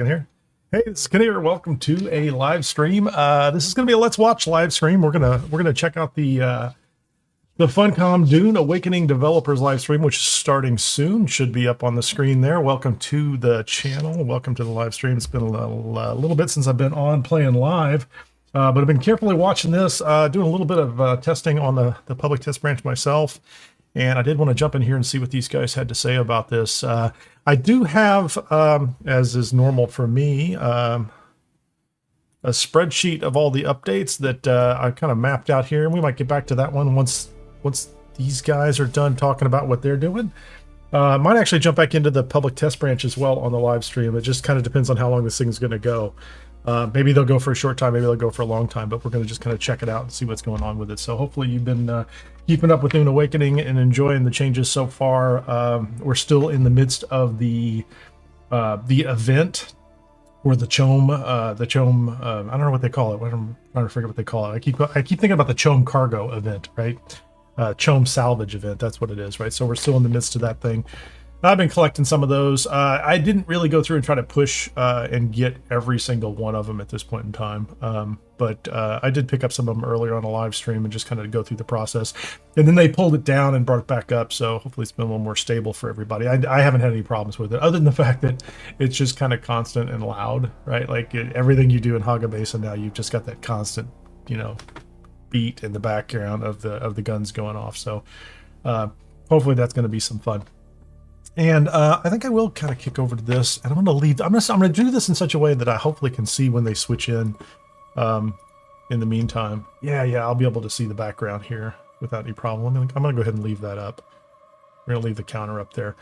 second here. Hey, it's Kineer. Welcome to a live stream. This is going to be a Let's Watch live stream. We're gonna check out the Funcom Dune Awakening developers live stream, which is starting soon. Should be up on the screen there. Welcome to the channel. Welcome to the live stream. It's been a little bit since I've been on playing live, but I've been carefully watching this, doing a little bit of testing on the public test branch myself. And I did want to jump in here and see what these guys had to say about this. I do have, as is normal for me, a spreadsheet of all the updates that I kind of mapped out here. And we might get back to that one once these guys are done talking about what they're doing. Might actually jump back into the public test branch as well on the live stream. It just kind of depends on how long this thing's going to go. Maybe they'll go for a short time, maybe they'll go for a long time, but we're going to just kind of check it out and see what's going on with it. So hopefully you've been keeping up with Dune Awakening and enjoying the changes so far. We're still in the midst of the event, or the CHOAM, I don't know what they call it. I'm trying to figure out what they call it. I keep thinking about the CHOAM cargo event, right? CHOAM salvage event, that's what it is, right? So we're still in the midst of that thing. I've been collecting some of those. I didn't really go through and try to push and get every single one of them at this point in time. But I did pick up some of them earlier on a live stream and just kind of go through the process. And then they pulled it down and brought it back up. So hopefully it's been a little more stable for everybody. I haven't had any problems with it, other than the fact that it's just kind of constant and loud, right? Like everything you do in Haga Basin now, you've just got that constant, beat in the background of the guns going off. So hopefully that's going to be some fun. And I think I will kind of kick over to this, and I'm going to do this in such a way that I hopefully can see when they switch in the meantime. Yeah, I'll be able to see the background here without any problem. I'm going to go ahead and leave that up. We're going to leave the counter up there.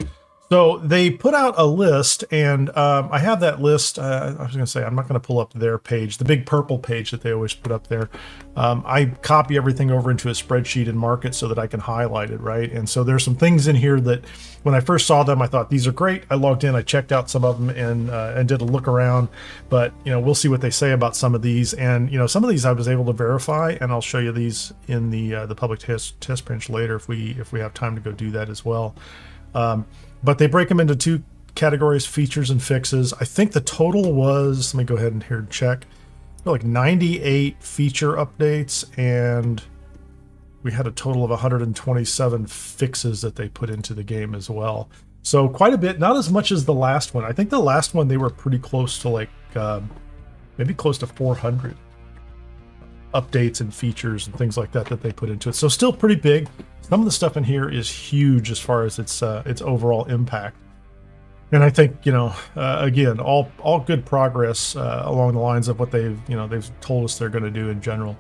So they put out a list, and I have that list. I was going to say, I'm not going to pull up their page, the big purple page that they always put up there. I copy everything over into a spreadsheet and mark it so that I can highlight it, right? And so there's some things in here that when I first saw them, I thought, these are great. I logged in, I checked out some of them and did a look around. But, we'll see what they say about some of these. And, some of these I was able to verify, and I'll show you these in the public test branch later if we have time to go do that as well. But they break them into two categories, features and fixes. I think the total was, let me go ahead and here check, like 98 feature updates, and we had a total of 127 fixes that they put into the game as well. So quite a bit, not as much as the last one. I think the last one, they were pretty close to like, maybe close to 400 updates and features and things like that they put into it. So still pretty big. Some of the stuff in here is huge as far as its overall impact. And I think, again, all good progress along the lines of what they've told us they're going to do in general.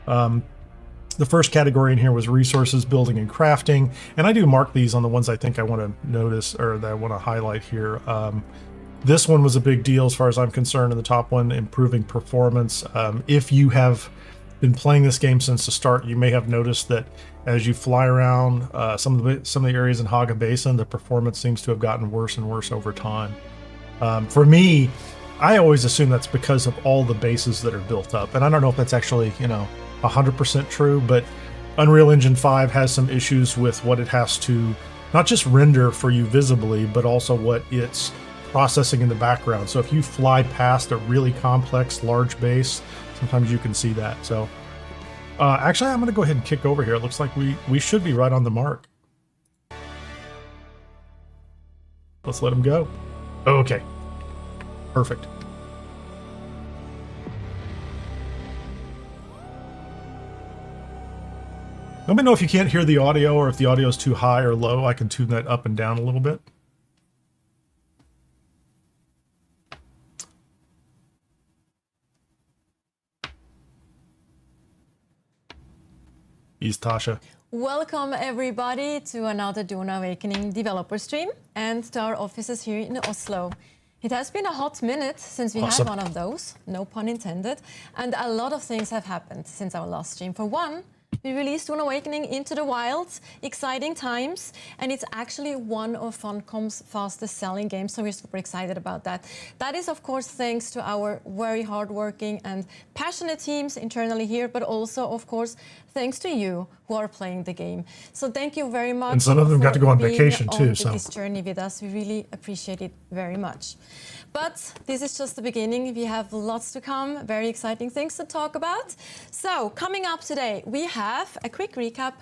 The first category in here was resources, building, and crafting. And I do mark these on the ones I think I want to notice or that I want to highlight here. This one was a big deal as far as I'm concerned in the top one, improving performance. If you have been playing this game since the start, you may have noticed that as you fly around some of the areas in Haga Basin, the performance seems to have gotten worse and worse over time. For me, I always assume that's because of all the bases that are built up, and I don't know if that's actually 100% true, but Unreal Engine 5 has some issues with what it has to not just render for you visibly, but also what it's processing in the background. So if you fly past a really complex large base, sometimes you can see that. So actually, I'm going to go ahead and kick over here. It looks like we should be right on the mark. Let's let them go. Okay. Perfect. Let me know if you can't hear the audio or if the audio is too high or low. I can tune that up and down a little bit. He's Tasha. Welcome everybody to another Dune Awakening developer stream and to our offices here in Oslo. It has been a hot minute since we had one of those, no pun intended, and a lot of things have happened since our last stream. For one, we released Dune Awakening into the wilds, exciting times, and it's actually one of Funcom's fastest selling games, so we're super excited about that. That is, of course, thanks to our very hardworking and passionate teams internally here, but also, of course, thanks to you who are playing the game. So thank you very much. And some of them got to go on for being vacation too, on so. this journey with us. We really appreciate it very much. But this is just the beginning. We have lots to come, very exciting things to talk about. So coming up today, we have a quick recap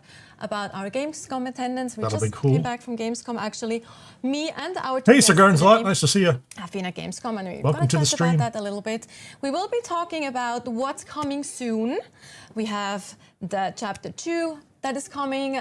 about our Gamescom attendance. We That'll just be cool. came back from Gamescom, actually. Me and our Hey, guests Cigar and today Zlot, nice to see you. have been at Gamescom, and we're Welcome going to the to talk stream. about that a little bit. We will be talking about what's coming soon. We have the Chapter 2 that is coming,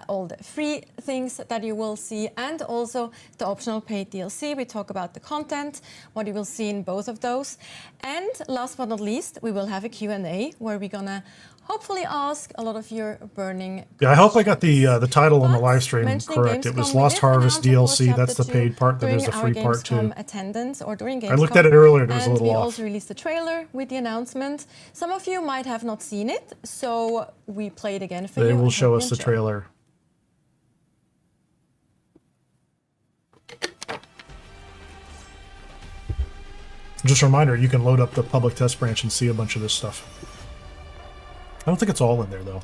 all the free things that you will see, and also the optional paid DLC. We talk about the content, what you will see in both of those. And last but not least, we will have a Q&A where we're going to hopefully ask a lot of your burning Yeah, I hope I got the title on the but live stream mentioning correct. It was Gamescom, we Lost did Harvest announce, of DLC. course, That's the Chapter 2 paid part. Then there's the during free our part too. Gamescom attendance or during Gamescom. I looked at it earlier. It was a and little we off. also released a trailer with the announcement. Some of you might have not seen it, so we play it again for you. They will and show hope us you the enjoy. trailer. Just a reminder, you can load up the public test branch and see a bunch of this stuff. I don't think it's all in there, though.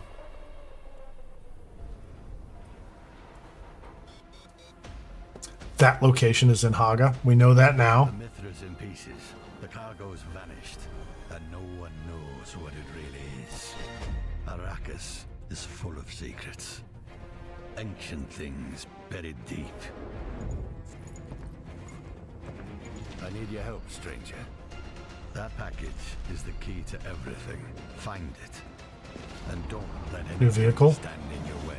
That location is in Haga. We know that now. The Mithra's in pieces. The cargo's vanished, and no one knows what it really is. Arrakis is full of secrets. Ancient things buried deep. I need your help, stranger. That package is the key to everything. Find it. And don't let New anything vehicle. stand in your way.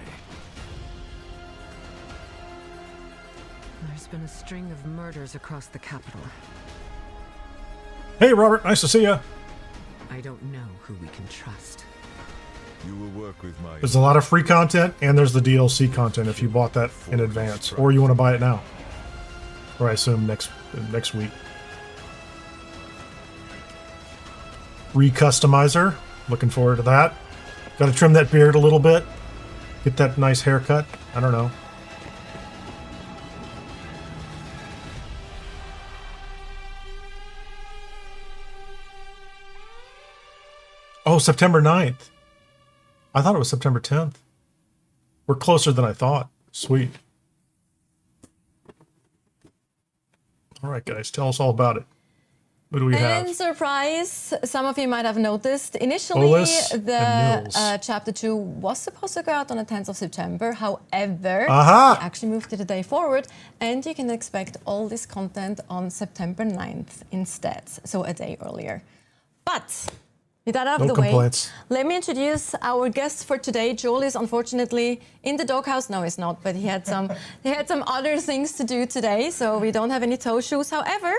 There's been a string of murders across the capital. Hey, Robert. Nice to see you. I don't know who we can trust. You will work with my... There's a lot of free content, and there's the DLC content if you bought that in advance, or you want to buy it now. Or I assume next week. Recustomizer. Looking forward to that. Got to trim that beard a little bit. Get that nice haircut. I don't know. Oh, September 9th. I thought it was September 10th. We're closer than I thought. Sweet. All right, guys, tell us all about it. What do we have? And surprise, some of you might have noticed, initially Olis and the Mills. Chapter 2 was supposed to go out on the 10th of September. However, Aha! we actually moved it a day forward, and you can expect all this content on September 9th instead, so a day earlier. But with that out of No the way, complaints. let me introduce our guest for today. Joel is unfortunately in the doghouse. No, he's not, but he had some other things to do today, so we don't have any toe shoes. However,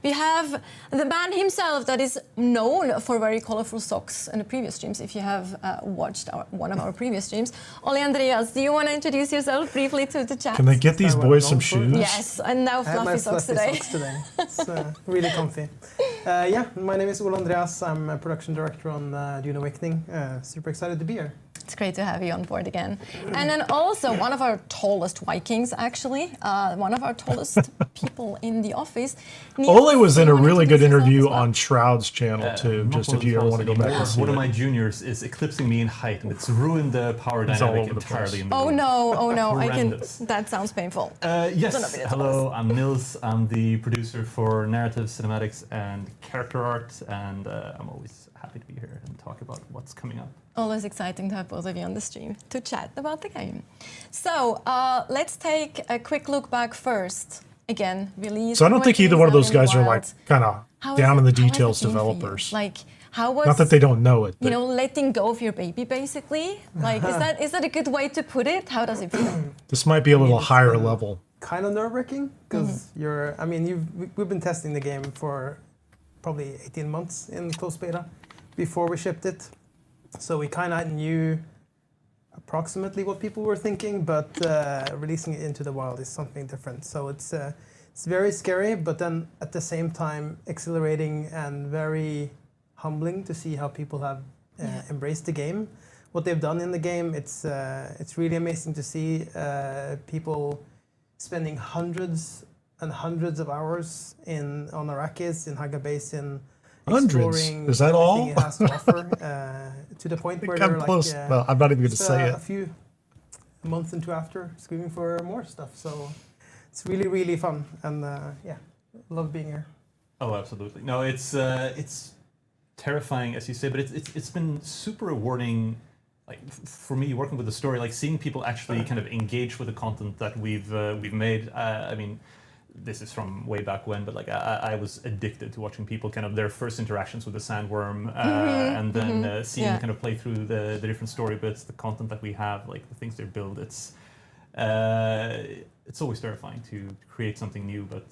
we have the man himself that is known for very colorful socks in the previous streams. If you have watched one of our previous streams, Ole Andreas, do you want to introduce yourself briefly to the chat? Can they get these Is that boys what some I'm known shoes? for? Yes, and now I have my fluffy socks today. It's really comfy. Yeah, my name is Ole Andreas. I'm a production director on Dune Awakening. Super excited to be here. It's great to have you on board again. And then also one of our tallest Vikings, actually, one of our tallest people in the office. Niels, Ole was in do a you wanna really good introduce yourself interview as well? on Shroud's channel too, Not just one if of you the ever want to go back anymore. and see One of it. my juniors is eclipsing me in height, and it's ruined the power It's all dynamic over the place. entirely in the Oh room. no, oh no, I can. Horrendous. That sounds painful. Yes, Don't know if it's hello, I'm Nils. I'm the producer for narrative, cinematics, and character art, and I'm always happy to be here and talk about what's coming up. Always exciting to have both of you on the stream to chat about the game. So let's take a quick look back first. Again, release. So I don't think either one of those guys are like kind of How down in has the it- how has details it been for you? developers. Like, how was Not that they don't know it, you but know, letting go of your baby, basically? Like, is that a good way to put it? How does it feel? this might be a little higher level. Kind of nerve-wracking because we've been testing the game for probably 18 months in closed beta before we shipped it. So we kind of knew approximately what people were thinking, but releasing it into the wild is something different. So it's very scary, but then at the same time exhilarating and very humbling to see how people have embraced the game. What they've done in the game, it's really amazing to see people spending hundreds and hundreds of hours on Arrakis, in Haga Base, in Hundreds? exploring Is that all? everything it has to offer, to the point where I'm they're close. like, Well, I'm not even going to just, say it. a month into after screaming for more stuff. So it's really, really fun, and yeah, love being here. Oh, absolutely. No, it's terrifying, as you say, but it's been super rewarding. Like for me, working with the story, like seeing people actually kind of engage with the content that we've made. I mean, this is from way back when, but like I was addicted to watching people kind of their first interactions with the sandworm, and then seeing them kind of play through the different story bits, the content that we have, like the things they build. It's always terrifying to create something new, but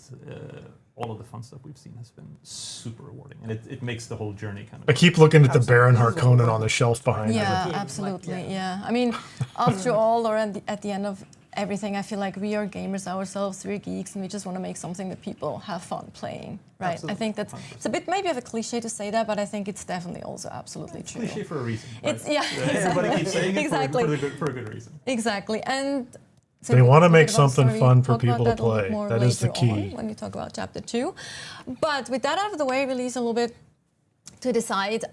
all of the fun stuff we've seen has been super rewarding, and it makes the whole journey kind of. I keep looking at the Baron Harkonnen on the shelf behind me. Yeah, absolutely. Yeah, I mean, after all, or at the end of everything, I feel like we are gamers ourselves, we're geeks, and we just want to make something that people have fun playing, right? Absolutely. I think that's it's a bit maybe of a cliche to say that, but I think it's definitely also absolutely true. Cliche for a reason. It's right? Everybody keeps saying it for a good reason. Exactly, and so They we want to talk make about something story, fun for talk about people to that a little play. more That is the later key. on when we talk about chapter 2. But with that out of the way, release a little bit to decide.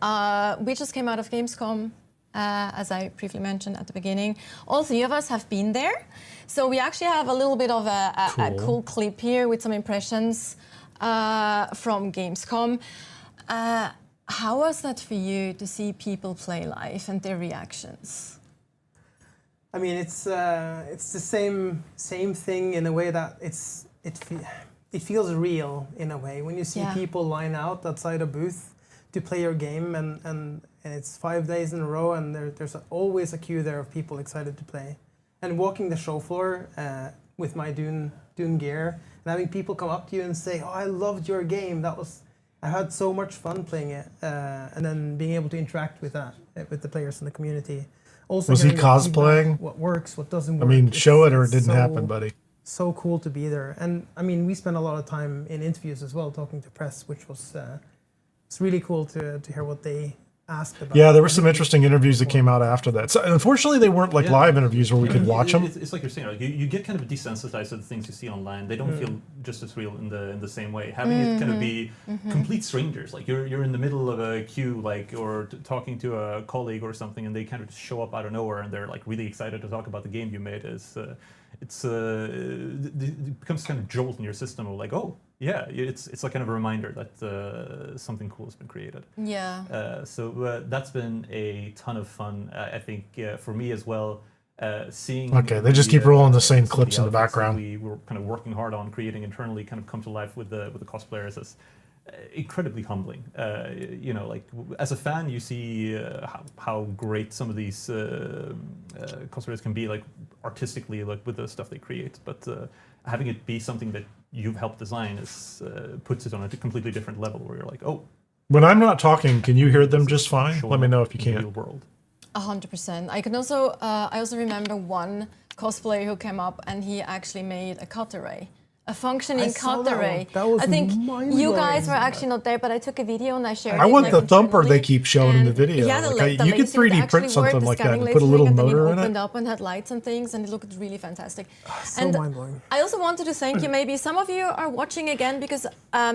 We just came out of Gamescom, as I briefly mentioned at the beginning. All three of us have been there. So we actually have a little bit of a cool clip here with some impressions from Gamescom. How was that for you to see people play live and their reactions? I mean, it's the same thing in a way that it feels real in a way when you see people line out outside a booth to play your game, and it's 5 days in a row, and there's always a queue there of people excited to play. And walking the show floor with my Dune gear and having people come up to you and say, "Oh, I loved your game. I had so much fun playing it," and then being able to interact with the players in the community. Also, Was he hearing the cosplaying? feedback, what works, what doesn't work. I mean, show it or it it's didn't happen, buddy. So cool to be there. And I mean, we spent a lot of time in interviews as well, talking to press, which was it's really cool to hear what they asked about. Yeah, there were some interesting interviews that came out after that. So unfortunately, they weren't like live interviews where we could watch them. It's like you're saying, like you get kind of desensitized to the things you see online. They don't feel just as real in the same way. Having it kind of be complete strangers, like you're in the middle of a queue, like or talking to a colleague or something, and they kind of just show up out of nowhere, and they're like really excited to talk about the game you made. It becomes kind of jolt in your system of like, oh yeah, it's like kind of a reminder that something cool has been created. Yeah. So that's been a ton of fun. I think for me as well. Seeing they just keep rolling the same clips in the outfits that background. we were kind of working hard on creating internally kind of come to life with the cosplayers is incredibly humbling. You know, like as a fan, you see how great some of these cosplayers can be, like artistically, like with the stuff they create. But having it be something that you've helped design puts it on a completely different level, where you're like, oh. When I'm not talking, can you hear them just fine? Let me know if you in the can't. real world. 100%. I can also, I also remember one cosplayer who came up and he actually made a cut array. A functioning cut array. I think you guys were actually not there, but I took a video and I shared it. I want like, the thumper internally. they keep showing in the video. Yeah, Like, the you could laser, it 3D actually print something worked, like the that scanning and put a laser little ring, and then motor it in opened it. up and had lights and things, and it looked really fantastic. So mind-blowing. I also wanted to thank you. Maybe some of you are watching again because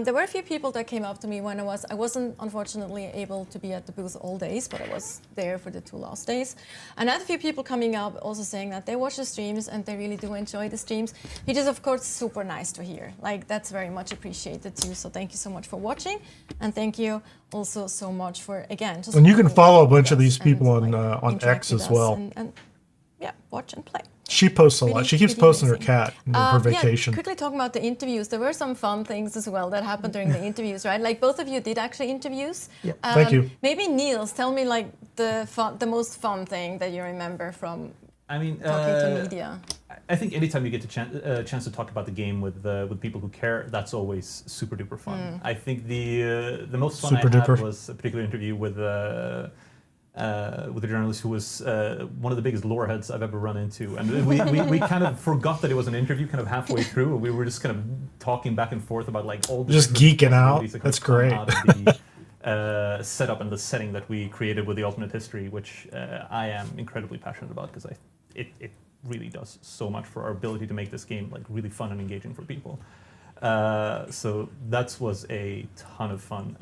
there were a few people that came up to me when I wasn't unfortunately able to be at the booth all days, but I was there for the 2 last days. And I had a few people coming up also saying that they watch the streams and they really do enjoy the streams, which is of course super nice to hear. Like that's very much appreciated too. So thank you so much for watching, and thank you also so much for again. Just And you can follow a bunch of us these people and, on interact X with as us well. and yeah, watch and play. She posts a lot. Really- She keeps really posting her amazing. cat and her vacation. Yeah, quickly talking about the interviews. There were some fun things as well that happened during the interviews, right? Like both of you did actually interviews. Yeah. Thank you. Maybe Niels, tell me like the most fun thing that you remember from talking to media. I think anytime you get a chance to talk about the game with people who care, that's always super duper fun. I think the most fun Super I had duper. was a particular interview with a journalist who was one of the biggest lore heads I've ever run into, and we kind of forgot that it was an interview kind of halfway through. We were just kind of talking back and forth about like all the Just different geeking out. possibilities that could That's come great. out of the setup and the setting that we created with the alternate history, which I am incredibly passionate about because it really does so much for our ability to make this game like really fun and engaging for people. So that was a ton of fun.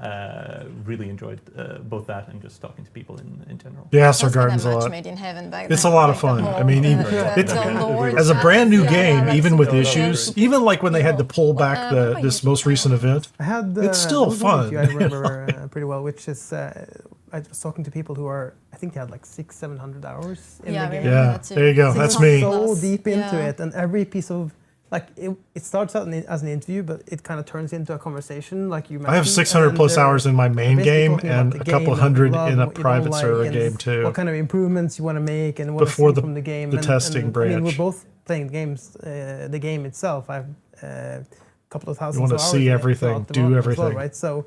Really enjoyed both that and just talking to people in general. Yeah, Sir That's been Garden's a match lot. made in heaven back It's then, a lot of like the fun. whole, I mean, even the as a brand new Yeah, game, that's even with super issues, cool. even like when they had to pull back What this about most you? recent event. I had It's still there was one fun. issue I remember pretty well, which is I was talking to people who are, I think they had like 600-700 hours in Yeah, the I game. remember Yeah, that too. there you go. So That's you're me. so deep into Yeah. it, and every piece of like it starts out as an interview, but it kind of turns into a conversation, like you mentioned. I have 600 plus hours in my main game and a couple hundred in a private server game too. What kind of improvements you want to make and what Before to see the- from the game. the testing I mean, branch. we're both playing games, the game itself. I've a couple of thousands wanna of hours see in it everything, throughout the do month as everything. well, right? So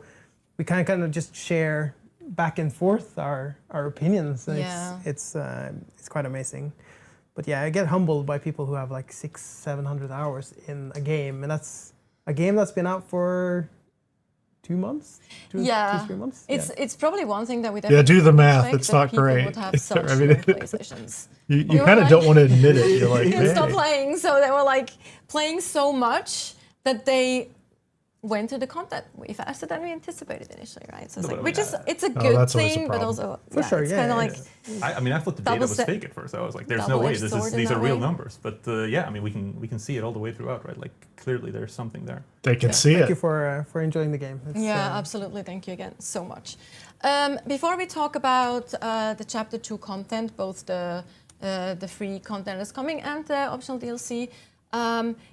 we kind of just share back and forth our opinions. And Yeah. it's quite amazing. But yeah, I get humbled by people who have like 600-700 hours in a game, and that's a game that's been out for 2 months, two, Yeah. 3 months. It's probably one thing that we Yeah, do the math. expect It's that not people great. would have such I mean, long PlayStations. You We were kind of like- don't want to admit it. You're like, They stopped hey. playing, so they were like playing so much that they went to the content way faster than we anticipated initially, right? So it's No, like, but which is it's a Oh, good that's always a thing, but problem. also For sure, it's yeah, kind of yeah, like I mean, I thought the data Double was set- fake at first. I was like, "There's no way. double-edged sword in These are that real way. numbers." But yeah, I mean, we can see it all the way throughout, right? Like clearly, there's something there. They can see Thank it. you for enjoying the game. It's, yeah, absolutely. Thank you again so much. Before we talk about the Chapter 2 content, both the free content that's coming and the optional DLC,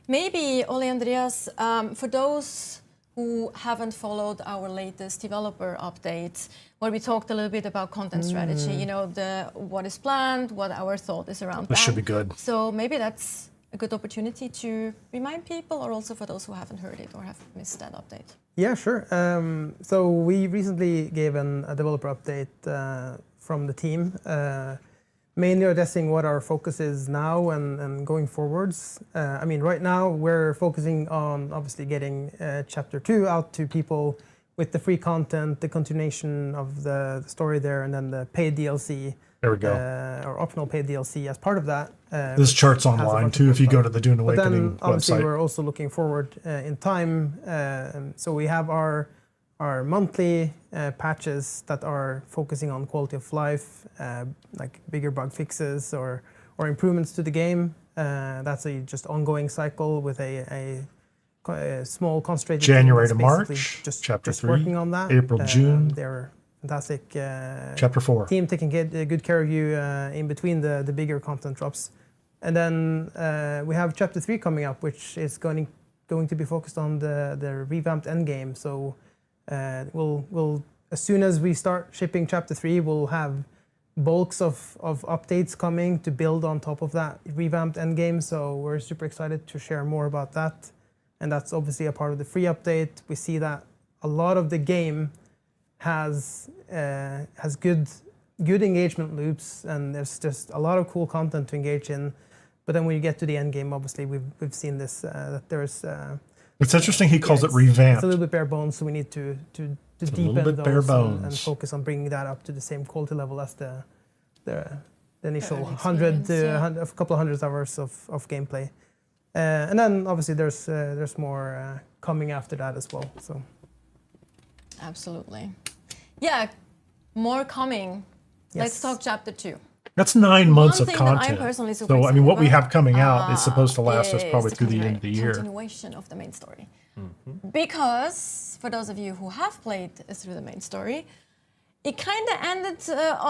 maybe Ole Andreas, for those who haven't followed our latest developer updates, where we talked a little bit about content strategy, you know, what is planned, what our thought is around This that. should be good. So maybe that's a good opportunity to remind people, or also for those who haven't heard it or have missed that update. Yeah, sure. So we recently gave a developer update from the team, mainly addressing what our focus is now and going forwards. I mean, right now we're focusing on obviously getting Chapter 2 out to people with the free content, the continuation of the story there, and then the paid DLC. There we go. Or optional paid DLC as part of that. This which chart's has a online bunch of too cool if you stuff. go to the Dune But Awakening then obviously website. we're also looking forward in time. So we have our monthly patches that are focusing on quality of life, like bigger bug fixes or improvements to the game. That's a just ongoing cycle with a small concentrated team January that's to basically March, just Chapter 3, working on that. April, June. They're fantastic. Chapter 4. Team taking good care of you in between the bigger content drops. And then we have Chapter 3 coming up, which is going to be focused on the revamped endgame. So we'll as soon as we start shipping Chapter 3, we'll have bulks of updates coming to build on top of that revamped endgame. So we're super excited to share more about that. And that's obviously a part of the free update. We see that a lot of the game has good engagement loops, and there's just a lot of cool content to engage in. But then when you get to the end game, obviously we've seen this that there's It's interesting he calls it it's revamped. a little bit bare bones, so we need to little deepen bit bare those and bones. focus on bringing that up to the same quality level as the initial early 100 to experience, a couple of hundred hours of gameplay. And then obviously there's more coming after that as well. So Absolutely. Yeah, more coming. Let's Yes. talk Chapter 2. That's 9 months One of thing that I'm content. personally super So I mean, what we excited have coming out about, is supposed to last us is probably through the end of the year. Continuation of the main story. Because for those of you who have played through the main story, it kind of ended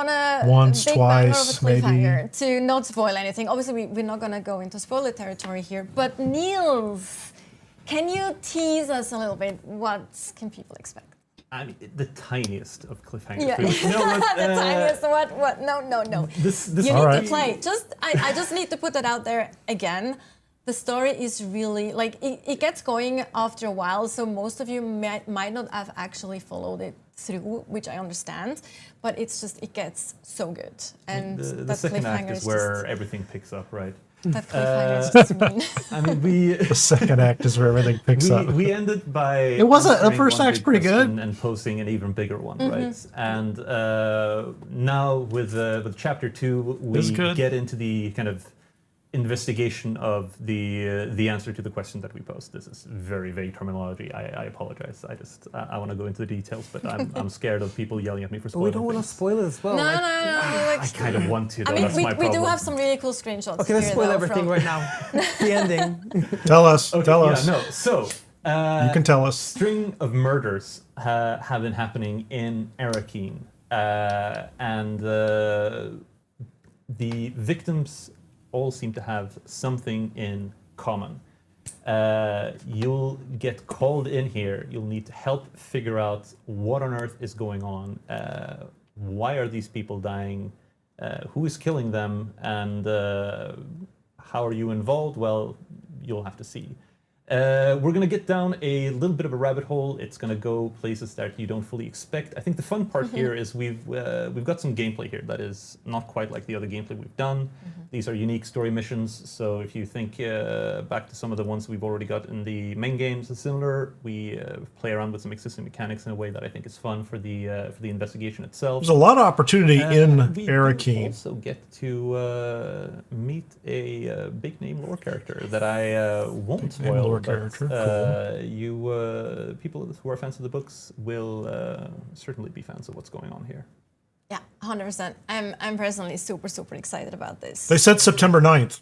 on a Once, big banger of a twice, maybe. cliffhanger. To not spoil anything, obviously we're not going to go into spoiler territory here. But Niels, can you tease us a little bit? What can people expect? I mean, the tiniest of cliffhangers. Yeah, really. No, but, the tiniest. What? No. This You All need right. to play. I just need to put that out there again. The story is really like it gets going after a while, so most of you might not have actually followed it through, which I understand, but it's just it gets so good, and the that second act cliffhanger is where everything picks up, right? that cliffhanger is just mean. I mean, The second act is where everything picks up. we ended by It wasn't- the answering first one act's big pretty good. question and posting an even bigger one, Mm-hmm. right? And now with Chapter 2, we It's good. get into the kind of investigation of the answer to the question that we posed. This is very vague terminology. I apologize. I want to go into the details, but I'm scared of people yelling at me for But spoiling we don't want to things. spoil it as well. No, like- like, I kind of want to. Though. I mean, That's my we problem. do have some really cool screenshots. Okay, let's here, spoil though, everything from- right now. The ending. Tell us. Okay, Tell yeah, us. No, so You can tell us. string of murders have been happening in Arrakis, and the victims all seem to have something in common. You'll get called in here. You'll need to help figure out what on earth is going on. Why are these people dying? Who is killing them? And how are you involved? Well, you'll have to see. We're going to get down a little bit of a rabbit hole. It's going to go places that you don't fully expect. I think the fun part here is we've got some gameplay here that is not quite like the other gameplay we've done. These are unique story missions, so if you think back to some of the ones we've already got in the main games, it's similar. We play around with some existing mechanics in a way that I think is fun for the investigation itself. There's a lot of opportunity in We do Arrakis. also get to meet a big name lore character that I won't Big name spoil. lore but, character, you people who are fans of the books will certainly be fans of what's going on here. Yeah, 100%. I'm personally super excited about this. They said September 9th.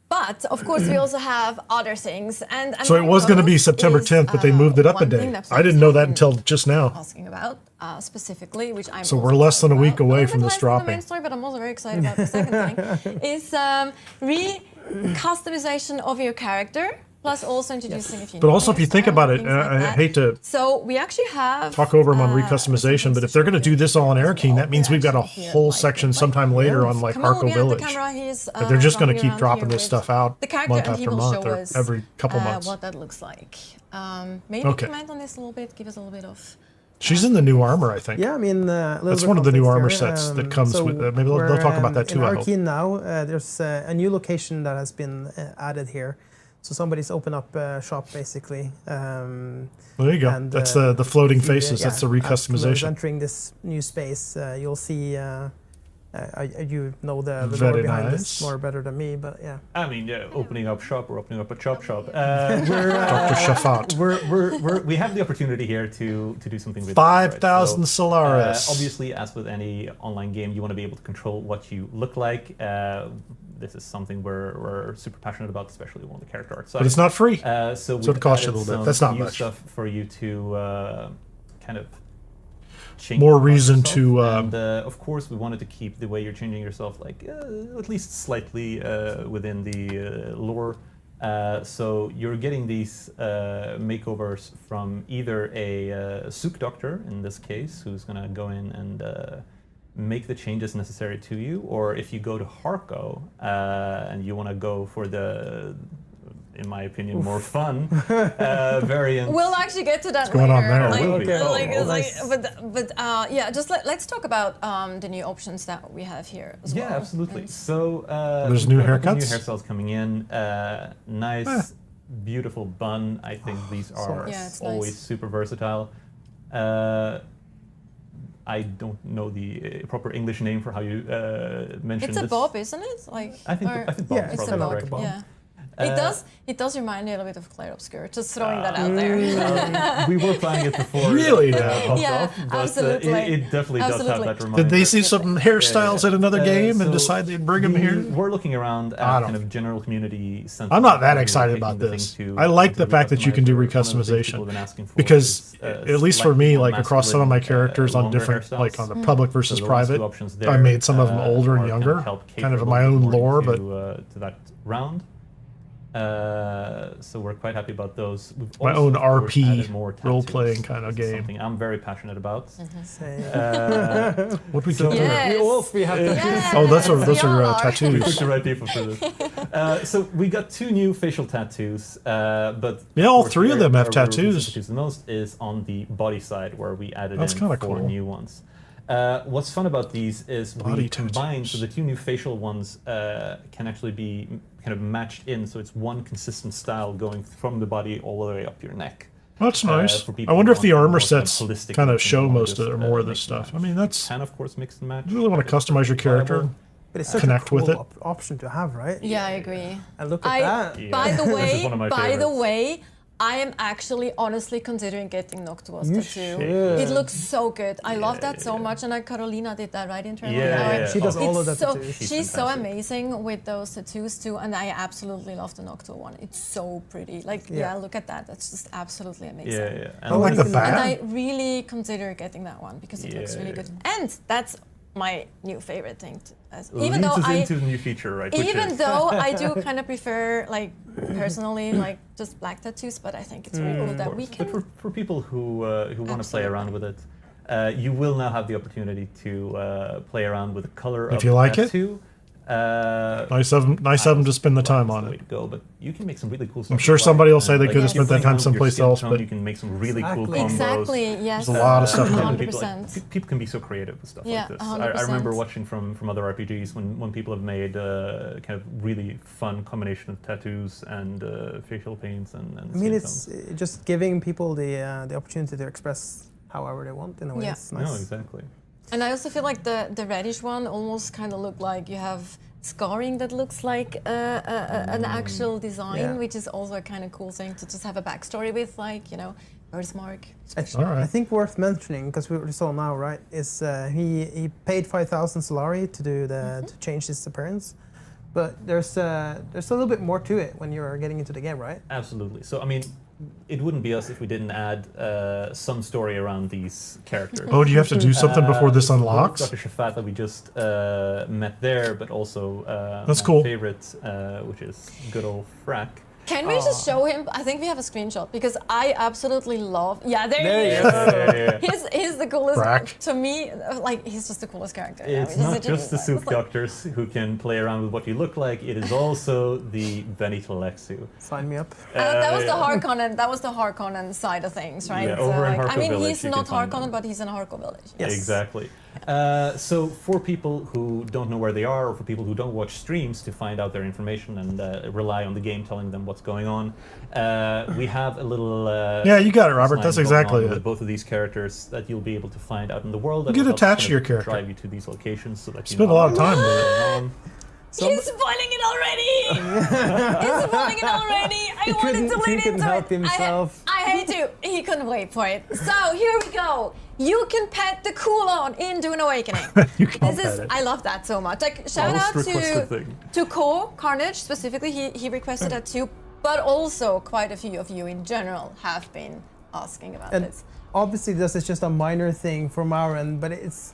But of course, we also have other things, and So it was going to be September is, 10th, but they moved it up a one thing day. that I didn't know that people until just now. asking about specifically, which I'm So also we're less than a excited week about. away A from little this bit less than the dropping. main story, but I'm also very excited about the second thing. Is customization of your character, plus also introducing a few. But new also, if you players think and about it, things like I that. hate to So we actually have talk over them on some recustomization, things but if they're going to do this all in as Arrakis, well. that means we've got a Actually here, whole like, section like, sometime later on, like come on, Harko behind the Village. camera, he's, But they're just going to running keep around dropping here this with stuff out the character, month and he after will month show or us, every couple months. what that looks like. Maybe Okay. comment on this a little bit, give us a little bit of. She's in the new armor, I think. Yeah, I mean, That's one of the new armor sets that comes with. Maybe they'll talk about that too. In I hope. Arrakis now, there's a new location that has been added here. So somebody's opened up a shop basically. There you go. and, That's the floating see, faces. That's the as Camilla is recustomization. entering this new space, you'll see. You know the Very lore behind nice. this more better than me, but yeah. I mean, opening up shop, we're opening up a chop shop. We're Dr. Shafat. we have the opportunity here to do something with 5,000 Solaris. Obviously, as with any online game, you want to be able to control what you look like. This is something we're super passionate about, especially on the character art side. But it's not free. So it costs you a we've little bit. added That's some not new much. stuff for you to kind of change More about reason yourself. to, And of course, we wanted to keep the way you're changing yourself, like at least slightly within the lore. So you're getting these makeovers from either a Sook doctor, in this case, who's going to go in and make the changes necessary to you, or if you go to Harko and you want to go for the, in my opinion, more fun variant. We'll actually get to that What's going on later. there? Like, Will we? yeah, just let's talk about the new options that we have here as well. Yeah, absolutely. And So There's new we've got the haircuts? New hairstyles coming in. Nice, beautiful bun. I think these are Yeah, it's always nice. super versatile. I don't know the proper English name for how you mention it's a this. bob, isn't it? Like I think or- I think bob Yeah, is it's it's probably a bob. like a correct. bob. Yeah. It does remind me a little bit of Claire Obscure. Just throwing that out there. We were planning it before. Really it, now? popped Yeah, off, but, absolutely. It definitely does have Absolutely. that reminder. Did they see some hairstyles at another game and so decide they'd bring them here? We're looking around I at don't- kind of general community sentiment. I'm not that We're excited taking about the this. things I like the fact that you can do One of the things recustomization, people have been asking for because is, at least for me, slightly like more across some of my masculine, characters on longer different, like on hairstyles. the public versus So those private, two options I there, made some of them older and are younger, help kind of cater in my a little own bit more lore, but to that round. So we're quite happy about those. We've my also, own of course, RP added more role-playing tattoos. kind of This is game. Something I'm very passionate about. Say, What we So- get there? Yes. we all three have to Yes. Oh, those are We all are. We tattoos. picked the right people for this. So we got 2 new facial tattoos, but Yeah, all of course, 3 of them have where we're tattoos. tattoos the most is on the body side, where we added That's in kinda 4 cool. new ones. What's fun about these is Body we combined, so tattoos. the 2 new facial ones can actually be kind of matched in, so it's one consistent style going from the body all the way up your neck. That's nice. for I people wonder who if the want armor more kind of sets holistic kind of looking show or most just, of or more of mix this and stuff. I match. mean, that's Can of course mix and match. you really want to customize your character. But it's such connect a cool with it. option to have, right? Yeah, I agree. And look at that. Yeah. By the This is one of my by the favorites. way, I am actually honestly considering getting Noctua's You tattoo. should. It looks so good. I love that so much, and Carolina did that right internally. Yeah. She does all of It's that so, tattoos. she's so fantastic. amazing with those tattoos too, and I absolutely love the Noctua one. It's so pretty. Like, yeah, look at that. That's just absolutely amazing. Yeah, yeah. I like the And bat. And I really consider getting that one because it looks really Yeah. good. And that's my new favorite thing. Even leads though us I, into the new feature, right? which even is- though I do kind of prefer, like, personally, like just black tattoos, but I think it's really cool that we But can. for people who want to play around with it, you will now have the opportunity to play around with the color If of you the like it. tattoo. Nice of them to spend the time That's on the way it. to go, but you can make some really cool stuff. I'm sure with somebody light. will say they Like, could have if you spent that bring time out your someplace skin else, tone, but you can make some really cool Exactly. combos. Exactly, yes. There's a lot of stuff You know, coming. people, 100%. people can be so creative with stuff Yeah, like this. I 100%. remember watching from other RPGs when people have made kind of really fun combination of tattoos and facial paints and I mean, skin it's tones. just giving people the opportunity to express however they want in a way. Yeah. It's nice. No, exactly. And I also feel like the reddish one almost kind of look like you have scarring that looks like an actual design, Yeah. which is also a kind of cool thing to just have a backstory with, like, you know, birthmark. All right. I think worth mentioning, because we saw now, right, is he paid 5,000 Solari to do to change his appearance, but there's a little bit more to it when you're getting into the game, right? Absolutely. So, I mean, it wouldn't be us if we didn't add some story around these characters. Oh, do you have to do something before this unlocks? Dr. Shafat that we just met there, but also That's my cool. favorite, which is good old Frack. Can we just show him? I think we have a screenshot because I absolutely love. Yeah, there There he you is. Yeah. He's the coolest. Brack. To me, like, he's just the coolest character. It's not just the soup doctors who can play around with what you look like. It is also the Bene Gesserit. Sign me up. That was the yeah. Harkonnen. That was the Harkonnen side of things, right? Yeah, over in like, I Harko mean, Village, he's you not can find Harkonnen, them. but he's in a Harko village. Yes. Exactly. So for people who don't know where they are, or for people who don't watch streams to find out their information and rely on the game telling them what's going on, we have a little. Yeah, you got it, Robert. line That's going exactly on with it. both of these characters that you'll be able to find out in the world. That You will get help attached to your character. drive you to these locations, so that you Spend know a lot of what's time with it. going on. He's spoiling it already. He's spoiling it already. I wanted to lead couldn't into help it. himself. I hate to. He couldn't wait for it. So here we go. You can pet the Kulon in Dune Awakening. You can't This is. pet it. I love that so much. Like, shout Most out requested to thing. Carnage specifically. He requested that too, but also quite a few of you in general have been asking about And this. obviously, this is just a minor thing from our end, but it's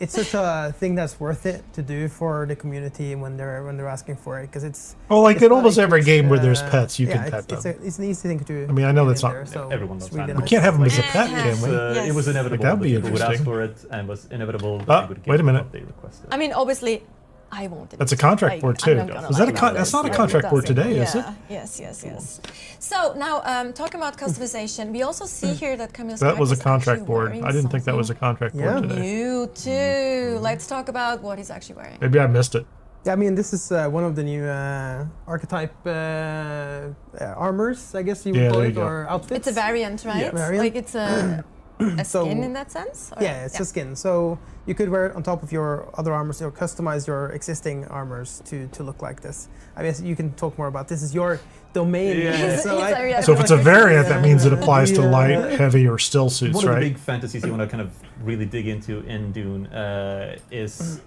such a thing that's worth it to do for the community when they're asking for it, because it's. Well, like it's in not almost every it's, game where there's pets, you yeah, can pet it's them. it's an easy thing to do. I mean, I know in that's not- there, so everyone it's loves really animals. We nice. can't have them as a Yeah. pet, can we? Yes. It was inevitable Like, that'd that be people would ask interesting. for it, and was inevitable that Ah, we would give wait a them minute. what they requested. I mean, obviously, I won't. That's a contract board too. Is that a that's not a contract board today, is it? Yes. So now, talking about customization, we also see here that Camille's That was a character is contract actually board. wearing I didn't think that was a something contract Yeah. board today. new too. Let's talk about what he's actually wearing. Maybe I missed it. Yeah, I mean, this is one of the new archetype armors, I guess you would Yeah, call there it, you go. or outfits. It's a variant, right? Yeah. Variant. Like it's a So- skin in that sense. Or- Yeah, it's a skin. So you could wear it on top of your other armors, or customize your existing armors to look like this. I guess you can talk more about this. Is your domain. Yeah. He's- So he's I- a- yeah, So if it's a variant, that means it Yeah. applies to Yeah. light, heavy, or still suits, One of the right? big fantasies you want to kind of really dig into in Dune is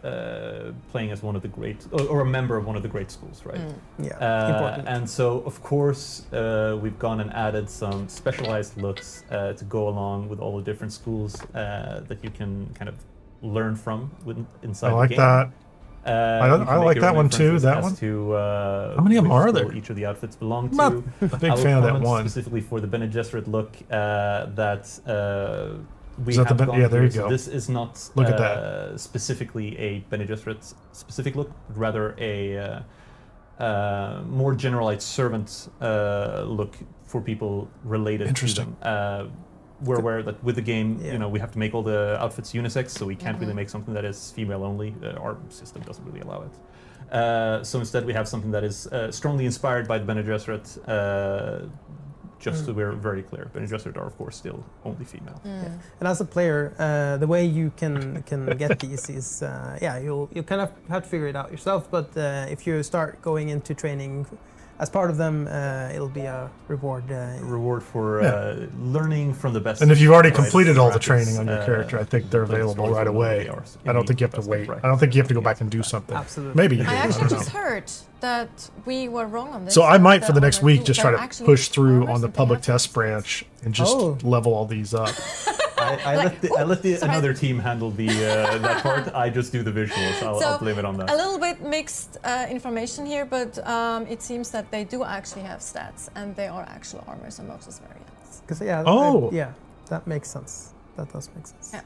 playing as one of the great, or a member of one of the great schools, right? Yeah, important. And so, of course, we've gone and added some specialized looks to go along with all the different schools that you can kind of learn from inside I like the game. that. You I can like make that your one own too, references that as one. To, How many of them which are school there? Each of the outfits belong I'm not to. a big I will fan of that comment one. specifically for the Bene Gesserit look that we Is that the have Ben- gone yeah, there through. you So go. this is not Look at that. specifically a Bene Gesserit specific look, but rather a more generalized servant look for people related Interesting. to them. We're aware that with the game, Yeah. you know, we have to make all the outfits unisex, so we can't really make something that is female only. Our system doesn't really allow it. So instead, we have something that is strongly inspired by the Bene Gesserit just so we're very clear. Bene Gesserit are, of course, still only female. And as a player, the way you can get these is, you'll kind of have to figure it out yourself. But if you start going into training as part of them, it'll be a reward. Reward for learning from the best. And if you've already right, completed all the Arrakis, training on your character, I think they're those available stories right will be away. yours. I don't think you have to wait. I don't think you have to go back and do something. Absolutely. Maybe you do. I actually don't just know. heard that we were wrong on this. So I might, that for the next armor week, do- just try they're to actually push through armors on the that they public have to- test branch and just level all these up. I let another team handle the that part. I just do the visuals. I'll blame it on that. A little bit mixed information here, but it seems that they do actually have stats, and they are actual armors and Moses variants. Because that makes sense. That does make sense. Yeah.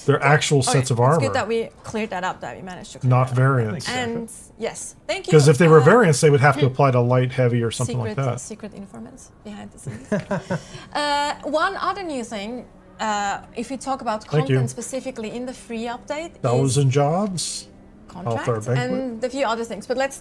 They're actual sets of armor, It's good that we cleared that up, that we managed to clear not that up. variants. And yes, thank you. Because if they were variants, they would have to apply to light, heavy, or something like that. Secret informants behind the scenes. One other new thing, if we talk about Thank you. content specifically in the free update, is Thousand jobs. contract Author banquet. and a few other things. But let's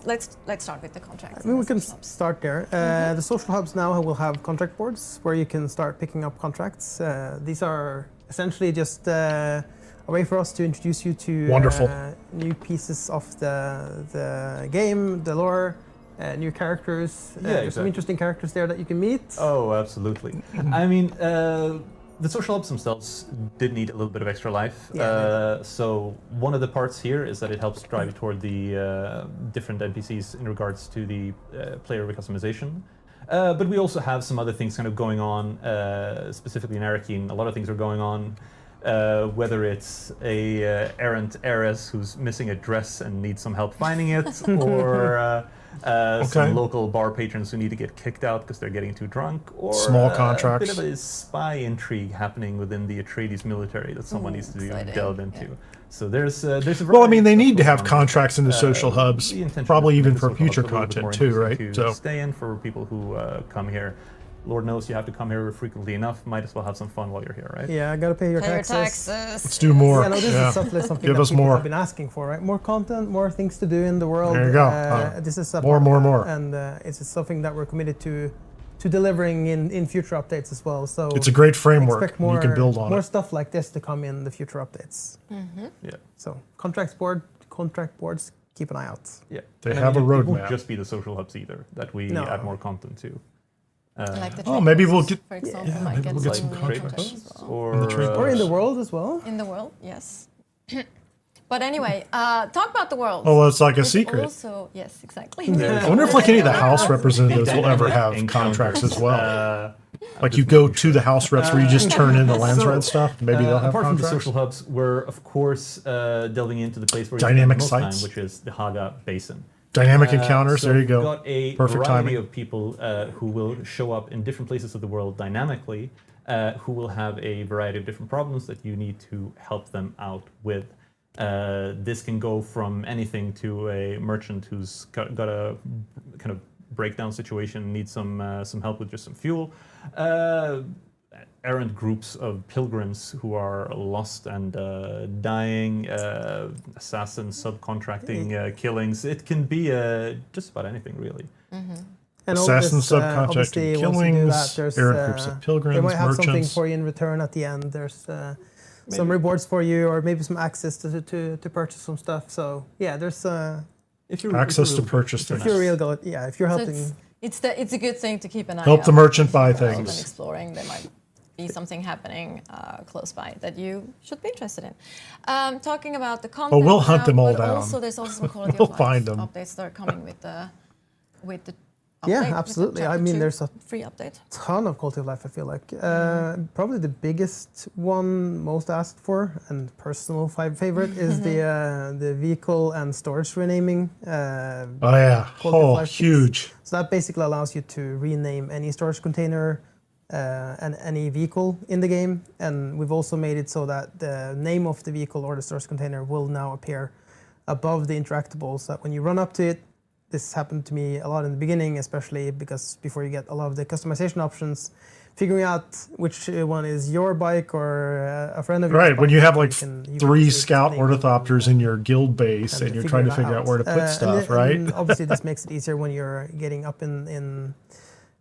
start with the contract. I mean, we can start there. The social hubs now will have contract boards where you can start picking up contracts. These are essentially just a way for us to introduce you to Wonderful. New pieces of the game, the lore, new characters. There's some exactly. interesting characters there that you can meet. Oh, absolutely. I mean, the social hubs themselves did need a little bit of extra life. So one of the parts here is that it helps drive toward the different NPCs in regards to the player customization. But we also have some other things kind of going on, specifically in Arrakis. A lot of things are going on. Whether it's a errant heiress who's missing a dress and needs some help finding it, or some local bar patrons who need to get kicked out because they're getting too drunk, or Small contracts. a bit of a spy intrigue happening within the Atreides military that someone needs to exciting. delve into. So there's a Well, I variety mean, they of need to stuff have going on. contracts in the social hubs, The intention probably is to even make the for social hubs future a little bit content more too, interesting right? to So stay in for people who come here. Lord knows you have to come here frequently enough. Might as well have some fun while you're here, right? Yeah, I gotta pay your Pay your taxes. taxes. let's do more. Yeah, no, this is something Give that us people more. have been asking for, right? More content, more things to do in the world. There you go. This is a More, part more, of that, more. and it's something that we're committed to delivering in future updates as well. So It's a great framework. expect more, You can build on more it. stuff like this to come in the future updates. Yeah. So contract boards, keep an eye out. Yeah. They And I have mean, a It won't roadmap. just be the social hubs either that we No. add more content to. Like the Oh, trade maybe we'll posts, get- for example, yeah, might maybe get we'll get some some trade content posts as well. or In the trade Or in the world as well. In the world, yes. But anyway, talk about the world. Oh, well, it's like a Which secret. Also, yes, exactly. I wonder if like any of the House representatives will ever have contracts as well. Like you go to the House reps where you just turn in the Landsred stuff. Maybe they'll have apart from the contracts. social hubs, we're of course delving into the place where Dynamic we spend the most sites. time, which is the Haga Basin. Dynamic encounters. So There you we've go. got a Perfect variety timing. of people who will show up in different places of the world dynamically, who will have a variety of different problems that you need to help them out with. This can go from anything to a merchant who's got a kind of breakdown situation, needs some help with just some fuel. Errant groups of pilgrims who are lost and dying, assassins, subcontracting, killings. It can be just about anything, really. And all Assassins, this, obviously, subcontracting, once you do killings, that, there's, errant groups of pilgrims, they might have something merchants. for you in return at the end. There's some rewards for you, or maybe some access to purchase some stuff. So yeah, there's If you're, Access if to you're purchase if things. you're real good, yeah, if you're So helping. it's a good thing to keep an eye Help out. the merchant buy Rather than things. exploring, there might be something happening close by that you should be interested in. Talking about the content. we'll hunt now, them all but down. Also, there's also some quality We'll of life find them. updates that are coming with the update, Yeah, with the absolutely. I chapter mean, 2 there's a free update. ton of quality of life. I feel like probably the biggest one, most asked for, and personal favorite is the vehicle and storage renaming. Oh yeah. Quality of Oh, life huge. So that basically allows you to rename any storage container and any vehicle in the game. And we've also made it so that the name of the vehicle or the storage container will now appear above the interactables. So that when you run up to it, this happened to me a lot in the beginning, especially because before you get a lot of the customization options, figuring out which one is your bike or a friend of yours. Right, when you have like you can 3 actually scout name ornithopters in your guild base and you're trying to that figure out where to put And stuff, then- right? and obviously, this makes it easier when you're getting up in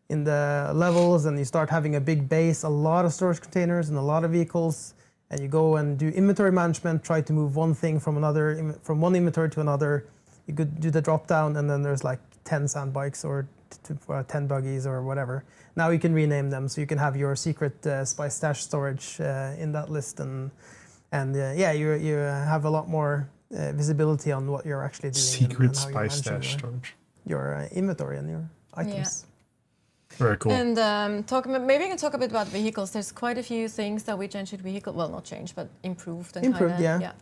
in the levels, and you start having a big base, a lot of storage containers, and a lot of vehicles. And you go and do inventory management, try to move one thing from from one inventory to another. You could do the drop down, and then there's like 10 sand bikes or 10 buggies or whatever. Now you can rename them, so you can have your secret spy stash storage in that list, and yeah, you have a lot more visibility on what you're actually doing. Secret and how spy you're stash managing storage. your inventory and your items. Very cool. And maybe we can talk a bit about vehicles. There's quite a few things that we changed with vehicle. Well, not changed, but improved. And Improved, kinda,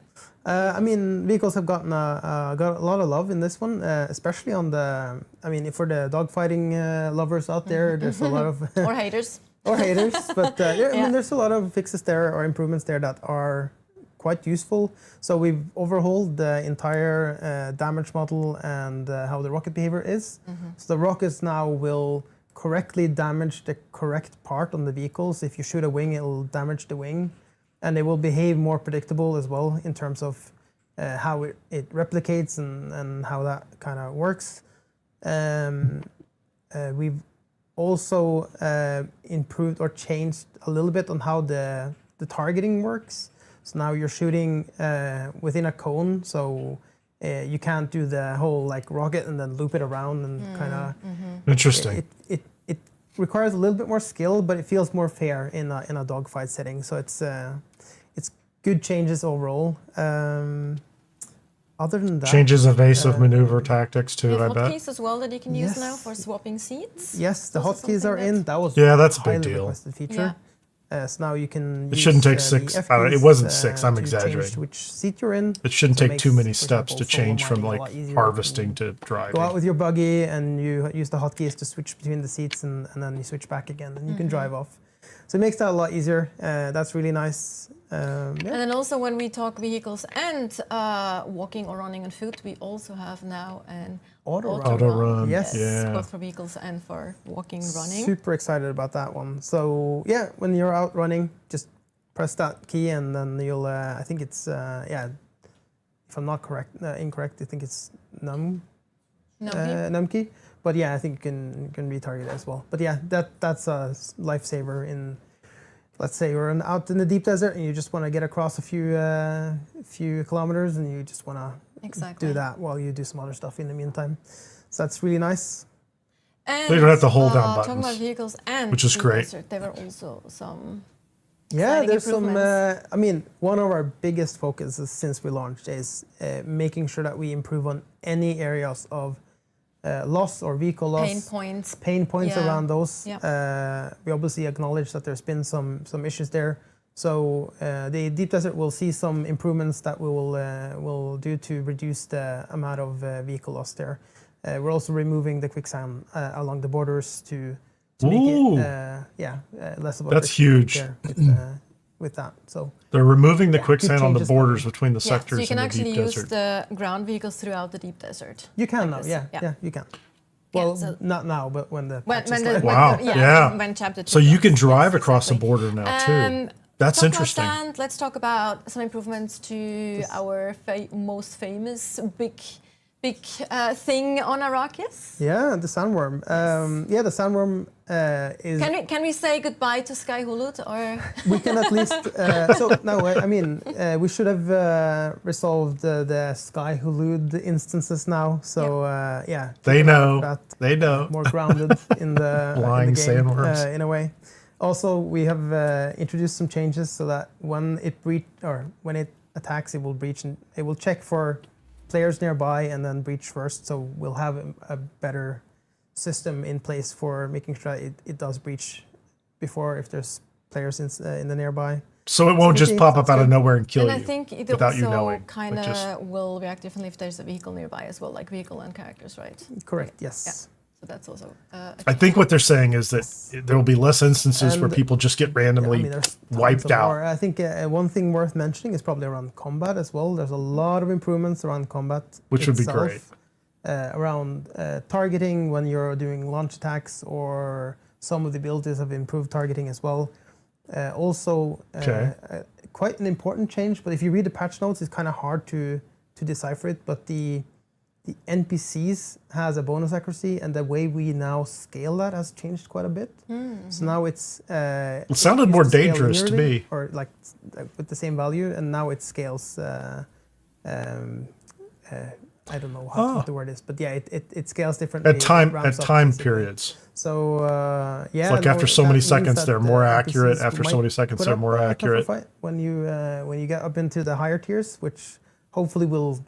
I mean, vehicles have gotten got a lot of love in this one, especially on the. I mean, for the dogfighting lovers out there, there's a lot of or haters. or haters, but I mean, there's a lot of fixes there or improvements there that are quite useful. So we've overhauled the entire damage model and how the rocket behavior is. So the rockets now will correctly damage the correct part on the vehicles. If you shoot a wing, it'll damage the wing, and they will behave more predictable as well in terms of how it replicates and how that kind of works. We've also improved or changed a little bit on how the targeting works. So now you're shooting within a cone, so you can't do the whole like rocket and then loop it around and kind of. Interesting. It requires a little bit more skill, but it feels more fair in a dogfight setting. So it's good changes overall. Other than that, Changes evasive maneuver tactics too, You I have bet. hotkeys as well that you can use now Yes. for swapping seats. yes, the Also hotkeys are something in. That was Yeah, that's a big highly deal. requested feature. Yeah. So now you can. It shouldn't take use, six. the I don't know, it F wasn't keys, 6. I'm to change exaggerating. which seat you're in. It shouldn't So it take too makes, many for steps to example, solo change from mining a like lot easier. harvesting to Go out driving. with your buggy and you use the hotkeys to switch between the seats, and then you switch back again, and you can drive off. So it makes that a lot easier. That's really nice. And then also when we talk vehicles and walking or running on foot, we also have now an Auto run. Yes. Yeah. both for vehicles and for walking, running. Super excited about that one. So yeah, when you're out running, just press that key, and then you'll. I think it's if I'm not incorrect, I think it's num key. But yeah, I think you can retarget as well. But yeah, that's a lifesaver in. Let's say you're out in the deep desert and you just want to get across a few kilometers, and you just want to Exactly. do that while you do some other stuff in the meantime. So that's really nice. And, So you don't have to hold down Talking buttons, about vehicles and which is the great. desert, there were also some. Yeah, Exciting there's some. improvements. I mean, one of our biggest focuses since we launched is making sure that we improve on any areas of loss or vehicle loss. Pain points. Yeah. Around those. Yeah. We obviously acknowledge that there's been some issues there. So the deep desert will see some improvements that we will do to reduce the amount of vehicle loss there. We're also removing the quicksand along the borders to make Ooh. it less of a That's friction huge. there with that. So They're removing the Yeah, quicksand good on the changes borders coming. between the Yeah, so sectors you can in the actually deep use desert. the ground vehicles throughout the deep desert. you can Like now, this, yeah, yeah. you can. Yeah, Well, so- not now, but when the When, patch when is the, live. when Wow, the- yeah. when chapter 2 So you can comes. drive Yes, across the exactly. border now too. That's Talk interesting. About sand, let's talk about some improvements to our most famous big thing on Arrakis. Yeah, the sandworm. The sandworm is. Can we say goodbye to Sky Hulud, or We can at least. We should have resolved the Sky Hulud instances now. So They keep an eye know. out for that. They know. More grounded in the Flying game, sandworms. in a way. Also, we have introduced some changes so that when it attacks, it will breach, and it will check for players nearby and then breach first. So we'll have a better system in place for making sure it does breach before if there's players in the nearby. So it won't just Okay, pop up sounds out of good. nowhere and kill and I you think it without you also knowing. kind Like just- of will react differently if there's a vehicle nearby as well, like vehicle and characters, right? Correct. Yes. Yeah. So that's also. I think what they're saying is that there will be less instances where And- people just get randomly there's tons wiped of out. more. I think one thing worth mentioning is probably around combat as well. There's a lot of improvements around combat, Which would be itself, great. Around targeting when you're doing launch attacks, or some of the abilities have improved targeting as well. Quite an important change. But if you read the patch notes, it's kind of hard to decipher it. But the the NPCs has a bonus accuracy, and the way we now scale that has changed quite a bit. So now it's It sounded more used to scale dangerous to linearly, me. or like with the same value, and now it scales. I don't know what the word is, but yeah, it scales differently. At time It ramps up, time basically. periods. So yeah, It's like after so many seconds, they're more accurate. After so many seconds, they're more accurate. When you get up into the higher tiers, which hopefully will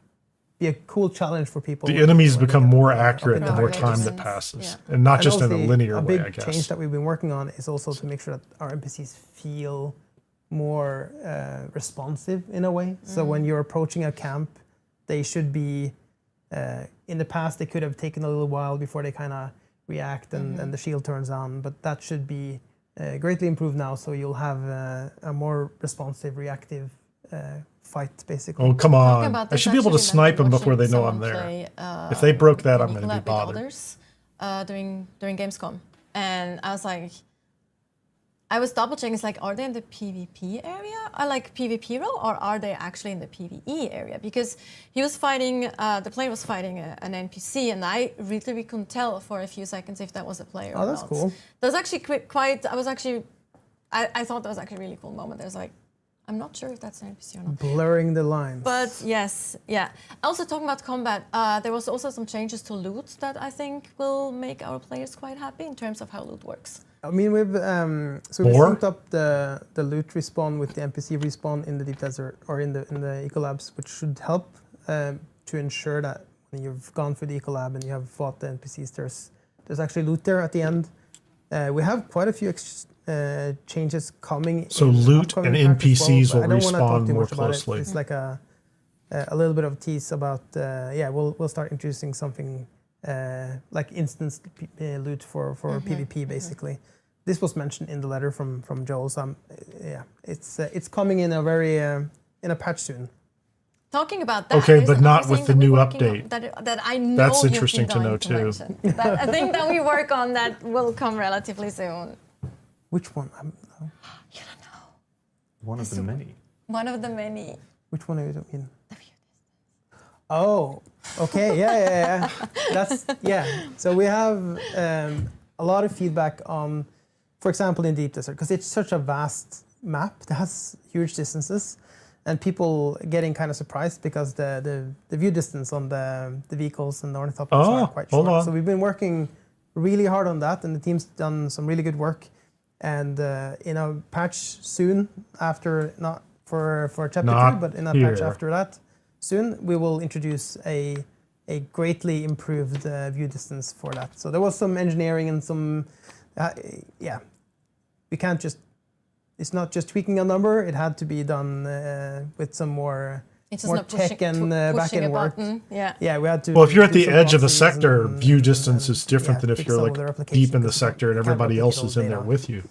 be a cool challenge for people. The enemies when they become get more up accurate in the the more higher time tiers. that passes, Yeah. and not And just in a obviously, linear a way, big I guess. change that we've been working on is also to make sure that our NPCs feel more responsive in a way. So when you're approaching a camp, they should be. In the past, they could have taken a little while before they kind of react and the shield turns on, but that should be greatly improved now. So you'll have a more responsive, reactive fight, basically. Oh, come Talking on. about I this, should be able to actually, snipe them I've been before they know I'm watching there. someone play, If they broke that, I'm Nicola going to be with bothered. others, during Gamescom, and I was like, I was double checking. It's like, are they in the PvP area, or like PvP role, or are they actually in the PvE area? Because he was fighting, the player was fighting an NPC, and I really couldn't tell for a few seconds if that was a player or Oh, that's not. cool. That was actually quite. I thought that was actually a really cool moment. I was like, I'm not sure if that's an NPC or not. Blurring the lines. But yes, yeah. Also talking about combat, there was also some changes to loot that I think will make our players quite happy in terms of how loot works. I mean, we've we More? synced up the loot respawn with the NPC respawn in the deep desert or in the ecolabs, which should help to ensure that when you've gone through the ecolab and you have fought the NPCs, there's actually loot there at the end. We have quite a few changes coming. So in loot upcoming and patch as well, NPCs but will I don't wanna talk respawn too more much about it. closely. It's like a little bit of a tease about we'll start introducing something like instance loot for PvP basically. This was mentioned in the letter from Joel. So it's coming in a very in a patch soon. Talking about that, Okay, there's but another not with thing the that new we're working on update. that I know That's you've interesting been to know dying too. mention. That a thing that we work on that will come relatively soon. Which one? You don't know. One of the many. One of the many. Which one are you mean? Oh, okay, yeah. That's So we have a lot of feedback on, for example, in Deep Desert, because it's such a vast map that has huge distances, and people getting kind of surprised because the view distance on the vehicles and the ornithopters are quite short. hold on. So we've been working really hard on that, and the team's done some really good work. And in a patch soon, after not for chapter 2, but in a patch after that, soon we will introduce a greatly improved view distance for that. So there was some engineering and some, we can't just, it's not just tweaking a number, it had to be done with some more tech and back-end work. Yeah, we had to. Well, if you're at do the some edge of a proxies sector, and- view distance is different than if fix you're some of the like replication deep in the because you sector and can't everybody else replicate is all in there data. with you.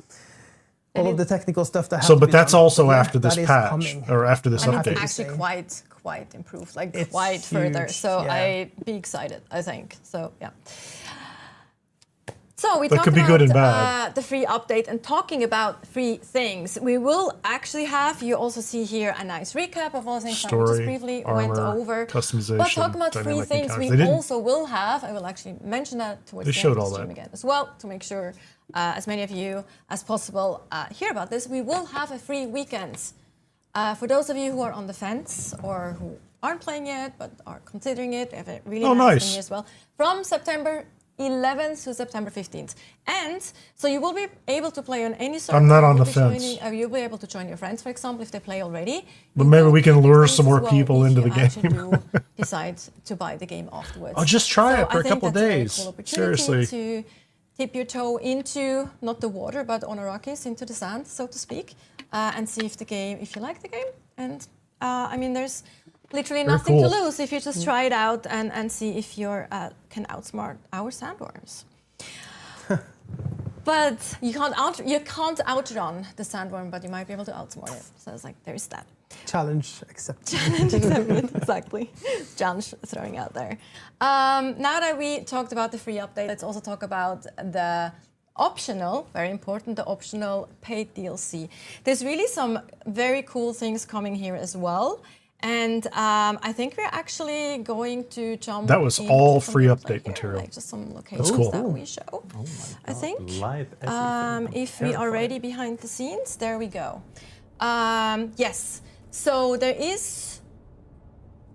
All of the technical stuff that has So, to but be that's done. also Yeah, after this that is patch coming. or after this And update. it's actually quite improved, like It's quite further. huge, So yeah. I'd be excited, I think. So yeah. So we That talked could be about good and bad. the free update, and talking about free things, we will actually have, you also see here a nice recap of all the things that we just Story, briefly armor, went over. customization, But talking about free dynamic things, encounters. we They didn't- also will have, I will actually mention that towards They the end showed of all the stream that. again as well, to make sure as many of you as possible hear about this. We will have a free weekend. For those of you who are on the fence or who aren't playing yet but are considering it, we have a really nice thing here as well. From September 11th to September 15th. And so you will be able to play on any server. I'm not on You'll the be fence. You'll be able to join your friends, for example, if they play already. But You maybe will we can get lure things some more as well people if into you the actually game. do decide to buy the game afterwards. I'll just try So it for I a think couple that's a very days. cool opportunity Seriously. to dip your toe into, not the water, but on Arrakis, into the sand, so to speak, and see if you like the game. And I mean, there's literally Very nothing to cool. lose if you just try it out and see if you can outsmart our sandworms. But you can't outrun the sandworm, but you might be able to outsmart it. So it's like, there's that. Challenge accepted. Exactly. Challenge throwing out there. Now that we talked about the free update, let's also talk about the optional, very important, the optional paid DLC. There's really some very cool things coming here as well. And I think we're actually going to jump. That was into all some free things update right here, material. like just some locations cool. that we show. Oh my I God, think. live everything. If we are ready behind the scenes, there we go. Yes. So there is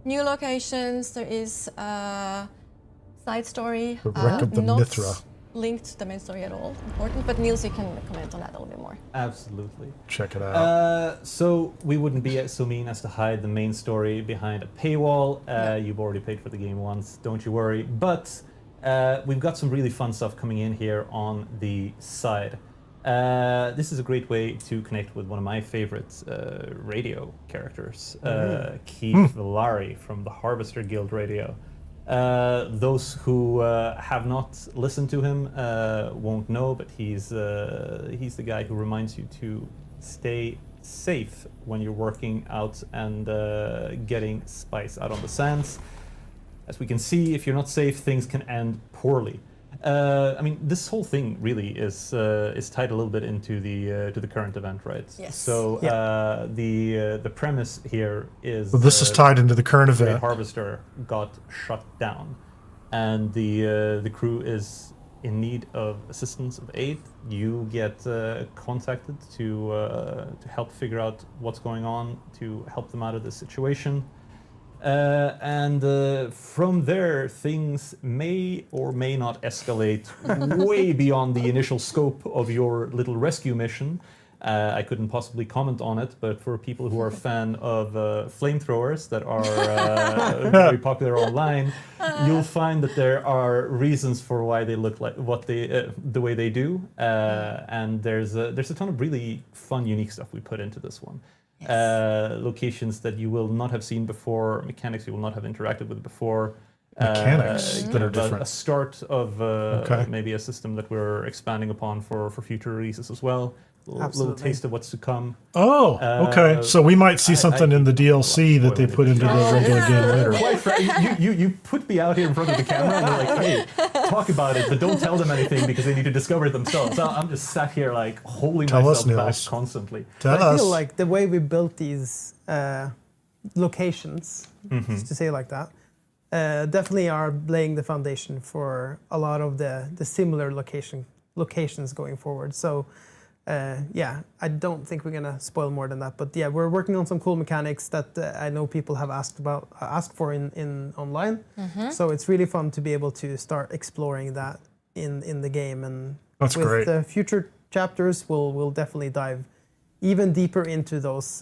new locations. There is side story. The wreck of the not Mithra. linked to the main story at all. Important, but Niels, you can comment on that a little bit more. Absolutely. Check it out. So we wouldn't be so mean as to hide the main story behind a paywall. You've already paid for the game once, don't you worry. But we've got some really fun stuff coming in here on the side. This is a great way to connect with one of my favorite radio characters, Keith Villari from the Harvester Guild Radio. Those who have not listened to him won't know, but he's the guy who reminds you to stay safe when you're working out and getting spice out on the sands. As we can see, if you're not safe, things can end poorly. I mean, this whole thing really is tied a little bit into the current event, right? Yes. So the premise here is Well, this is tied into the current Great event. Harvester got shut down, and the crew is in need of assistance, of aid. You get contacted to help figure out what's going on, to help them out of this situation. And from there, things may or may not escalate way beyond the initial scope of your little rescue mission. I couldn't possibly comment on it, but for people who are a fan of flamethrowers that are very popular online, you'll find that there are reasons for why they look like the way they do, and there's a ton of really fun, unique stuff we put into this one. Locations that you will not have seen before, mechanics you will not have interacted with before. Mechanics that are different. A start of maybe a system that we're expanding upon for future releases as well. A little taste of what's to come. Oh, okay. So we might see something in the DLC that they put into the regular game later. Quite you put me out here in front of the camera and they're like, hey, talk about it, but don't tell them anything because they need to discover it themselves. So I'm just sat here like holding myself back constantly. I feel like the way we built these locations, just to say it like that, definitely are laying the foundation for a lot of the similar locations going forward. So I don't think we're gonna spoil more than that. But yeah, we're working on some cool mechanics that I know people have asked for in online. So it's really fun to be able to start exploring that in the game. And That's with great. the future chapters, we'll definitely dive even deeper into those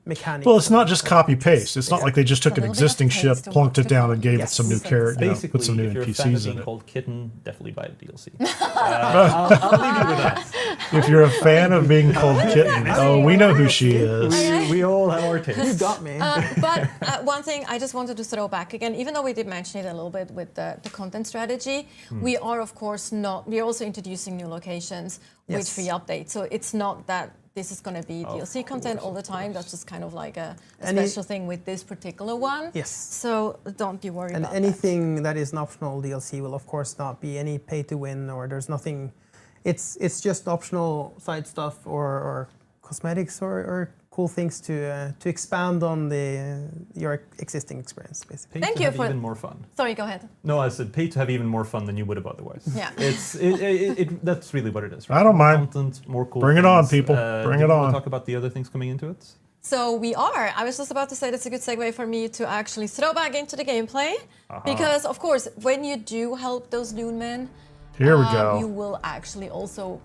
mechanics. Well, it's not just copy paste. It's not like they just took an existing ship, plunked it down, and gave it some new character, Basically, put some new if you're a fan of NPCs in being it. called Kitten, definitely buy the DLC. I'll leave you with that. If you're a fan of being called Kitten, oh, we know who she is. We all have our tastes. You got me. But one thing I just wanted to throw back again, even though we did mention it a little bit with the content strategy, we are of course not. We're also introducing new locations with free updates. So it's not that this is going to be DLC content all the time. That's just kind of like a special thing with this particular one. Yes. So don't be worried about anything that is an optional DLC will of course not be any pay to win, or there's nothing. It's just optional side stuff or cosmetics or cool things to expand on your existing experience, basically. Thank you for even more fun. Sorry, go ahead. No, I said pay to have even more fun than you would have otherwise. Yeah. That's really what it is. Right? I don't mind. Content, more cool Bring it things. on, people. Bring it Do you want on. to talk about the other things coming into it? So we are. I was just about to say that's a good segue for me to actually throw back into the gameplay. Because, of course, when you do help those Dune men, Here we go. you will actually also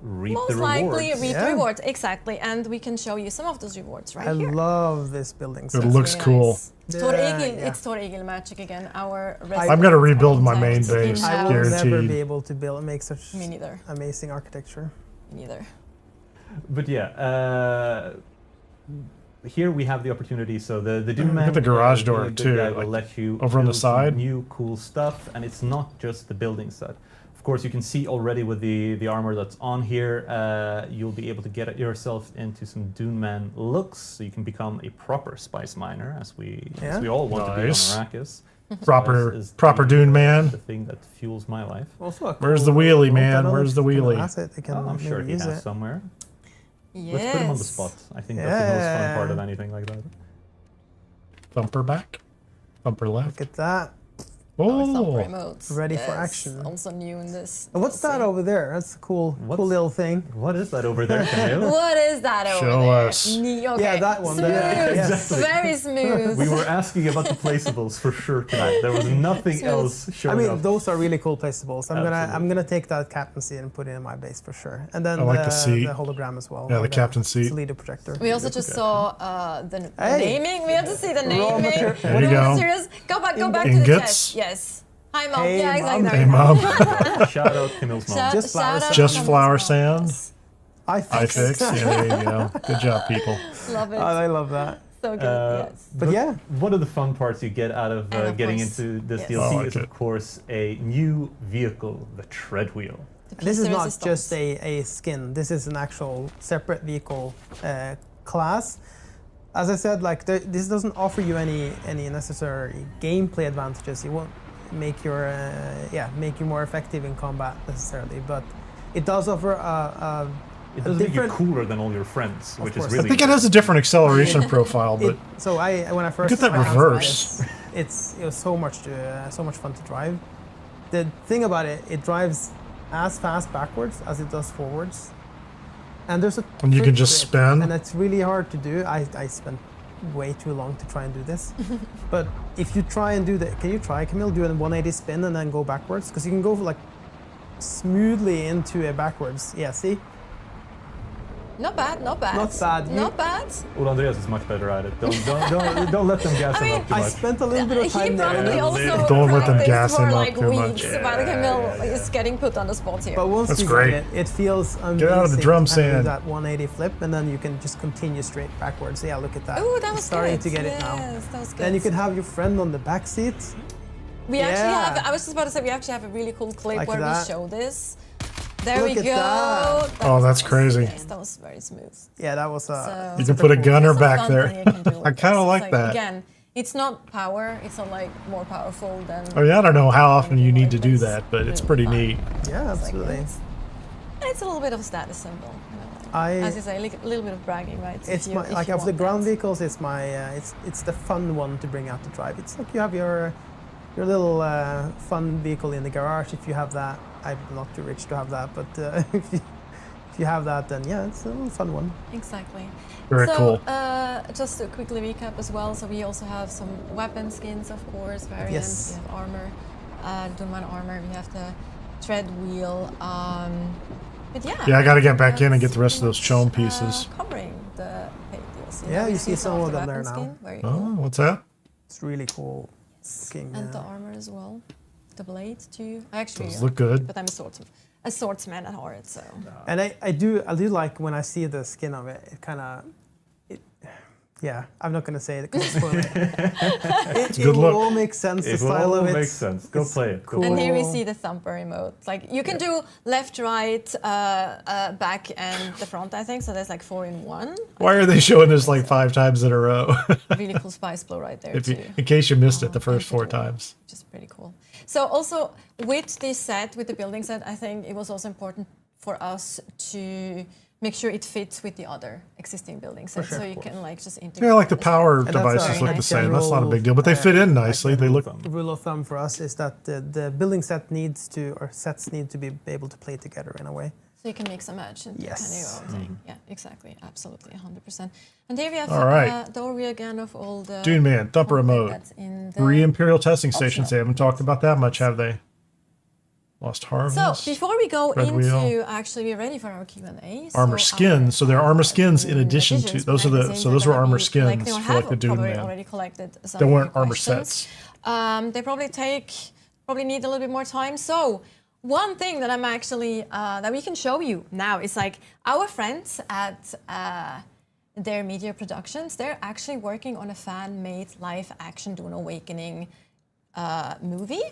Reap most the rewards. likely reap the rewards. Exactly. And we can show you some of those rewards right I here. love this building. It looks cool. Tor Yeah, Egil, yeah. it's Tor Egil magic again. Our I'm going to rebuild my main architect base, in, I will never be guaranteed. able to make such Me neither. amazing architecture. Me neither. But yeah, here we have the opportunity. So the Dune Man, Look at the garage door, really good too, guy, like, will let you over on the build some side. new cool stuff, and it's not just the building set. Of course, you can see already with the armor that's on here, you'll be able to get yourself into some Dune Man looks, so you can become a proper spice miner, as we all want to be on Nice. Arrakis. Proper Dune man. The thing that fuels my life. Also, a Where's the cool wheelie, little man? demo Where's the kind of wheelie? asset they can I'm sure maybe he use has it. somewhere. Yes. Let's put him on the spot. I think that's the most fun part of anything like that. Thumper back. Thumper left. Look at that. Our Oh, thumper emotes. Ready for Yes, action. Also new in this. And what's that DLC. over there? That's a cool little thing. What is that over there, Camille? What is that over Show there? us. Okay. Yeah, that one Smooth. there. Yeah. Exactly. Very smooth. We were asking about the placeables for sure tonight. There was nothing Smooth. else I showing mean, up. those are really cool placeables. I'm Absolutely. gonna take that captain seat and put it in my base for sure. And then I like the seat. the hologram as well. Yeah, or the captain seat. Leader projector. We also just saw the Hey. naming. We have to see the Raw naming. material. There you Are go. serious? Go back to the Ingots. chat. Yes. Hi, Mom. Hey, yeah, exactly. Mom. There Hey, we go. Mom. Shout out Camille's mom. Just flower shout out sand. Just to flower Camille's mom. sand. Yes. I I fixed. fix. Yeah, there you go. Good job, people. Love it. I love that. So good. Yes. But yeah, One of the fun parts you get out of, And of getting course, into this yes. DLC I like is, it. of course, a new vehicle, the Tread Wheel. The this is piece de not resistance. just a skin. This is an actual separate vehicle class. As I said, like this doesn't offer you any necessary gameplay advantages. It won't make your make you more effective in combat necessarily, but it does offer It does make you cooler than all your friends, which is course. really I think it has a different acceleration profile, but So when I first Look at that announced reverse. this, it was so much fun to drive. The thing about it, it drives as fast backwards as it does forwards, and there's a And you trick can just to it, spin? and it's really hard to do. I spent way too long to try and do this, but if you try and do that, can you try, Camille, do a 180 spin and then go backwards? Because you can go like smoothly into a backwards. Yeah, see. Not bad. Not bad. Not bad. Not bad. Well, Andreas is much better at it. Don't let them gas him up too I much. spent a little bit of He time there. probably also Don't let them practiced gas for him up like too weeks much. while Camille is getting put on the spot here. But once That's you great. get it, it feels amazing. Get out of the drum to kind of do sand. that 180 flip, and then you can just continue straight backwards. Yeah, look at that. Ooh, that It's was starting good. to get it now. Yes, that was good. Then you can have your friend on the back seat. We actually Yeah. have. I was just about to say we actually have a really cool clip Like where that. we show this. There Look we at go. that. Oh, was that's nice. crazy. Yes, that was very smooth. Yeah, that was So- you can put a gunner Some back fun there. thing you can do with I kind of this. like It's that. Again, it's not power. It's not like more powerful than. I mean, I don't know how often you need to do It's that, but it's really pretty fun. neat. Yeah, It's like absolutely. this. And it's a little bit of a status symbol. You know, I- as you say, a little bit of bragging rights. It's if you, my if like you of the want ground that. vehicles. It's my it's the fun one to bring out to drive. It's like you have your little fun vehicle in the garage. If you have that, I'm not too rich to have that, but if you have that, then yeah, it's a little fun one. Exactly. Very so, cool. Just to quickly recap as well. So we also have some weapon skins, of course, variants. Yes. We have armor, Dune armor. We have the tread wheel. But yeah. Yeah, I got to get back in and get that's the rest of those pretty chome much, pieces. Covering the paid DLC. Yeah, Now we you see some of of the them there weapon now. skin. Very Oh, cool. what's that? It's really cool looking. And the armor as well. The blade too. Actually, Those look good. But I'm a swordsman at heart, so. And I do like when I see the skin of it. It kind of, yeah. I'm not gonna say it because it's spoiler. It good look. all makes sense. It The style all of it makes sense. Go it's play it. Go cool. And here we Cool. see the thumper emote. Like you can do left, right, back, and the front. I think so. There's like 4 in 1. Why are they showing this like 5 times in a row? Really cool spice blow right there If you, too, in case you missed it the first and 4 the- times. which is pretty cool. So also with this set, with the building set, I think it was also important for us to make sure it fits with the other existing building sets, sure, so of you course. can like just integrate. Yeah, like the them as well. power And that's devices a look the same. That's not a general, big deal, but they fit in nicely. They look. The rule of thumb for us is that the building set needs to, or sets need to be able to play together in a way. So you can mix and match and Yes. kind of your own thing. Yeah, exactly, absolutely, 100%. And here we have All right. the overview again of all the Dune Man, Thumper content emote. that's in the 3 Imperial testing stations. optional. They haven't talked about that much, have they? Lost Harvest. So before we go Red into Wheel. actually we're ready for our Q&A. Armor skins. So there are armor skins in addition to those are the those were armor skins for like the Dune probably Man. already collected some They weren't of the armor questions. sets. They probably need a little bit more time. So one thing that I'm actually that we can show you now is like our friends at their media productions. They're actually working on a fan-made live-action Dune Awakening movie.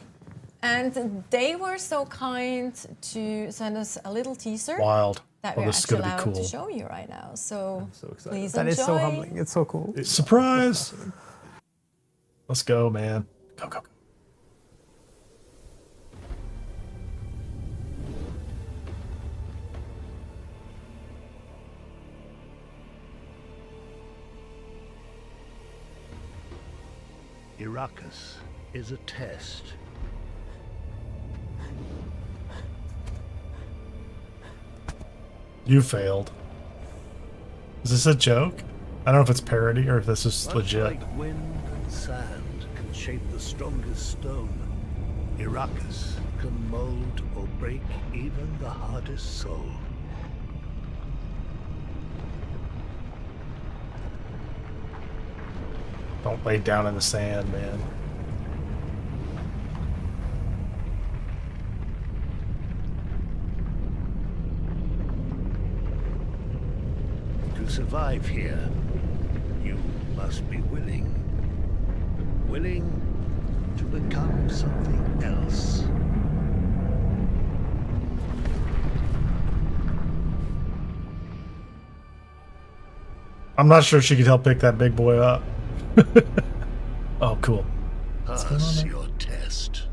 And they were so kind to send us a little teaser Wild. that Oh, we're this is actually gonna be allowed cool. to show you right now. So, so excited. please That enjoy. is so humbling. It's so cool. Surprise! Let's go, man. Go, go, go. Arrakis is a test. You failed. Is this a joke? I don't know if it's parody or if this is Much legit. like wind and sand can shape the strongest stone, Arrakis can mold or break even the hardest soul. Don't lay down in the sand, man. To survive here, you must be willing. Willing to become something else. I'm not sure she could help pick that big boy up. Oh, cool. Pass your test.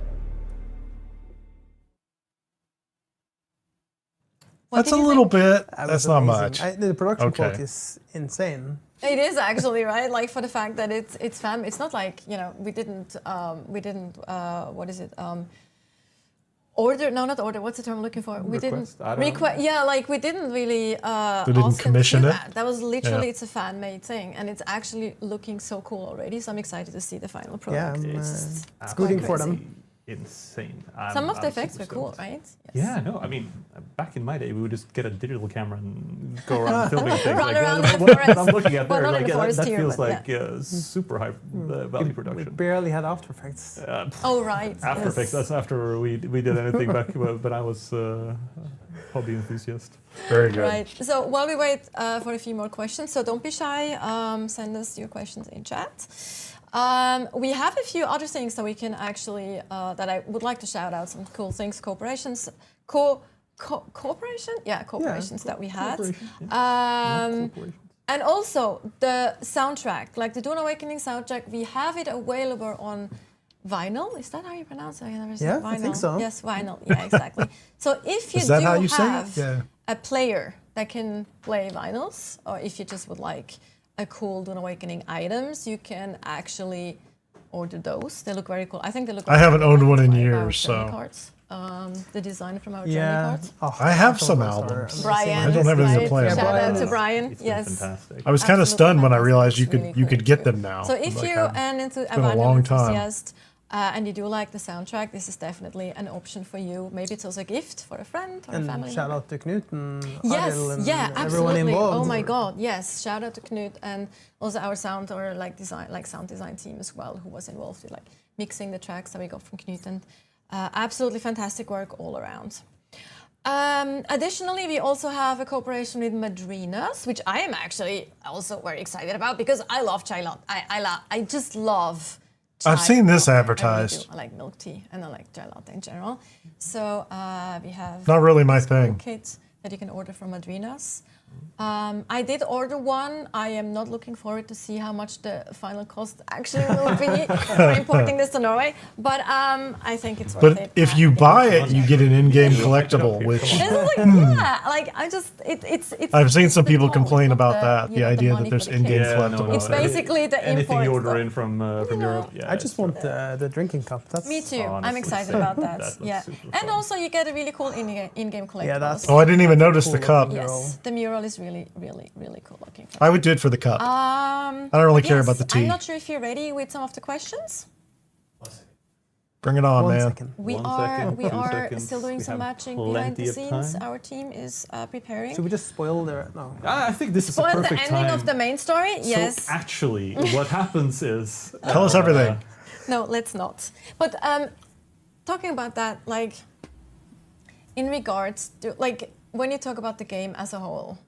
What That's did a you little think? bit. That That's was not amazing. much. The production Okay. quality is insane. It is actually right, like for the fact that it's It's not like we didn't what is it order? No, not order. What's the term I'm looking for? We didn't Request? I don't know. request. Yeah, like we didn't really. They didn't ask them to commission do it? That. That was literally Yeah. it's a fan-made thing, and it's actually looking so cool already. So I'm excited to see the final Yeah, product. It's it's good for them. absolutely insane. Some of the I'm effects super were cool, stoked. right? Yeah, no, I mean, back in my day, we would just get a digital camera and go around filming things. Run around that, in the what forest. I'm looking at Well, there, not in like, the forest that here, feels but like super high value We production. barely had After Effects. Oh right. After yes. Effects, that's after we did anything back when I was hobby enthusiast. Very good. Right. So while we wait for a few more questions, so don't be shy. Send us your questions in chat. We have a few other things that we can actually that I would like to shout out. Some cool things, cooperations, cooperation, yeah, cooperations that we had. And also the soundtrack, like the Dune Awakening soundtrack, we have it available on vinyl. Is that how you pronounce it? I never said Yeah, vinyl. I think so. Yes, vinyl. Yeah, exactly. So if you Is that do how you say it? have Yeah. a player that can play vinyls, or if you just would like a cool Dune Awakening items, you can actually order those. They look very cool. I think they look. I haven't owned one in like our years, journey so. cards. The design from our journey Yeah. cards. Oh, I have those some are albums. amazing. Brian, I don't have anything to right? play them. Shout out Brian to is- Brian. It's been Yes. fantastic. I was kind of Absolutely stunned when I fantastic. realized It's really you could cool get too. them now. So if Like, you are into a been a vinyl long time. enthusiast and you do like the soundtrack, this is definitely an option for you. Maybe it's also a gift for a friend or a And family shout member. out to Knut and Yes, Ariel and yeah, everyone absolutely. involved. Oh my God, yes. Shout out to Knut and also our sound or sound design team as well, who was involved with like mixing the tracks that we got from Knut, and absolutely fantastic work all around. Additionally, we also have a cooperation with Madrinas, which I am actually also very excited about because I love chai latte. I just love. I've chai seen this latte. advertised. I really do. I like milk tea and I like chai latte in general. So we have Not really my these cool thing. kits that you can order from Madrinas. I did order one. I am not looking forward to see how much the final cost actually will be for importing this to Norway, but I think it's worth it. But if you buy it, you get an in-game collectible, which This is like, yeah, like I just, it's. I've seen some the people toll, complain not about the, that. you The know, idea money that there's for the in-game kit. collectibles. It's basically the anything you import order stuff. in from Europe. Yeah, I just it's want the drinking cup. That's Me too. I'm Honestly, excited so about that that. looks Yeah, super and fun. also you get a really cool in-game collectible. Yeah, that's- Oh, I didn't even notice the Cool cup. looking. Yes, the mural is really, really, really cool looking. I would do it for the cup. I don't really care about the tea. I'm not sure if you're ready with some of the questions. Bring it on, 1 man. second. We 1 are second, we 2 are seconds. still doing We some have matching behind the plenty of scenes. time. Our team is preparing. Should we just spoil the no? I think this is a Spoil the perfect ending time. of the main story? Yes. So actually, what happens is Tell us everything. No, let's not. But talking about that, like in regards to like when you talk about the game as a whole,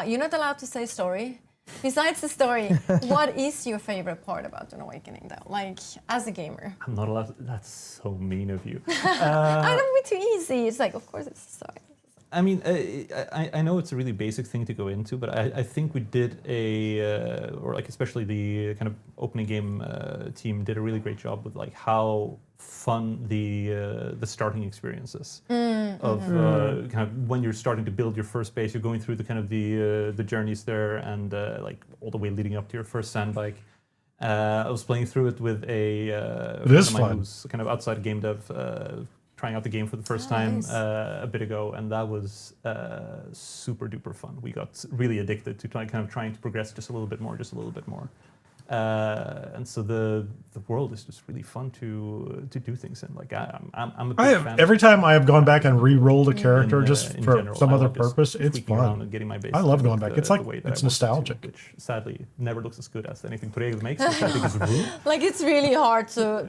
you're not allowed to say story. Besides the story, what is your favorite part about Dune Awakening, though? Like as a gamer, I'm not allowed. That's so mean of you. I don't be too easy. It's like, of course, it's a story. I mean, I know it's a really basic thing to go into, but I think we did or like especially the kind of opening game team did a really great job with like how fun the starting experience is of kind of when you're starting to build your first base, you're going through the kind of the journeys there and like all the way leading up to your first sand bike. I was playing through it with a It is friend of mine fun. who's kind of outside game dev, trying out the game for the first time nice. a bit ago, and that was super duper fun. We got really addicted to trying to progress just a little bit more, and so the world is just really fun to do things in. Like I'm a big fan. Every time I have gone back and re-rolled a character just in for general, some I other love just purpose, it's tweaking around fun. and getting my base I love to going look back. It's the like way that I it's want it to, nostalgic. which sadly never looks as good as anything Torego makes, which I think is rude. Like it's really hard to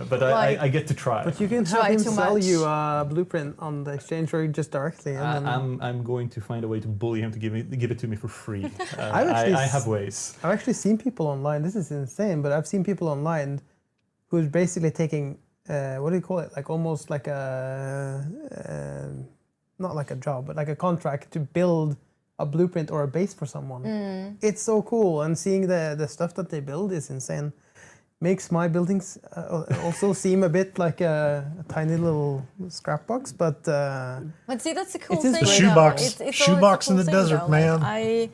But I get to try. But you can have Try him too sell much. you a blueprint on the exchange or just directly. And then I'm going to find a way to bully him to give it to me for free. I've actually I have ways. I've actually seen people online. This is insane, but I've seen people online who's basically taking what do you call it? Like almost like a not like a job, but like a contract to build a blueprint or a base for someone. It's so cool, and seeing the stuff that they build is insane. Makes my buildings also seem a bit like a tiny little scrap box, but But see, that's the cool It's thing. a shoebox. It's always Shoebox the in cool the thing, desert, though. man. Like,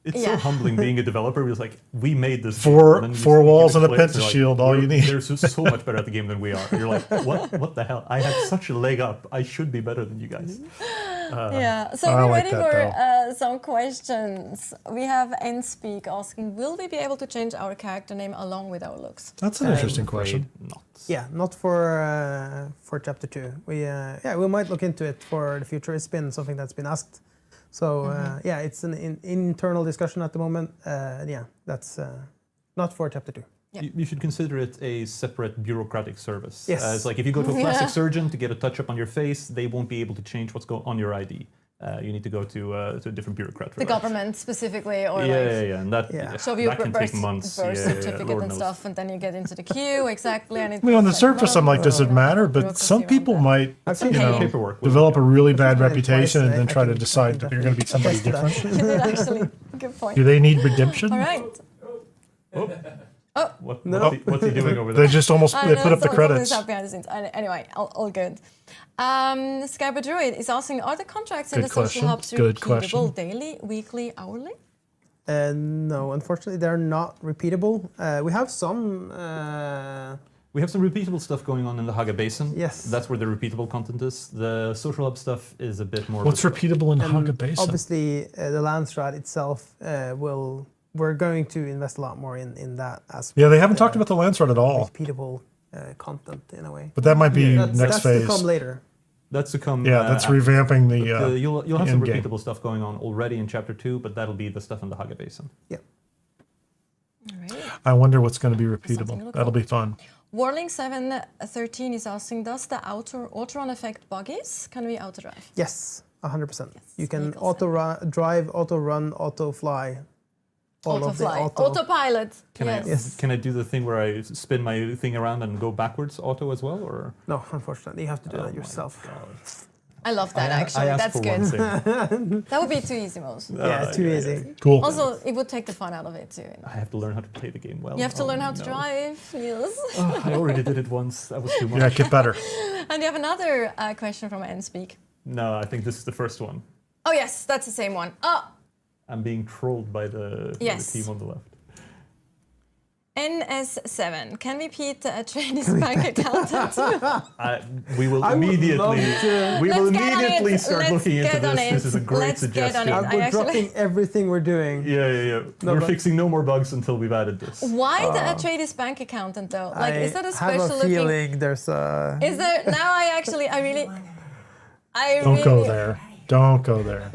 It's so Yeah. humbling being a developer. It's like we made this Four- game, and then you four give walls it and a clicks, penta you're like, shield, all you need. They're so much better at the game than we are. And you're like, what the hell? I have such a leg up. I should be better than you guys. yeah. So I we're like ready that, for some questions. We have NSpeak asking, will we be able to change our character name along with our looks? That's an interesting question. Not. yeah, not for chapter 2. We might look into it for the future. It's been something that's been asked. So yeah, it's an internal discussion at the moment. Yeah, that's not for chapter 2. Yep. You should consider it a separate bureaucratic service. Yes. It's like if you go to a plastic surgeon to get a touch-up on your face, they won't be able to change what's on your ID. You need to go to a different bureaucrat for The that. government specifically, or Yeah, and that, Yeah. show you that can take months. birth Yeah, certificate Lord and knows. stuff, and then you get into the queue exactly. And I mean, on the surface, I'm like, does it matter? But some people might, I've seen you know, paperwork. develop a really bad Twice, reputation and then I try to can decide that you're going to be somebody attest to that. different. Actually, good point. Do they need redemption? All right. What's he doing over They there? just almost they put up the something's credits. up behind the scenes. Anyway, all good. Skyber Druid is asking, are the contracts in Good the social question. hubs Good repeatable question. daily, weekly, hourly? No, unfortunately, they're not repeatable. We have some. We have some repeatable stuff going on in the Haga Basin. Yes. That's where the repeatable content is. The social hub stuff is a bit more... What's repeatable in and Haga Basin? Obviously, the Landstrat itself we're going to invest a lot more in that as Yeah, they haven't talked about the Landsrod at all. repeatable content in a way. But that might be next that's phase. to come later. That's to come. Yeah, that's after. revamping But, the. you'll have some end game. repeatable stuff going on already in chapter 2, but that'll be the stuff in the Haga Basin. Yeah. All right. I wonder what's going to be Something to repeatable. look That'll be fun. Warling 713 is asking, does the auto-run affect buggies? Can we auto-drive? Yes, 100%. Yes, You can vehicles drive, auto run, auto fly. All of the Auto-fly. auto. Autopilot. Can Yes. I do the thing where I spin my thing around and go backwards auto as well, or? No, unfortunately, you have to do Oh that my yourself. God. I love that, actually. I asked That's for good. one thing. That would be too easy, most. Yeah, too easy. Cool. Also, it would take the fun out of it, too. I have to learn how to play the game well. You have to Oh, learn how to no. drive. Yes. Oh, I already did it once. That was too much. Yeah, get better. And you have another question from NSpeak. No, I think this is the first one. Oh, yes, that's the same one. Oh, I'm being trolled by the Yes. team on the left. NS7. Can we Pete Atreides bank account? We will I would immediately. love to- We will Let's get on immediately it. start Let's looking into get on this. it. This is a great Let's get on suggestion. it. We're actually- dropping everything we're doing. Yeah. No, We're but- fixing no more bugs until we've added this. Why the Atreides bank accountant, though? Like, is that a I special have a looking... feeling there's a. Is there... Now I really... Don't go there. Don't go there.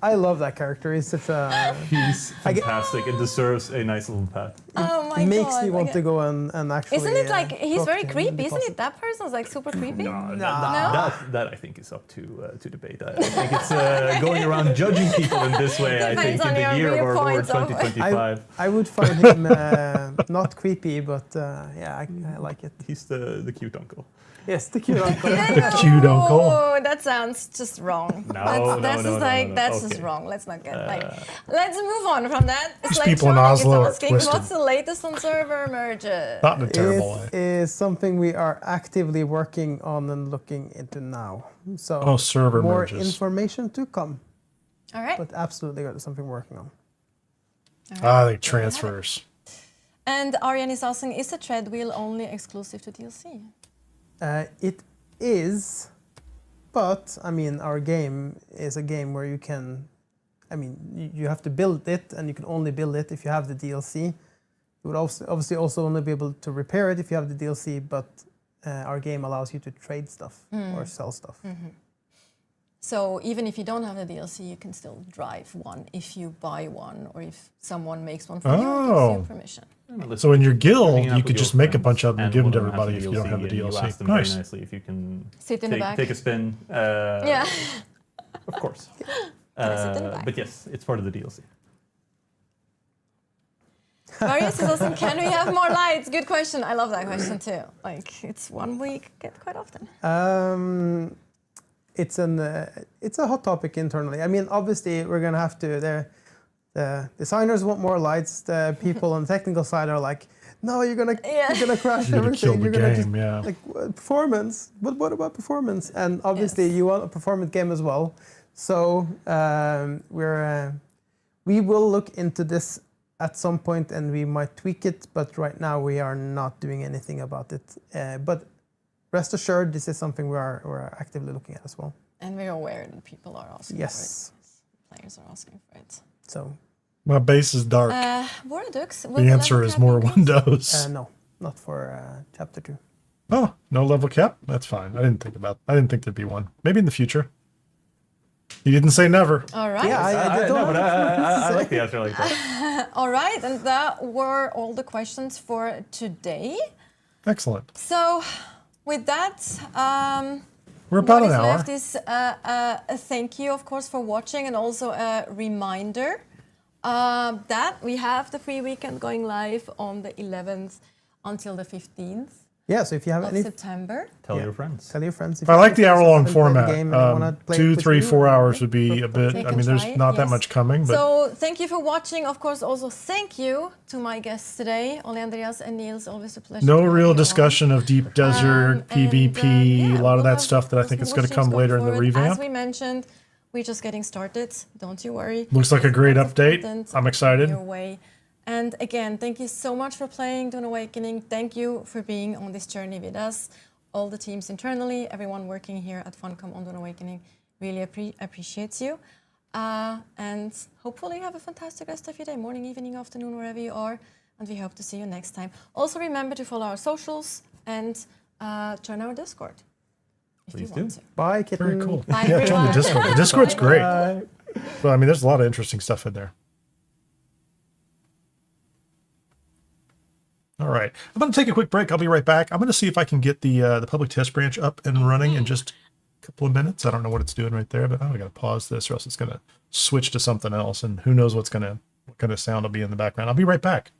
I love that character. He's such a. He's I get- fantastic and deserves a nice little pat. Oh my It makes god. me want to go and actually. Isn't it like... He's talk very to him creepy, and isn't deposit. it? That person's like super creepy. That I think is up to debate. I think it's going around judging people in this way. I Depends think in on the your year of our Lord viewpoints of- 2025, I would find him not creepy, but yeah, I like it. he's the cute uncle. Yes, the cute uncle. Cute uncle. Oh, that sounds just wrong. No, that's no, just no, like no. that's just Okay. wrong. Let's not get like. Let's move on from that. These people in Electronic Oslo are is asking, twisted. what's the latest on server merges? Not in a terrible way. It is something we are actively working on and looking into now. So Oh, server more merges. information to come, All right. but absolutely got something we're working on. The transfers. And Ariane is asking, is the tread wheel only exclusive to DLC? It is, but I mean, our game is a game where you can, I mean, you have to build it, and you can only build it if you have the DLC. You would obviously also only be able to repair it if you have the DLC, but our game allows you to trade stuff or sell stuff. So even if you don't have the DLC, you can still drive one if you buy one, or if someone makes one for you and gives you permission. So in your guild, Hanging out you with could your just make a friends, bunch of them and give them to one of everybody has if you don't have the and You DLC. ask them Nice. very nicely if you can Sit in the back. take a spin. Yeah. Of course. sit in the back? But yes, it's part of the DLC. Marius is asking, can we have more lights? Good question. I love that question too. Like, it's one we get quite often. It's a hot topic internally. I mean, obviously, we're gonna have to. The designers want more lights. The people on the technical side are like, no, you're gonna crash You're gonna kill everything. the You're gonna game, yeah. like performance. But what about performance? And obviously, you want a performance game as well. So we will look into this at some point, and we might tweak it. But right now, we are not doing anything about it. But rest assured, this is something we're actively looking at as well. And we're aware that people are asking Yes. for it. Players are asking for it. So My base is dark. Voradux, The answer is more windows. no, not for chapter 2. Oh, no level cap? That's fine. I didn't think there'd be one. Maybe in the future. You didn't say never. All right. Yeah, I did not. I like the answer like that. All right, and that were all the questions for today. Excellent. So, with that, We're about what an is hour. left is a thank you, of course, for watching, and also a reminder that we have the free weekend going live on the 11th until the 15th Yeah, so if you have of any, September. Tell your friends. tell your friends. If I you like the have hour-long friends who haven't played the format. game and they wanna play it 2, with 3, you, 4 hours would be a bit. They I can mean, there's try it, not that yes. much coming, but So thank you for watching. Of course, also thank you to my guests today, Ole Andreas and Niels. Always a pleasure. no to have real you on. discussion of deep desert, PvP, yeah, a lot of we'll that have stuff that I think is more going to come streams later in going the forward. As revamp. we mentioned, we're just getting started. Don't you worry. Looks like a great Lots of update. content I'm excited. your way. And again, thank you so much for playing Dune Awakening. Thank you for being on this journey with us. All the teams internally, everyone working here at Funcom on Dune Awakening, really appreciates you. And hopefully you have a fantastic rest of your day, morning, evening, afternoon, wherever you are. And we hope to see you next time. Also remember to follow our socials and join our Discord if Please you want do. to. Bye, kitten. Very cool. Bye, Yeah, join the everyone. Discord. The Discord's great. Bye. Well, I mean, there's a lot of interesting stuff in there. All right, I'm going to take a quick break. I'll be right back. I'm going to see if I can get the public test branch up and running in just a couple of minutes. I don't know what it's doing right there, but I got to pause this, or else it's going to switch to something else, and who knows what kind of sound will be in the background. I'll be right back.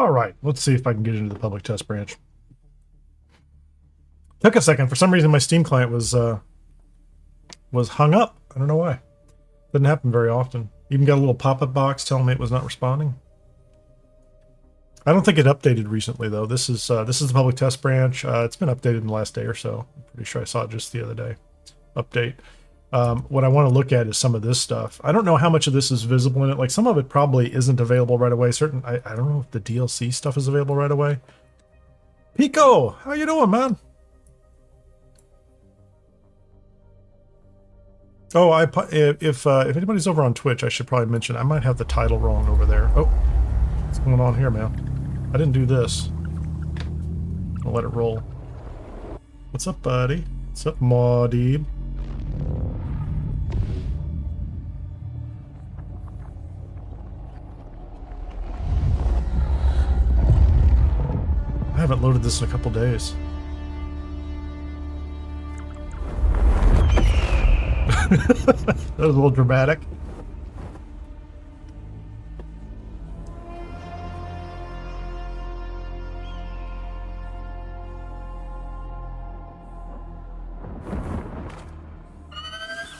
All right, let's see if I can get into the public test branch. Took a second. For some reason, my Steam client was hung up. I don't know why. Doesn't happen very often. Even got a little pop-up box telling me it was not responding. I don't think it updated recently though. This is the public test branch. It's been updated in the last day or so. I'm pretty sure I saw it just the other day. Update. What I want to look at is some of this stuff. I don't know how much of this is visible in it. Like some of it probably isn't available right away. I don't know if the DLC stuff is available right away. Pico, how you doing, man? Oh, if anybody's over on Twitch, I should probably mention I might have the title wrong over there. Oh, what's going on here, man? I didn't do this. I'll let it roll. What's up, buddy? What's up, Maudie? I haven't loaded this in a couple days. That was a little dramatic.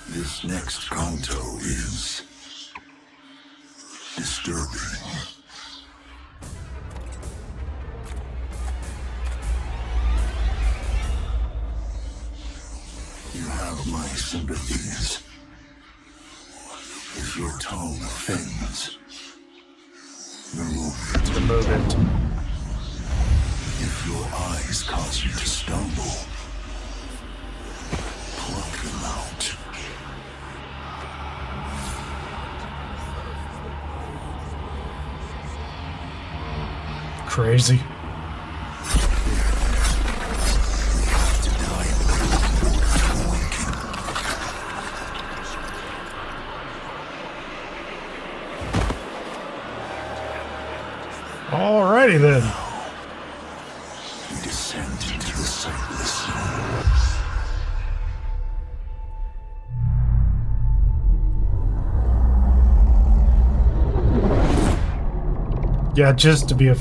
This next canto is disturbing. You have my sympathies. If your tongue offends, remove it. Remove it. If your eyes cause you to stumble, pluck them out. Crazy. Alrighty then. We descend into the sightless zone. Yeah, just to be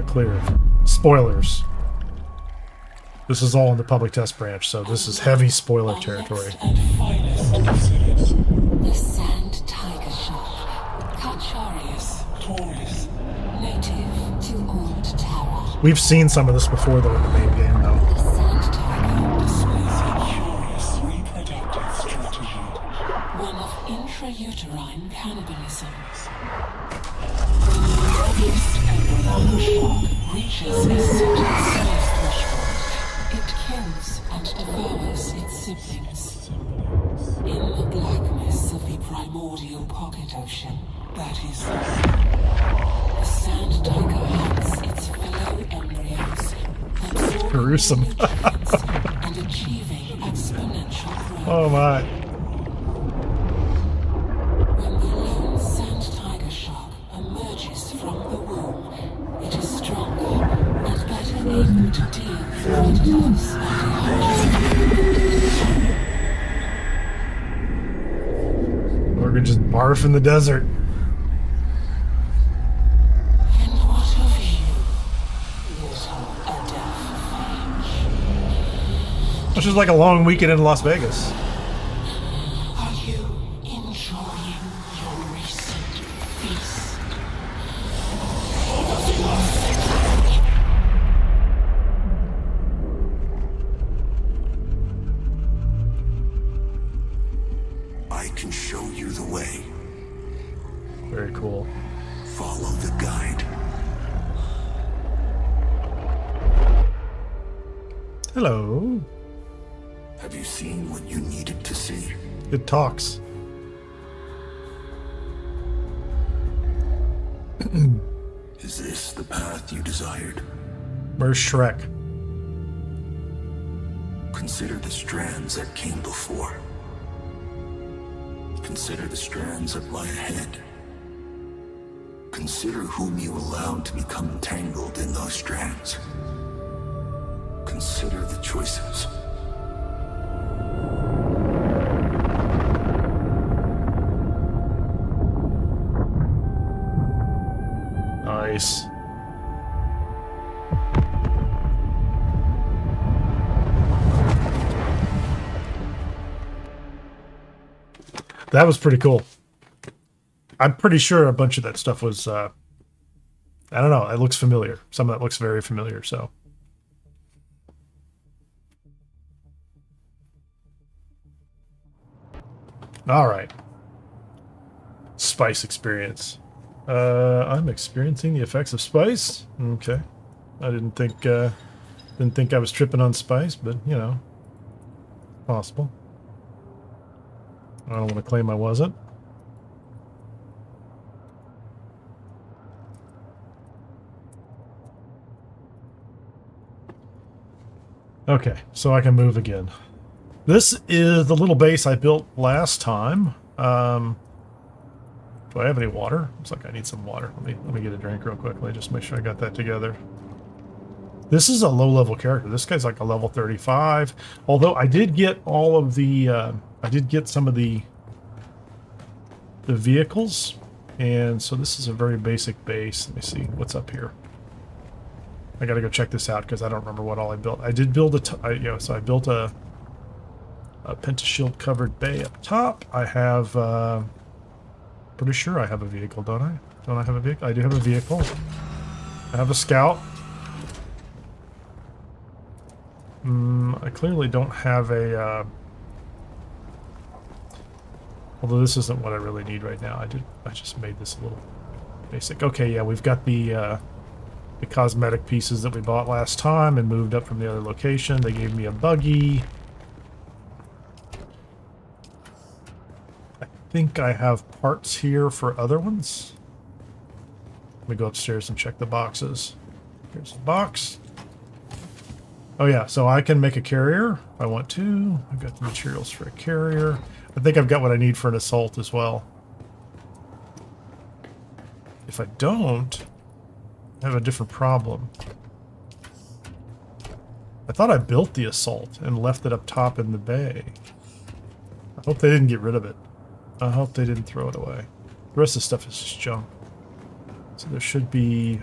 clear, spoilers. This is all in the public test branch, so this is heavy spoiler territory. The sand tiger shark, Cacharius taurus, native to old Terra. We've seen some of this before, though, in the main game, though. The sand tiger displays a curious reproductive strategy, one of intrauterine cannibalism. When the youngest embryonic shark reaches a certain size threshold, it kills and devours its siblings. In the blackness of the primordial pocket ocean, that is the sand tiger hunts its fellow embryos, absorbing Gruesome. nutrients and achieving exponential growth. Oh my. When the lone sand tiger shark emerges from the womb, it is stronger and better able to deal with predators and Or we just barf in the desert. And what of you, little Adelphi? Which is like a long weekend in Las Vegas. Are you enjoying your recent feast? I can show you the way. Very cool. Follow the guide. Hello. Have you seen what you needed to see? It talks. Is this the path you desired? Where's Shrek? Consider the strands that came before. Consider the strands that lie ahead. Consider whom you allowed to become entangled in those strands. Consider the choices. Nice. That was pretty cool. I'm pretty sure a bunch of that stuff was, I don't know, it looks familiar. Some of that looks very familiar, so. All right. Spice experience. I'm experiencing the effects of spice. Okay. I didn't think I was tripping on spice, but you know, possible. I don't want to claim I wasn't. Okay, so I can move again. This is the little base I built last time. Do I have any water? Looks like I need some water. Let me get a drink real quickly, just make sure I got that together. This is a low-level character. This guy's like a level 35. Although I did get all of the, I did get some of the vehicles, and so this is a very basic base. Let me see what's up here. I gotta go check this out because I don't remember what all I built. I did build so I built a pentashield covered bay up top. I have, pretty sure I have a vehicle, don't I? Don't I have a vehicle? I do have a vehicle. I have a scout. I clearly don't have a, although this isn't what I really need right now. I just made this a little basic. Okay, yeah, we've got the cosmetic pieces that we bought last time and moved up from the other location. They gave me a buggy. I think I have parts here for other ones. Let me go upstairs and check the boxes. Here's a box. Oh yeah, so I can make a carrier if I want to. I've got the materials for a carrier. I think I've got what I need for an assault as well. If I don't, I have a different problem. I thought I built the assault and left it up top in the bay. I hope they didn't get rid of it. I hope they didn't throw it away. The rest of the stuff is just junk. So there should be...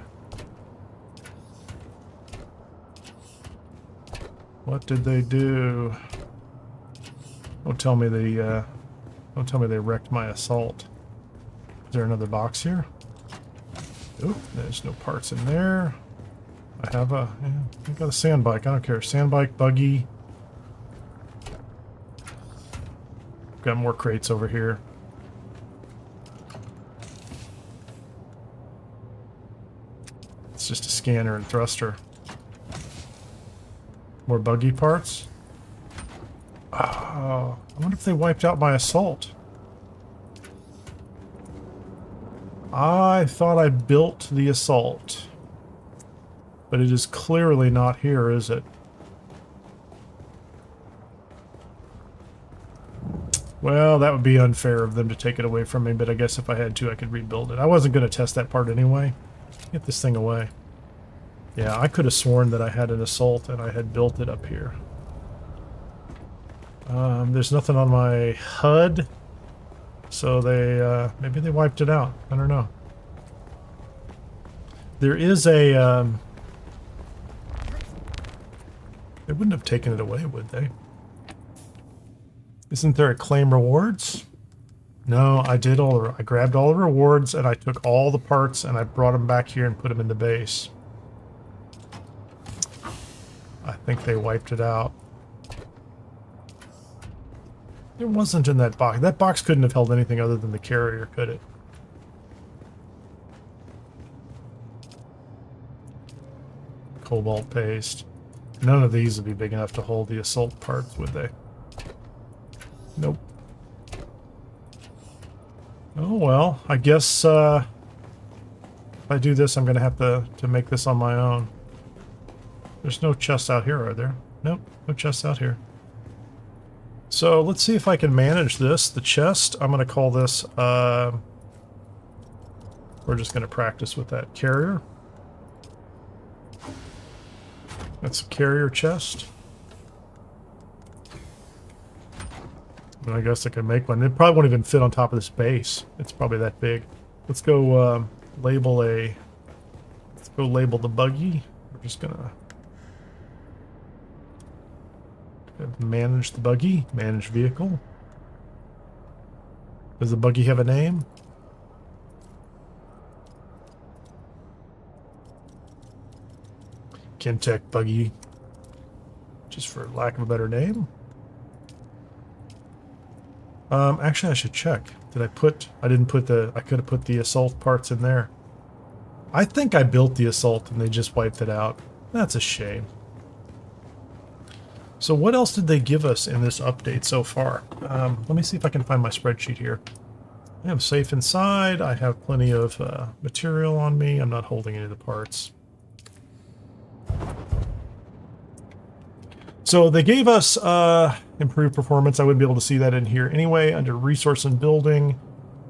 What did they do? Don't tell me they wrecked my assault. Is there another box here? Oop, there's no parts in there. I have a, yeah, I got a sand bike. I don't care. Sand bike, buggy. Got more crates over here. It's just a scanner and thruster. More buggy parts. Oh, I wonder if they wiped out my assault. I thought I built the assault. But it is clearly not here, is it? Well, that would be unfair of them to take it away from me, but I guess if I had to, I could rebuild it. I wasn't going to test that part anyway. Get this thing away. Yeah, I could have sworn that I had an assault and I had built it up here. There's nothing on my HUD, so they maybe they wiped it out. I don't know. There is a they wouldn't have taken it away, would they? Isn't there a claim rewards? No, I did all the, I grabbed all the rewards and I took all the parts and I brought them back here and put them in the base. I think they wiped it out. It wasn't in that box. That box couldn't have held anything other than the carrier, could it? Cobalt paste. None of these would be big enough to hold the assault parts, would they? Nope. Oh well, I guess if I do this, I'm going to have to make this on my own. There's no chests out here, are there? Nope, no chests out here. So let's see if I can manage this. The chest, I'm going to call this, we're just going to practice with that carrier. That's a carrier chest. And I guess I can make one. It probably won't even fit on top of this base. It's probably that big. Let's go label the buggy. We're just gonna manage the buggy, manage vehicle. Does the buggy have a name? Kintech buggy. Just for lack of a better name. Actually, I should check. Did I put... I didn't put the... I could have put the assault parts in there. I think I built the assault and they just wiped it out. That's a shame. So what else did they give us in this update so far? Let me see if I can find my spreadsheet here. I am safe inside. I have plenty of material on me. I'm not holding any of the parts. So they gave us improved performance. I wouldn't be able to see that in here anyway. Under resource and building.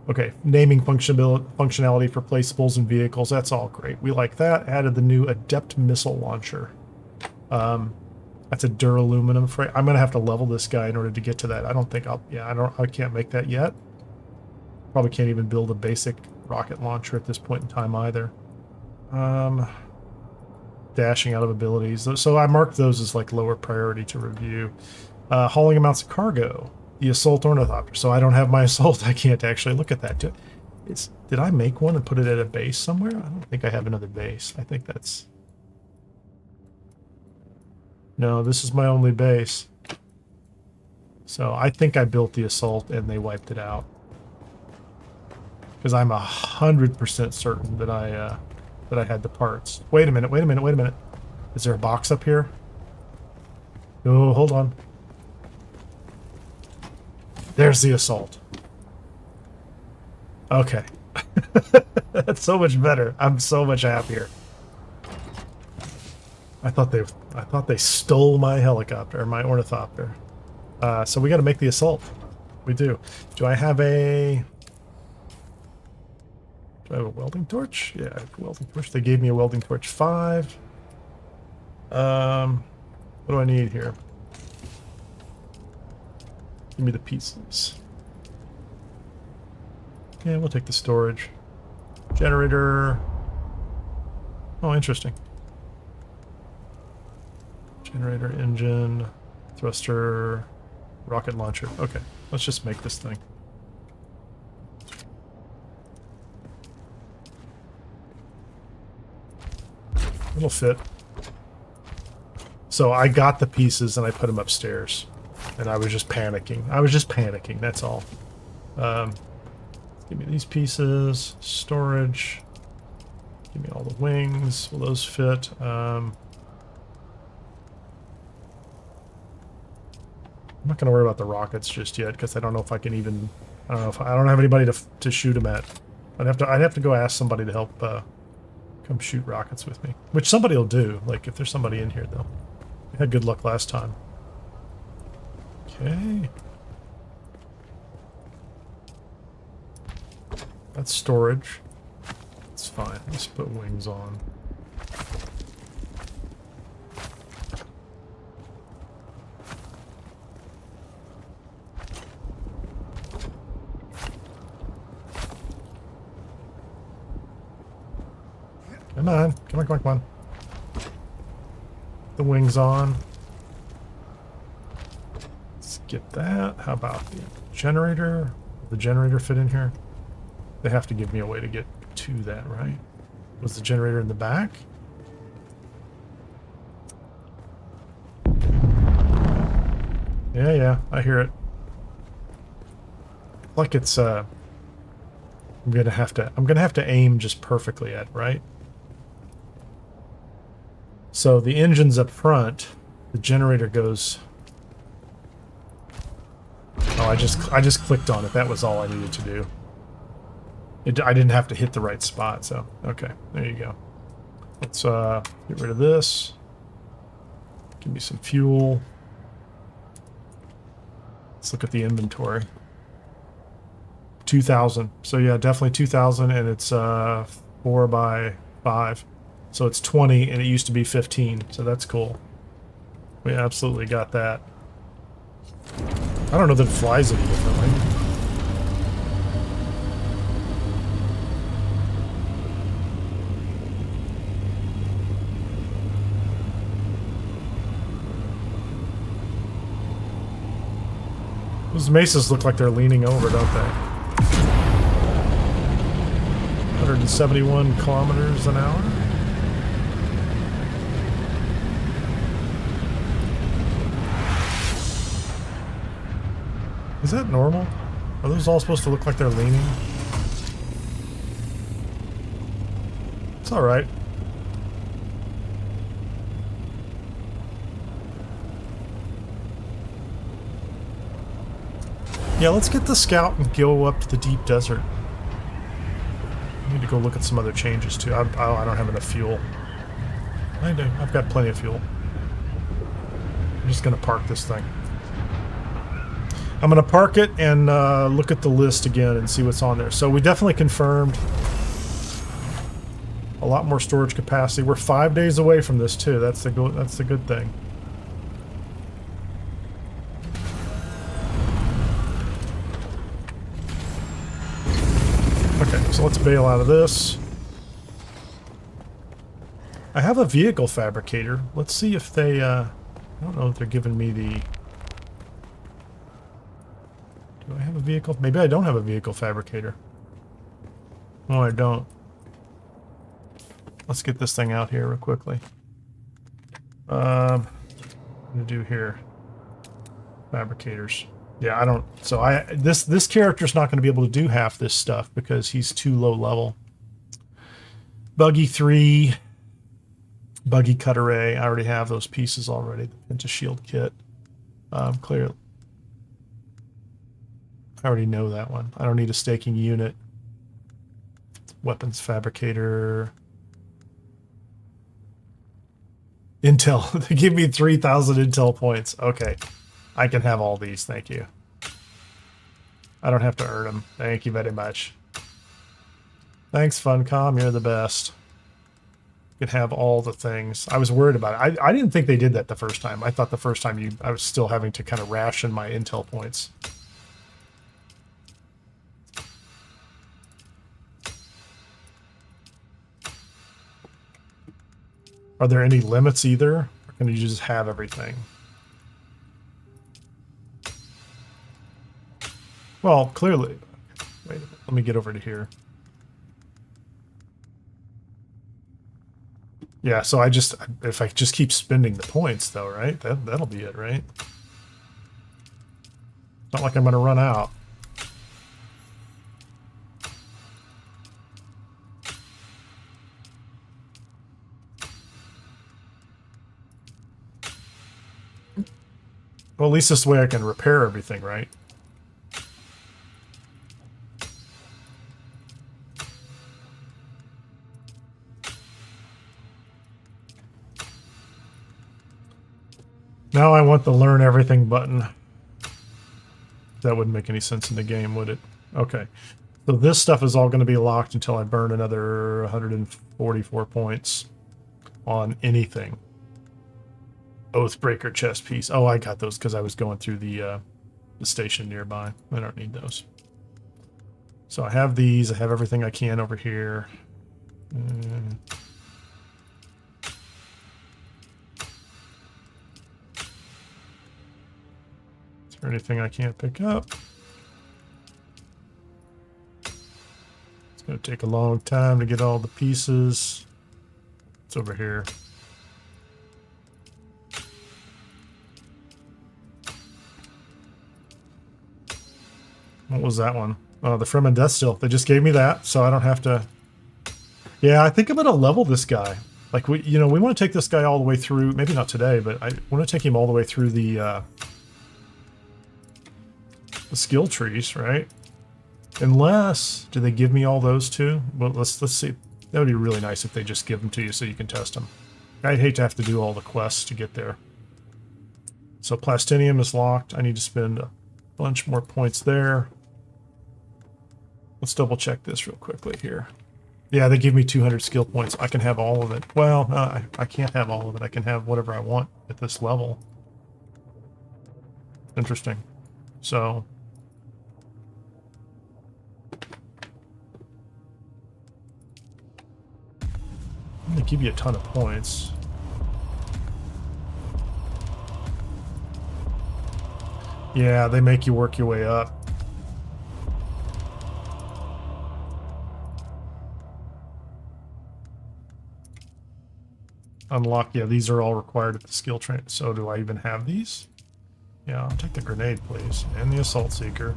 Okay, naming functionality for placeables and vehicles. That's all great. We like that. Added the new Adept missile launcher. That's a duraluminum frame. I'm gonna have to level this guy in order to get to that. I don't think I'll. Yeah, I can't make that yet. Probably can't even build a basic rocket launcher at this point in time either. Dashing out of abilities. So I marked those as like lower priority to review. Hauling amounts of cargo. The assault ornithopter. So I don't have my assault. I can't actually look at that. Did I make one and put it at a base somewhere? I don't think I have another base. I think that's... No, this is my only base. So I think I built the assault and they wiped it out. Because I'm 100% certain that I had the parts. Wait a minute, wait a minute, wait a minute. Is there a box up here? Oh, hold on. There's the assault. Okay. That's so much better. I'm so much happier. I thought they stole my helicopter, or my ornithopter. So we got to make the assault. We do. Do I have a welding torch? Yeah, I have a welding torch. They gave me a welding torch 5. What do I need here? Give me the pieces. Yeah, we'll take the storage. Generator. Oh, interesting. Generator, engine, thruster, rocket launcher. Okay, let's just make this thing. It'll fit. So I got the pieces and I put them upstairs. And I was just panicking. That's all. Give me these pieces. Storage. Give me all the wings. Will those fit? I'm not going to worry about the rockets just yet because I don't know if I can even... I don't have anybody to shoot them at. I'd have to go ask somebody to help come shoot rockets with me. Which somebody will do. Like, if there's somebody in here, though. We had good luck last time. Okay. That's storage. It's fine. Let's put wings on. Come on. Come on, come on, come on. The wings on. Let's get that. How about the generator? Will the generator fit in here? They have to give me a way to get to that, right? Was the generator in the back? Yeah, I hear it. Like it's I'm gonna have to aim just perfectly at, right? So the engine's up front, the generator goes... Oh, I just clicked on it. That was all I needed to do. I didn't have to hit the right spot, so okay, there you go. Let's get rid of this. Give me some fuel. Let's look at the inventory. 2,000. So yeah, definitely 2,000, and it's 4 by 5. So it's 20, and it used to be 15. So that's cool. We absolutely got that. I don't know that it flies any differently. Those mesas look like they're leaning over, don't they? 171 kilometers an hour. Is that normal? Are those all supposed to look like they're leaning? It's alright. Yeah, let's get the scout and go up to the deep desert. I need to go look at some other changes too. I don't have enough fuel. I do. I've got plenty of fuel. I'm just going to park this thing. I'm going to park it and look at the list again and see what's on there. So we definitely confirmed a lot more storage capacity. We're 5 days away from this too. That's the good thing. Okay, so let's bail out of this. I have a vehicle fabricator. Let's see if they, I don't know if they're giving me the... Do I have a vehicle? Maybe I don't have a vehicle fabricator. No, I don't. Let's get this thing out here real quickly. What I'm gonna do here. Fabricators. Yeah, I don't. So this character's not going to be able to do half this stuff because he's too low level. Buggy 3, buggy cutter A. I already have those pieces already. The Penta Shield kit. Clearly, I already know that one. I don't need a staking unit. Weapons fabricator. Intel. They give me 3,000 Intel points. Okay. I can have all these, thank you. I don't have to earn them. Thank you very much. Thanks, Funcom. You're the best. You can have all the things. I was worried about it. I didn't think they did that the first time. I thought the first time I was still having to kind of ration my Intel points. Are there any limits either? Or can you just have everything? Well, clearly. Wait a minute. Let me get over to here. Yeah, so if I just keep spending the points though, right? That'll be it, right? It's not like I'm going to run out. Well, at least this way I can repair everything, right? Now I want the learn everything button. That wouldn't make any sense in the game, would it? Okay. So this stuff is all going to be locked until I burn another 144 points on anything. Oathbreaker chest piece. Oh, I got those because I was going through the station nearby. I don't need those. So I have these. I have everything I can over here. Is there anything I can't pick up? It's going to take a long time to get all the pieces. It's over here. What was that one? Oh, the Fremen Death Still. They just gave me that, so I don't have to... Yeah, I think I'm going to level this guy. Like, we want to take this guy all the way through... Maybe not today, but I want to take him all the way through the skill trees, right? Unless... Do they give me all those too? Well, let's see. That would be really nice if they just give them to you so you can test them. I'd hate to have to do all the quests to get there. So Plastinium is locked. I need to spend a bunch more points there. Let's double check this real quickly here. Yeah, they give me 200 skill points. I can have all of it. Well, I can't have all of it. I can have whatever I want at this level. Interesting. So... They give you a ton of points. Yeah, they make you work your way up. unlock. Yeah, these are all required at the skill train. So do I even have these? Yeah, I'll take the grenade, please. And the assault seeker.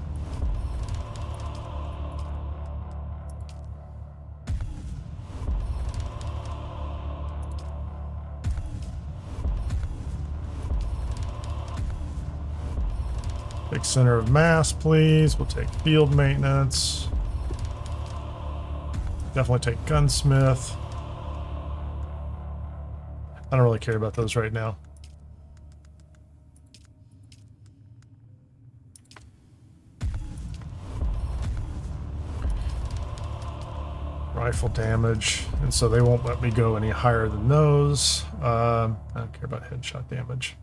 Take center of mass, please. We'll take field maintenance. Definitely take gunsmith. I don't really care about those right now. Rifle damage, and so they won't let me go any higher than those. I don't care about headshot damage.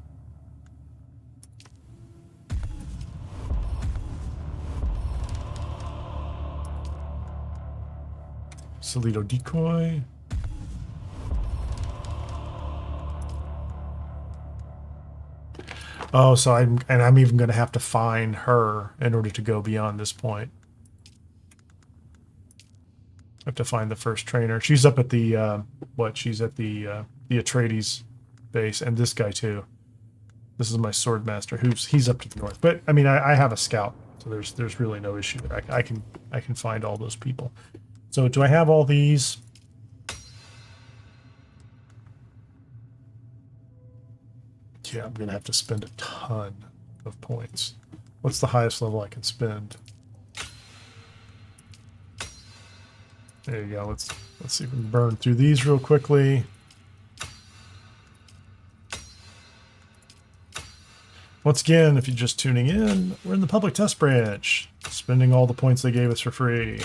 Solito decoy. Oh, so I'm even going to have to find her in order to go beyond this point. I have to find the first trainer. She's up at the she's at the Atreides base, and this guy too. This is my sword master. He's up to the north. But I mean, I have a scout, so there's really no issue there. I can find all those people. So do I have all these? Yeah, I'm gonna have to spend a ton of points. What's the highest level I can spend? There you go. Let's see if we can burn through these real quickly. Once again, if you're just tuning in, we're in the public test branch, spending all the points they gave us for free.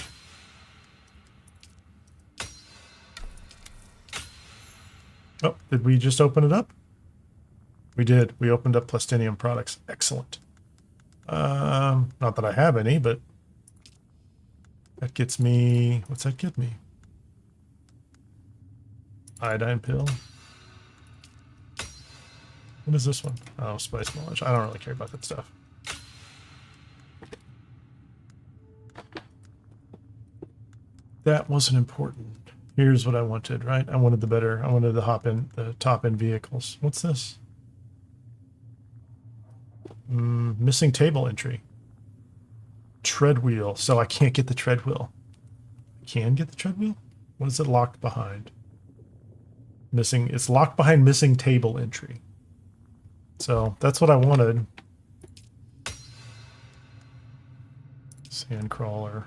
Oh, did we just open it up? We did. We opened up Plastinium products. Excellent. Not that I have any, but that gets me... What's that get me? Iodine pill. What is this one? Oh, spice knowledge. I don't really care about that stuff. That wasn't important. Here's what I wanted, right? I wanted the top end vehicles. What's this? Missing table entry. Tread wheel. So I can't get the tread wheel. I can get the tread wheel? What is it locked behind? Missing. It's locked behind missing table entry. So that's what I wanted. Sandcrawler.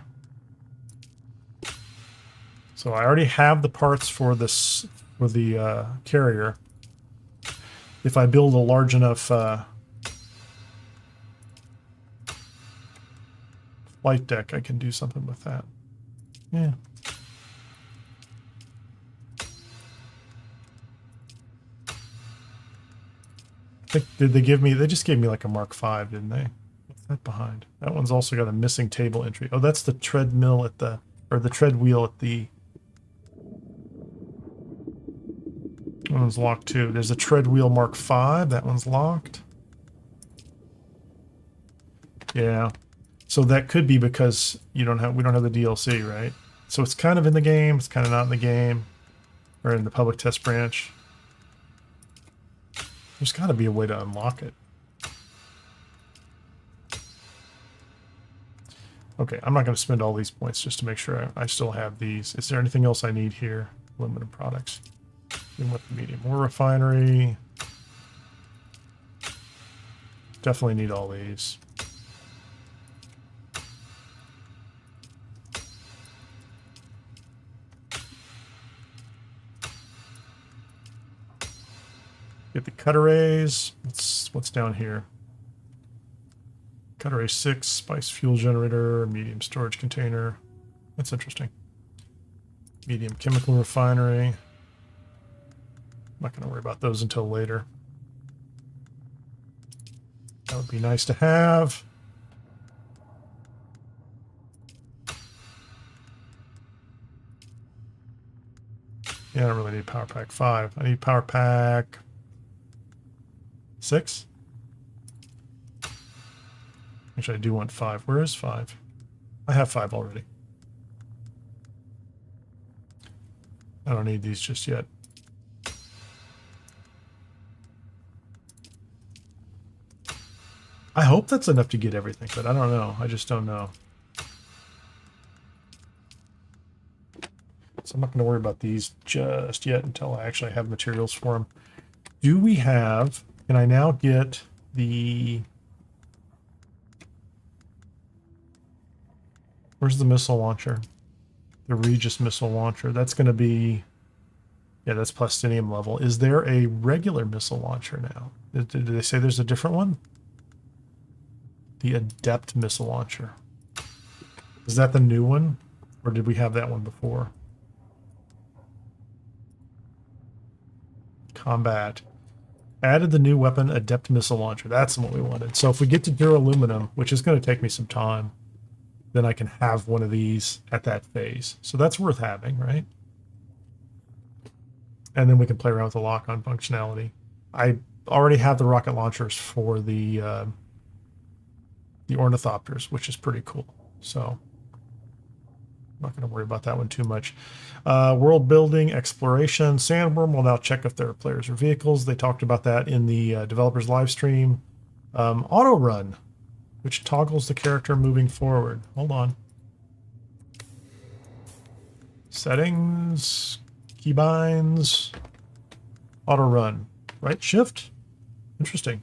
So I already have the parts for this, for the carrier. If I build a large enough flight deck, I can do something with that. Yeah. Did they give me, they just gave me like a Mark V, didn't they? What's that behind? That one's also got a missing table entry. Oh, that's the treadmill at the, or the tread wheel at the, that one's locked too. There's a tread wheel Mark V, that one's locked. Yeah. So that could be because we don't have the DLC, right? So it's kind of in the game, it's kind of not in the game, or in the public test branch. There's got to be a way to unlock it. Okay, I'm not going to spend all these points just to make sure I still have these. Is there anything else I need here? Limited products. With the medium ore refinery. Definitely need all these. Get the cut arrays. What's down here? Cut array 6, spice fuel generator, medium storage container. That's interesting. Medium chemical refinery. I'm not going to worry about those until later. That would be nice to have. Yeah, I don't really need Power Pack 5. I need Power Pack 6? Actually, I do want 5. Where is 5? I have 5 already. I don't need these just yet. I hope that's enough to get everything, but I don't know. I just don't know. So I'm not going to worry about these just yet until I actually have materials for them. Do we have... Can I now get the... Where's the missile launcher? The Regis missile launcher. That's going to be... Yeah, that's Plastinium level. Is there a regular missile launcher now? Did they say there's a different one? The Adept missile launcher. Is that the new one? Or did we have that one before? Combat. Added the new weapon, Adept missile launcher. That's what we wanted. So if we get to Duraluminum, which is going to take me some time, then I can have one of these at that phase. So that's worth having, right? And then we can play around with the lock-on functionality. I already have the rocket launchers for the ornithopters, which is pretty cool. So I'm not going to worry about that one too much. World building, exploration, sandworm. We'll now check if there are players or vehicles. They talked about that in the developers live stream. Auto run, which toggles the character moving forward. Hold on. Settings, keybinds, auto run, right shift. Interesting.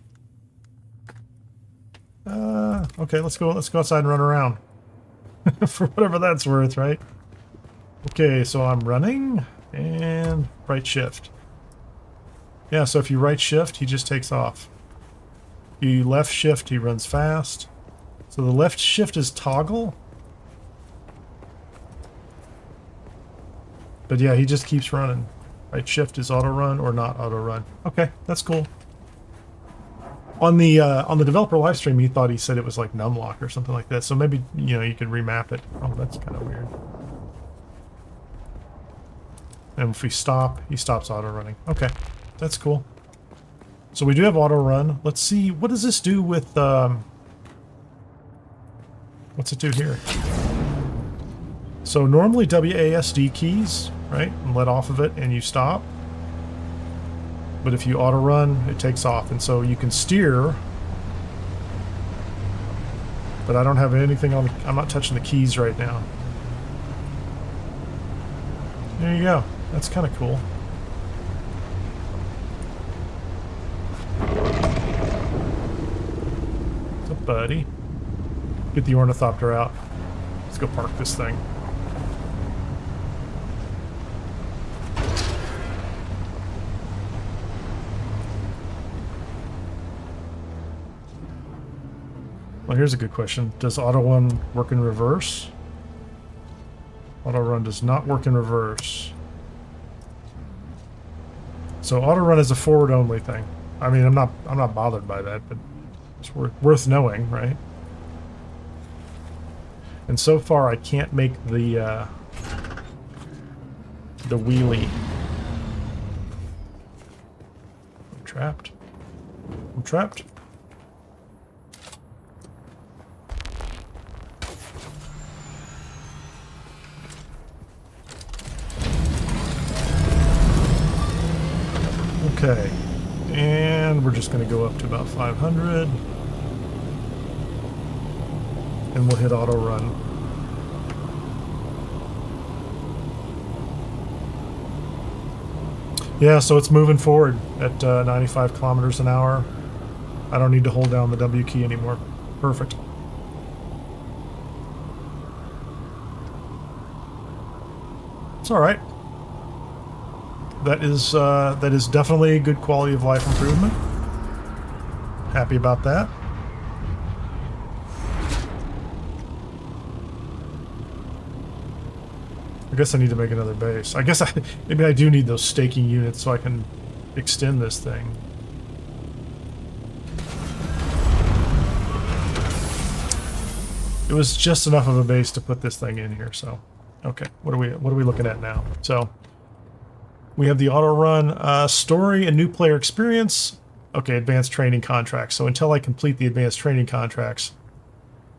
Okay, let's go outside and run around for whatever that's worth, right? Okay, so I'm running and right shift. Yeah, so if you right shift, he just takes off. You left shift, he runs fast. So the left shift is toggle. But yeah, he just keeps running. Right shift is auto run or not auto run. Okay, that's cool. On the developer live stream, he said it was like numlock or something like that. So maybe, you know, you can remap it. Oh, that's kind of weird. And if we stop, he stops auto running. Okay, that's cool. So we do have auto run. Let's see, what does this do with what's it do here? So normally WASD keys, right? And let off of it and you stop. But if you auto run, it takes off. And so you can steer. But I don't have anything on the, I'm not touching the keys right now. There you go. That's kind of cool. What's up, buddy? Get the ornithopter out. Let's go park this thing. Well, here's a good question. Does auto run work in reverse? Auto run does not work in reverse. So auto run is a forward only thing. I mean, I'm not bothered by that, but it's worth knowing, right? And so far, I can't make the wheelie. I'm trapped. I'm trapped. Okay, and we're just going to go up to about 500, and we'll hit auto run. Yeah, so it's moving forward at 95 kilometers an hour. I don't need to hold down the W key anymore. Perfect. It's all right. That is definitely a good quality of life improvement. Happy about that. I guess I need to make another base. I guess maybe I do need those staking units so I can extend this thing. It was just enough of a base to put this thing in here, so okay. What are we looking at now? So we have the auto run, story and new player experience. Okay, advanced training contracts. So until I complete the advanced training contracts,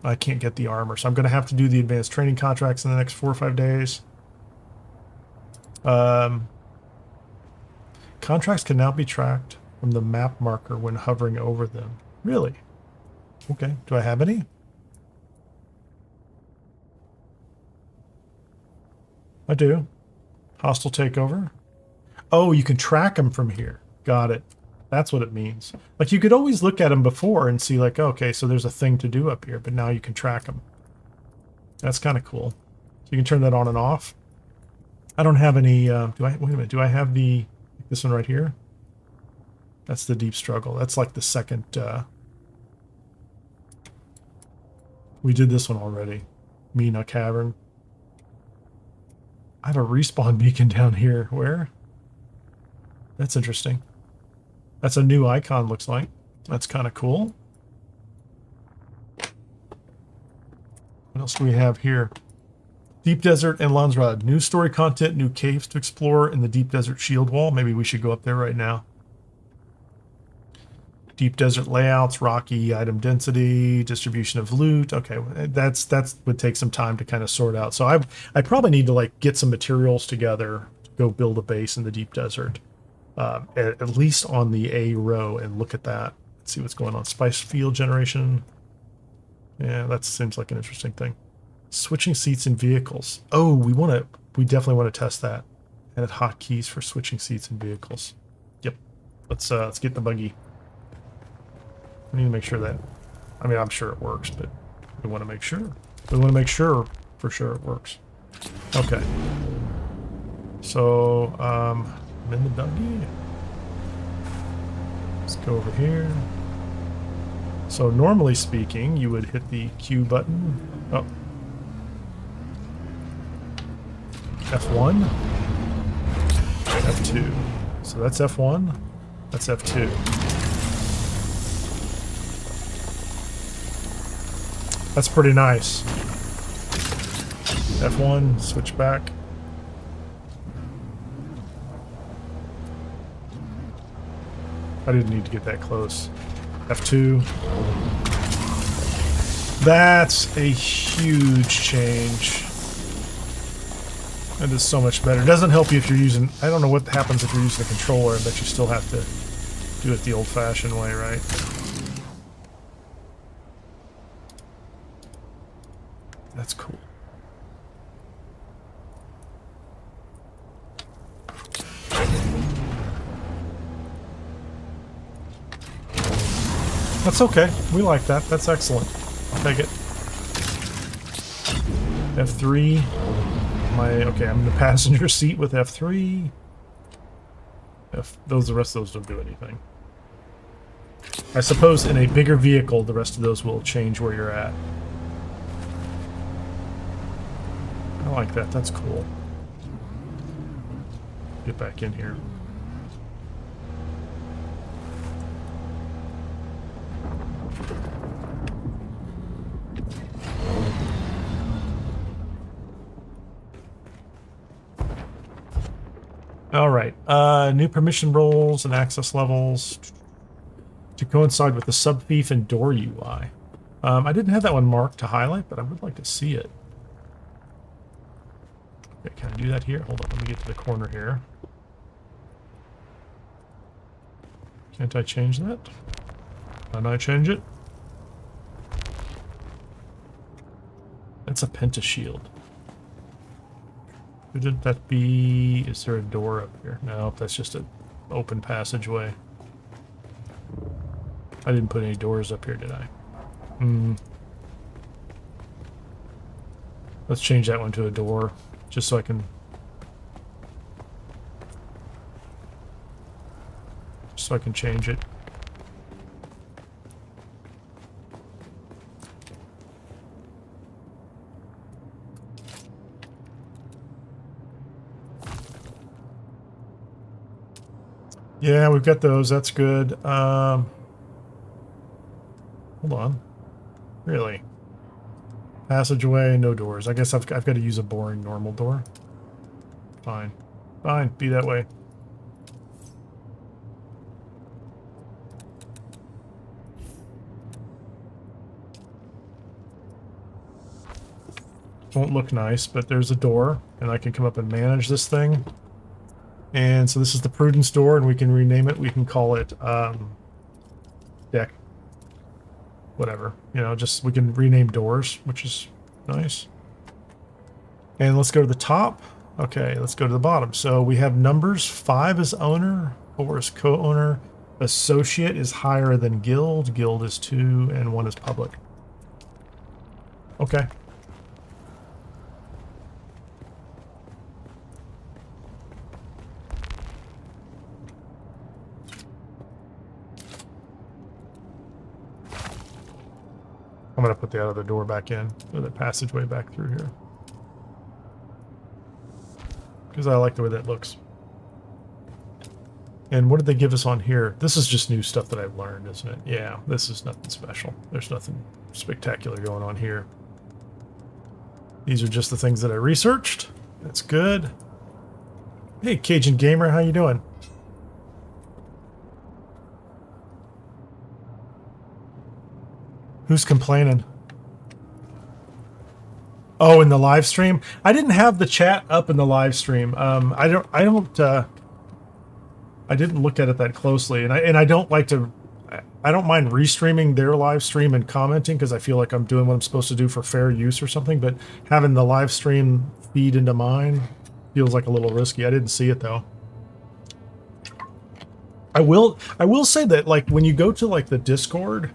I can't get the armor. So I'm going to have to do the advanced training contracts in the next 4 or 5 days. Contracts can now be tracked from the map marker when hovering over them. Really? Okay, do I have any? I do. Hostile takeover. Oh, you can track them from here. Got it. That's what it means. Like, you could always look at them before and see, like, okay, so there's a thing to do up here, but now you can track them. That's kind of cool. So you can turn that on and off. I don't have any, wait a minute, do I have this one right here? That's the deep struggle. That's like the second, we did this one already. Mina Cavern. I have a respawn beacon down here. Where? That's interesting. That's a new icon, looks like. That's kind of cool. What else do we have here? Deep Desert and Landsrad. New story content, new caves to explore in the Deep Desert Shield Wall. Maybe we should go up there right now. Deep Desert layouts, rocky item density, distribution of loot. Okay, that's would take some time to kind of sort out. So I probably need to like get some materials together to go build a base in the Deep Desert. At least on the A row, and look at that. Let's see what's going on. Spice field generation. Yeah, that seems like an interesting thing. Switching seats in vehicles. Oh, we definitely want to test that. Added hotkeys for switching seats in vehicles. Yep. Let's get the buggy. We need to make sure that, I mean, I'm sure it works, but we want to make sure. We want to make sure for sure it works. Okay. So, I'm in the buggy. Let's go over here. So normally speaking, you would hit the Q button. Oh. F1. F2. So that's F1. That's F2. That's pretty nice. F1, switch back. I didn't need to get that close. F2. That's a huge change. That is so much better. It doesn't help you if you're using... I don't know what happens if you're using a controller, but you still have to do it the old-fashioned way, right? That's cool. That's okay. We like that. That's excellent. I'll take it. F3. Okay, I'm in the passenger seat with F3. The rest of those don't do anything. I suppose in a bigger vehicle, the rest of those will change where you're at. I like that. That's cool. Get back in here. All right. New permission roles and access levels to coincide with the sub-thief and door UI. I didn't have that one marked to highlight, but I would like to see it. Okay, can I do that here? Hold on, let me get to the corner here. Can't I change that? Can I change it? That's a pentashield. Shouldn't that be... Is there a door up here? No, that's just an open passageway. I didn't put any doors up here, did I? Let's change that one to a door, just so I can... change it. Yeah, we've got those. That's good. Hold on. Really? Passageway, no doors. I guess I've got to use a boring normal door. Fine. Fine. Be that way. Won't look nice, but there's a door, and I can come up and manage this thing. And so this is the Prudence door, and we can rename it. We can call it deck. whatever. You know, just we can rename doors, which is nice. And let's go to the top. Okay, let's go to the bottom. So we have numbers. 5 is owner, 4 is co-owner. Associate is higher than guild. Guild is 2, and 1 is public. Okay. I'm going to put the other door back in, or the passageway back through here. Because I like the way that looks. And what did they give us on here? This is just new stuff that I've learned, isn't it? Yeah, this is nothing special. There's nothing spectacular going on here. These are just the things that I researched. That's good. Hey, Cajun Gamer, how you doing? Who's complaining? Oh, in the live stream? I didn't have the chat up in the live stream. I didn't look at it that closely, and I don't like to. I don't mind restreaming their live stream and commenting because I feel like I'm doing what I'm supposed to do for fair use or something. But having the live stream feed into mine feels like a little risky. I didn't see it though. I will say that like when you go to like the Discord.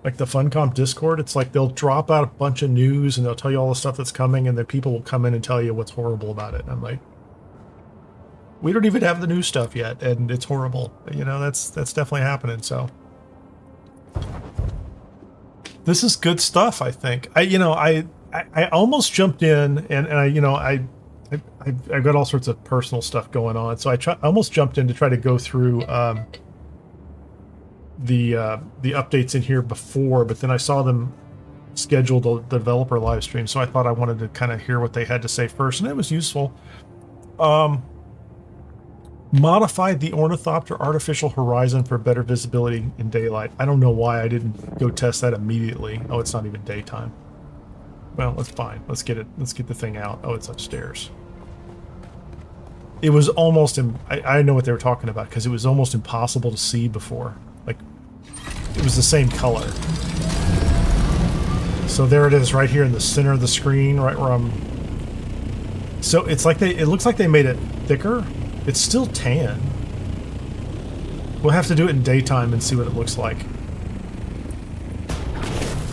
Like the Funcom Discord, it's like they'll drop out a bunch of news and they'll tell you all the stuff that's coming, and then people will come in and tell you what's horrible about it. And I'm like, we don't even have the new stuff yet, and it's horrible. You know, that's definitely happening. So this is good stuff, I think. I almost jumped in, and I got all sorts of personal stuff going on, so I almost jumped in to try to go through. The updates in here before, but then I saw them schedule the developer live stream, so I thought I wanted to kind of hear what they had to say first, and it was useful. Modified the ornithopter artificial horizon for better visibility in daylight. I don't know why I didn't go test that immediately. Oh, it's not even daytime. Well, that's fine. Let's get it. Let's get the thing out. Oh, it's upstairs. It was almost. I know what they were talking about because it was almost impossible to see before. Like, it was the same color. So there it is right here in the center of the screen, right where I'm... So it's like it looks like they made it thicker. It's still tan. We'll have to do it in daytime and see what it looks like.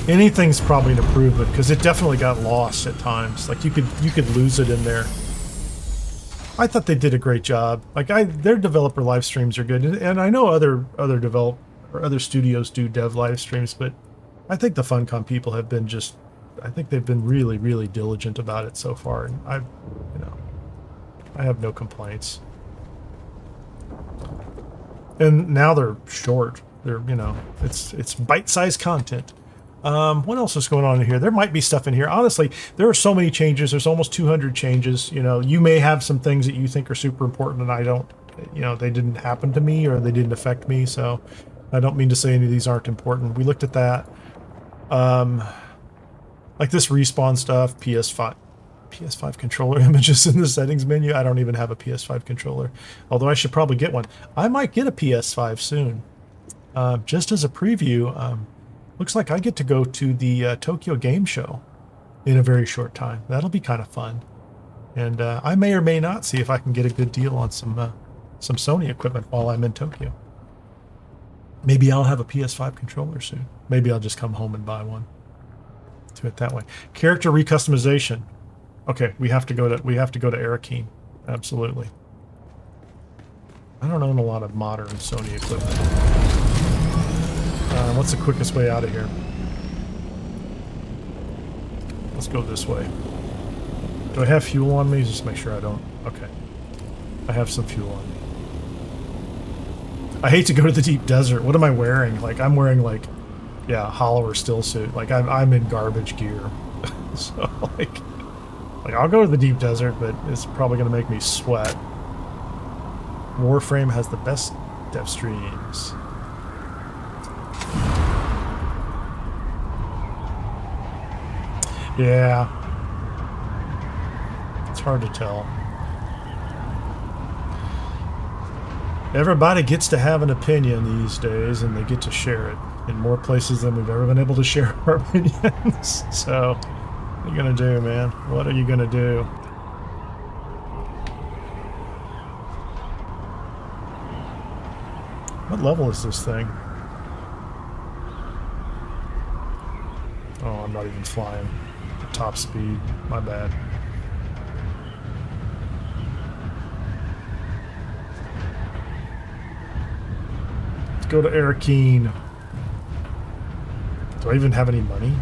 Anything's probably an improvement because it definitely got lost at times. Like you could lose it in there. I thought they did a great job. Like their developer live streams are good, and I know other studios do dev live streams, but I think the Funcom people have been I think they've been really, really diligent about it so far, and I have no complaints. And now they're short. They're it's bite-sized content. What else is going on in here? There might be stuff in here. Honestly, there are so many changes. There's almost 200 changes. You may have some things that you think are super important and I don't, they didn't happen to me or they didn't affect me. So I don't mean to say any of these aren't important. We looked at that. Like this respawn stuff, PS5 controller images in the settings menu. I don't even have a PS5 controller, although I should probably get one. I might get a PS5 soon. Just as a preview, looks like I get to go to the Tokyo Game Show in a very short time. That'll be kind of fun. And I may or may not see if I can get a good deal on some Sony equipment while I'm in Tokyo. Maybe I'll have a PS5 controller soon. Maybe I'll just come home and buy one. Do it that way. Character recustomization. Okay, we have to go to Arrakis. Absolutely. I don't own a lot of modern Sony equipment. What's the quickest way out of here? Let's go this way. Do I have fuel on me? Just make sure I don't. Okay. I have some fuel on me. I hate to go to the deep desert. What am I wearing? Like, I'm wearing, like, yeah, hollow or still suit. Like, I'm in garbage gear. So, like, I'll go to the deep desert, but it's probably going to make me sweat. Warframe has the best dev streams. Yeah. It's hard to tell. Everybody gets to have an opinion these days, and they get to share it. in more places than we've ever been able to share our opinions. So, what are you gonna do, man? What are you gonna do? What level is this thing? Oh, I'm not even flying at top speed. My bad. Let's go to Arrakis. Do I even have any money?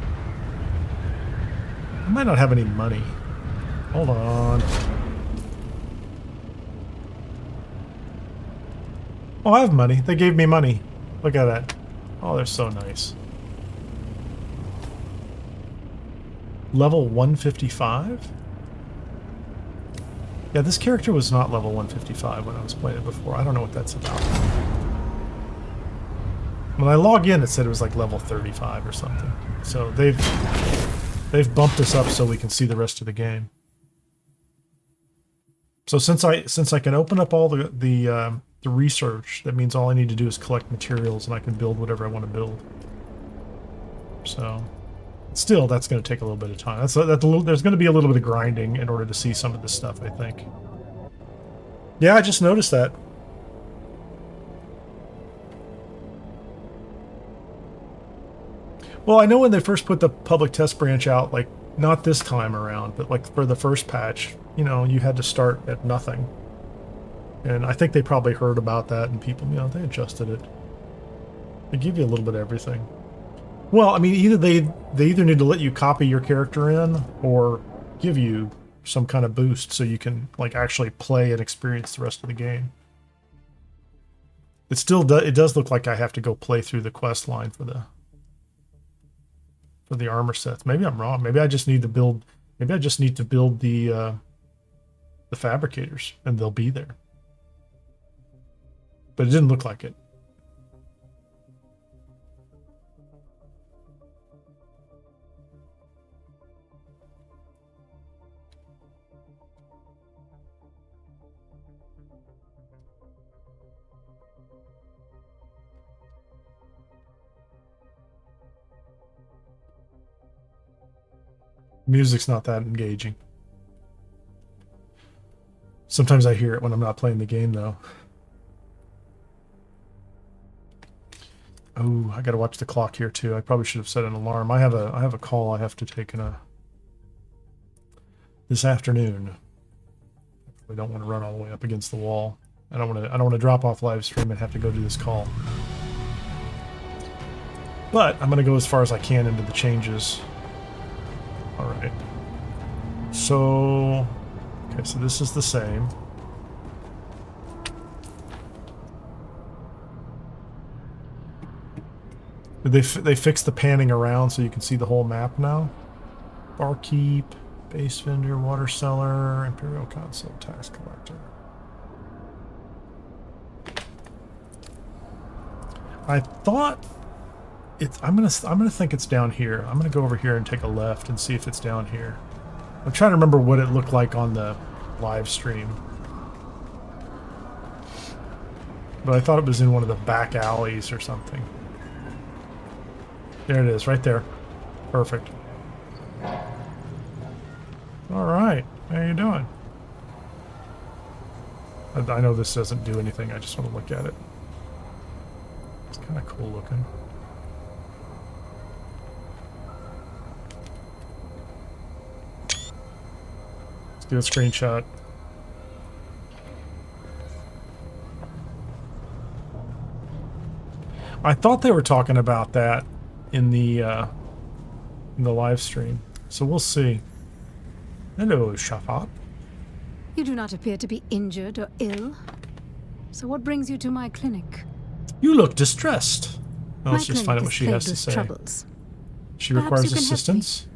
I might not have any money. Hold on. Oh, I have money. They gave me money. Look at that. Oh, they're so nice. Level 155? Yeah, this character was not level 155 when I was playing it before. I don't know what that's about. When I log in, it said it was like level 35 or something. So they've bumped us up so we can see the rest of the game. So since I can open up all the research, that means all I need to do is collect materials and I can build whatever I want to build. So still, that's going to take a little bit of time. There's going to be a little bit of grinding in order to see some of this stuff, I think. Yeah, I just noticed that. Well, I know when they first put the public test branch out, like, not this time around, but like for the first patch, you know, you had to start at nothing. And I think they probably heard about that and people, you know, they adjusted it. They give you a little bit of everything. Well, I mean, either they either need to let you copy your character in or give you some kind of boost so you can like actually play and experience the rest of the game. It still does look like I have to go play through the quest line for the armor sets. Maybe I'm wrong. Maybe I just need to build the fabricators and they'll be there. But it didn't look like it. Music's not that engaging. Sometimes I hear it when I'm not playing the game, though. Oh, I gotta watch the clock here too. I probably should have set an alarm. I have a call I have to take this afternoon. I don't want to run all the way up against the wall. I don't want to drop off live stream and have to go do this call. But I'm gonna go as far as I can into the changes. All right. So, okay, so this is the same. They fixed the panning around so you can see the whole map now. Barkeep, base vendor, water cellar, Imperial Council, tax collector. I thought I'm gonna think it's down here. I'm gonna go over here and take a left and see if it's down here. I'm trying to remember what it looked like on the live stream. But I thought it was in one of the back alleys or something. There it is, right there. Perfect. All right, how you doing? I know this doesn't do anything. I just want to look at it. It's kind of cool looking. Let's do a screenshot. I thought they were talking about that in the live stream, so we'll see. Hello, Shafat. You do not appear to be injured or ill. So what brings you to my clinic? You look distressed. Well, My let's just find out what she has to say. Troubles. She Perhaps requires you can help assistance.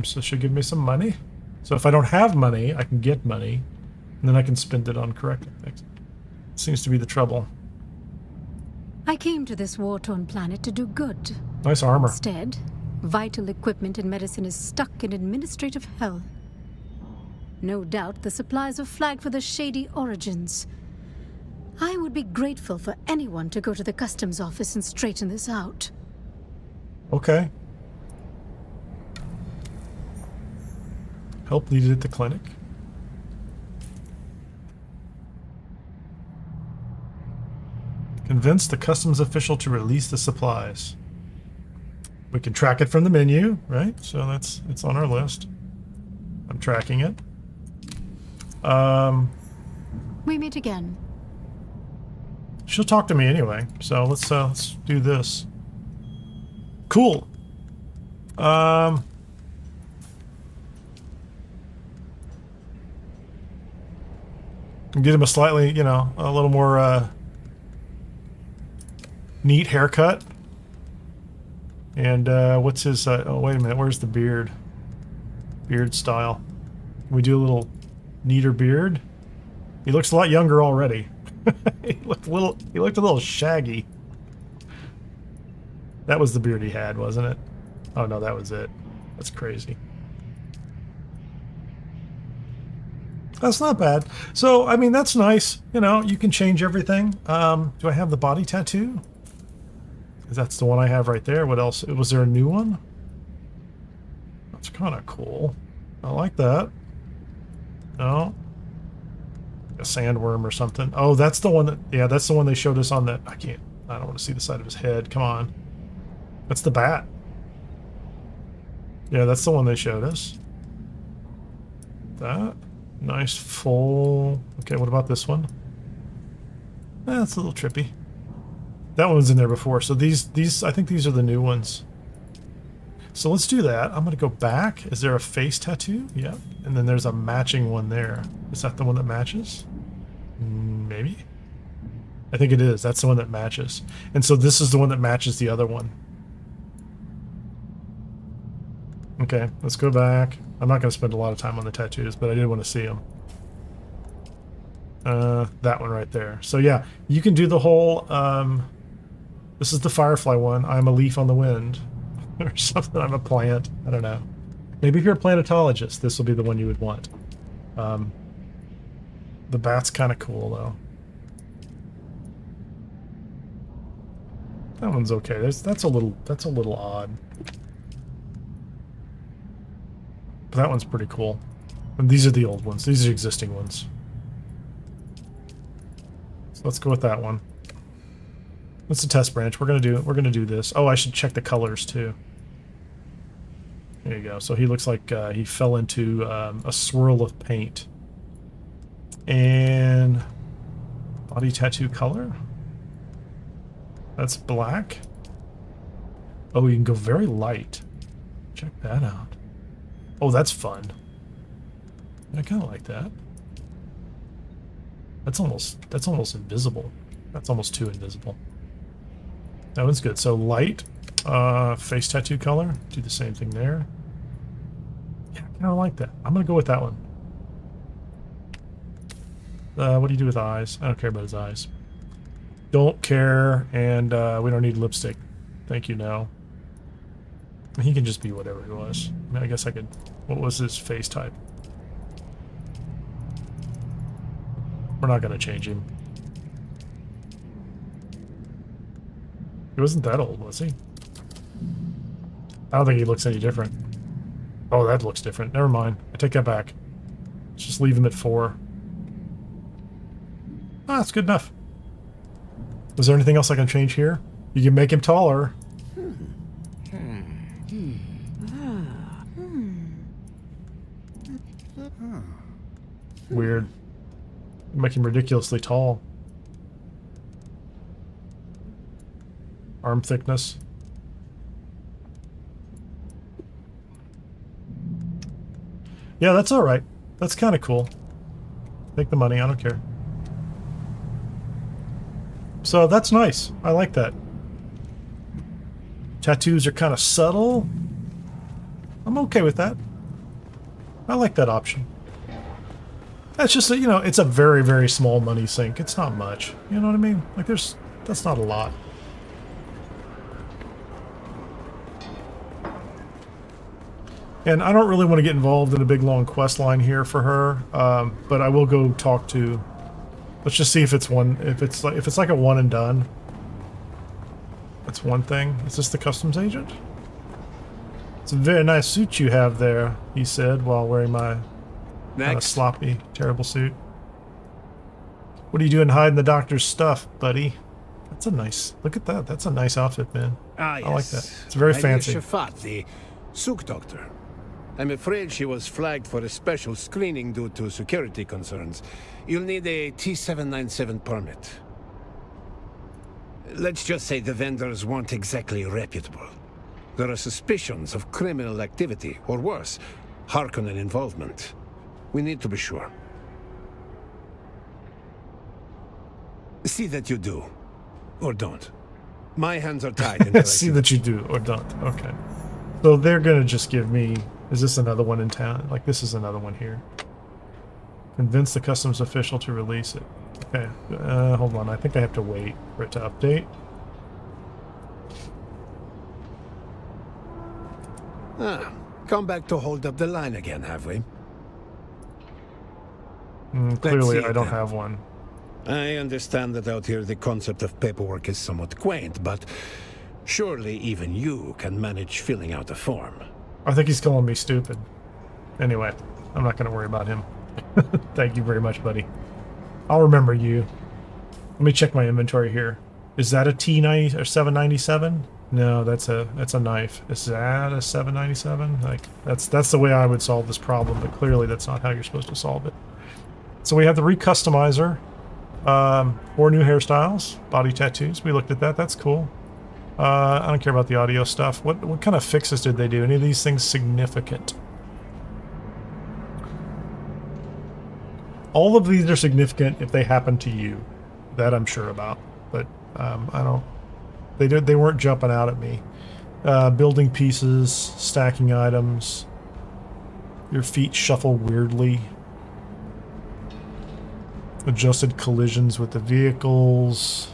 So she'll give me some money. So if I don't have money, I can get money, and then I can spend it on correcting things. Seems to be the trouble. I came to this war-torn planet to do good. Nice armor. Instead, vital equipment and medicine is stuck in administrative hell. No doubt the supplies are flagged for their shady origins. I would be grateful for anyone to go to the customs office and straighten this out. Okay. Help needed at the clinic. Convince the customs official to release the supplies. We can track it from the menu, right? So it's on our list. I'm tracking it. We meet again. She'll talk to me anyway, so let's do this. Cool. Can get him a slightly, you know, a little more neat haircut. And what's his? Oh, wait a minute. Where's the beard? Beard style. Can we do a little neater beard? He looks a lot younger already. He looked a little shaggy. That was the beard he had, wasn't it? Oh no, that was it. That's crazy. That's not bad. So, I mean, that's nice. You know, you can change everything. Do I have the body tattoo? That's the one I have right there. What else? Was there a new one? That's kind of cool. I like that. No. A sandworm or something. Oh, that's the one that... Yeah, that's the one they showed us on the... I don't want to see the side of his head. Come on. That's the bat. Yeah, that's the one they showed us. That. Nice full... Okay, what about this one? That's a little trippy. That one was in there before. So these I think these are the new ones. So let's do that. I'm going to go back. Is there a face tattoo? Yeah. And then there's a matching one there. Is that the one that matches? Maybe. I think it is. That's the one that matches. And so this is the one that matches the other one. Okay, let's go back. I'm not going to spend a lot of time on the tattoos, but I did want to see them. That one right there. So yeah, you can do the whole... this is the Firefly one. I'm a leaf on the wind. Or something. I'm a plant. I don't know. Maybe if you're a planetologist, this will be the one you would want. The bat's kind of cool, though. That one's okay. That's a little odd. But that one's pretty cool. And these are the old ones. These are existing ones. So let's go with that one. That's a test branch. We're gonna do this. Oh, I should check the colors too. There you go. So he looks like he fell into a swirl of paint. And body tattoo color. That's black. Oh, you can go very light. Check that out. Oh, that's fun. I kind of like that. That's almost invisible. That's almost too invisible. That one's good. So light, face tattoo color. Do the same thing there. Yeah, I kind of like that. I'm gonna go with that one. What do you do with eyes? I don't care about his eyes. Don't care, and we don't need lipstick. Thank you, no. He can just be whatever he was. I mean, I guess I could... What was his face type? We're not going to change him. He wasn't that old, was he? I don't think he looks any different. Oh, that looks different. Never mind. I take that back. Let's just leave him at 4. Ah, that's good enough. Was there anything else I can change here? You can make him taller. Weird. Make him ridiculously tall. Arm thickness. Yeah, that's alright. That's kind of cool. Take the money, I don't care. So that's nice. I like that. Tattoos are kind of subtle. I'm okay with that. I like that option. That's just, you know, it's a very, very small money sink. It's not much. You know what I mean? Like, that's not a lot. And I don't really want to get involved in a big, long quest line here for her, but I will go talk to Let's just see if it's one. If it's like a one and done. That's one thing. Is this the customs agent? It's a very nice suit you have there, he said while wearing my kind of sloppy, terrible suit. What are you doing hiding the doctor's stuff, buddy? That's a nice. Look at that. That's a nice outfit, man. Ah, yes. I like that. It's very fancy. Shafat, the Souk doctor. I'm afraid she was flagged for a special screening due to security concerns. You'll need a T-797 permit. Let's just say the vendors weren't exactly reputable. There are suspicions of criminal activity, or worse, Harkonnen involvement. We need to be sure. See that you do. Or don't. My hands are tied. until I See that you do or don't. Okay. So they're gonna just give me. Is this another one in town? Like this is another one here. Convince the customs official to release it. Okay. Hold on. I think I have to wait for it to update. Ah, come back to hold up the line again, have we? Clearly, I don't have one. I understand that out here the concept of paperwork is somewhat quaint, but surely even you can manage filling out a form. I think he's calling me stupid. Anyway, I'm not going to worry about him. Thank you very much, buddy. I'll remember you. Let me check my inventory here. Is that a T90 or 797? No, that's a knife. Is that a 797? Like that's the way I would solve this problem, but clearly that's not how you're supposed to solve it. So we have the recustomizer. 4 new hairstyles, body tattoos. We looked at that. That's cool. I don't care about the audio stuff. What kind of fixes did they do? Any of these things significant? All of these are significant if they happen to you. That I'm sure about. But I don't. They weren't jumping out at me. Building pieces, stacking items. Your feet shuffle weirdly. Adjusted collisions with the vehicles.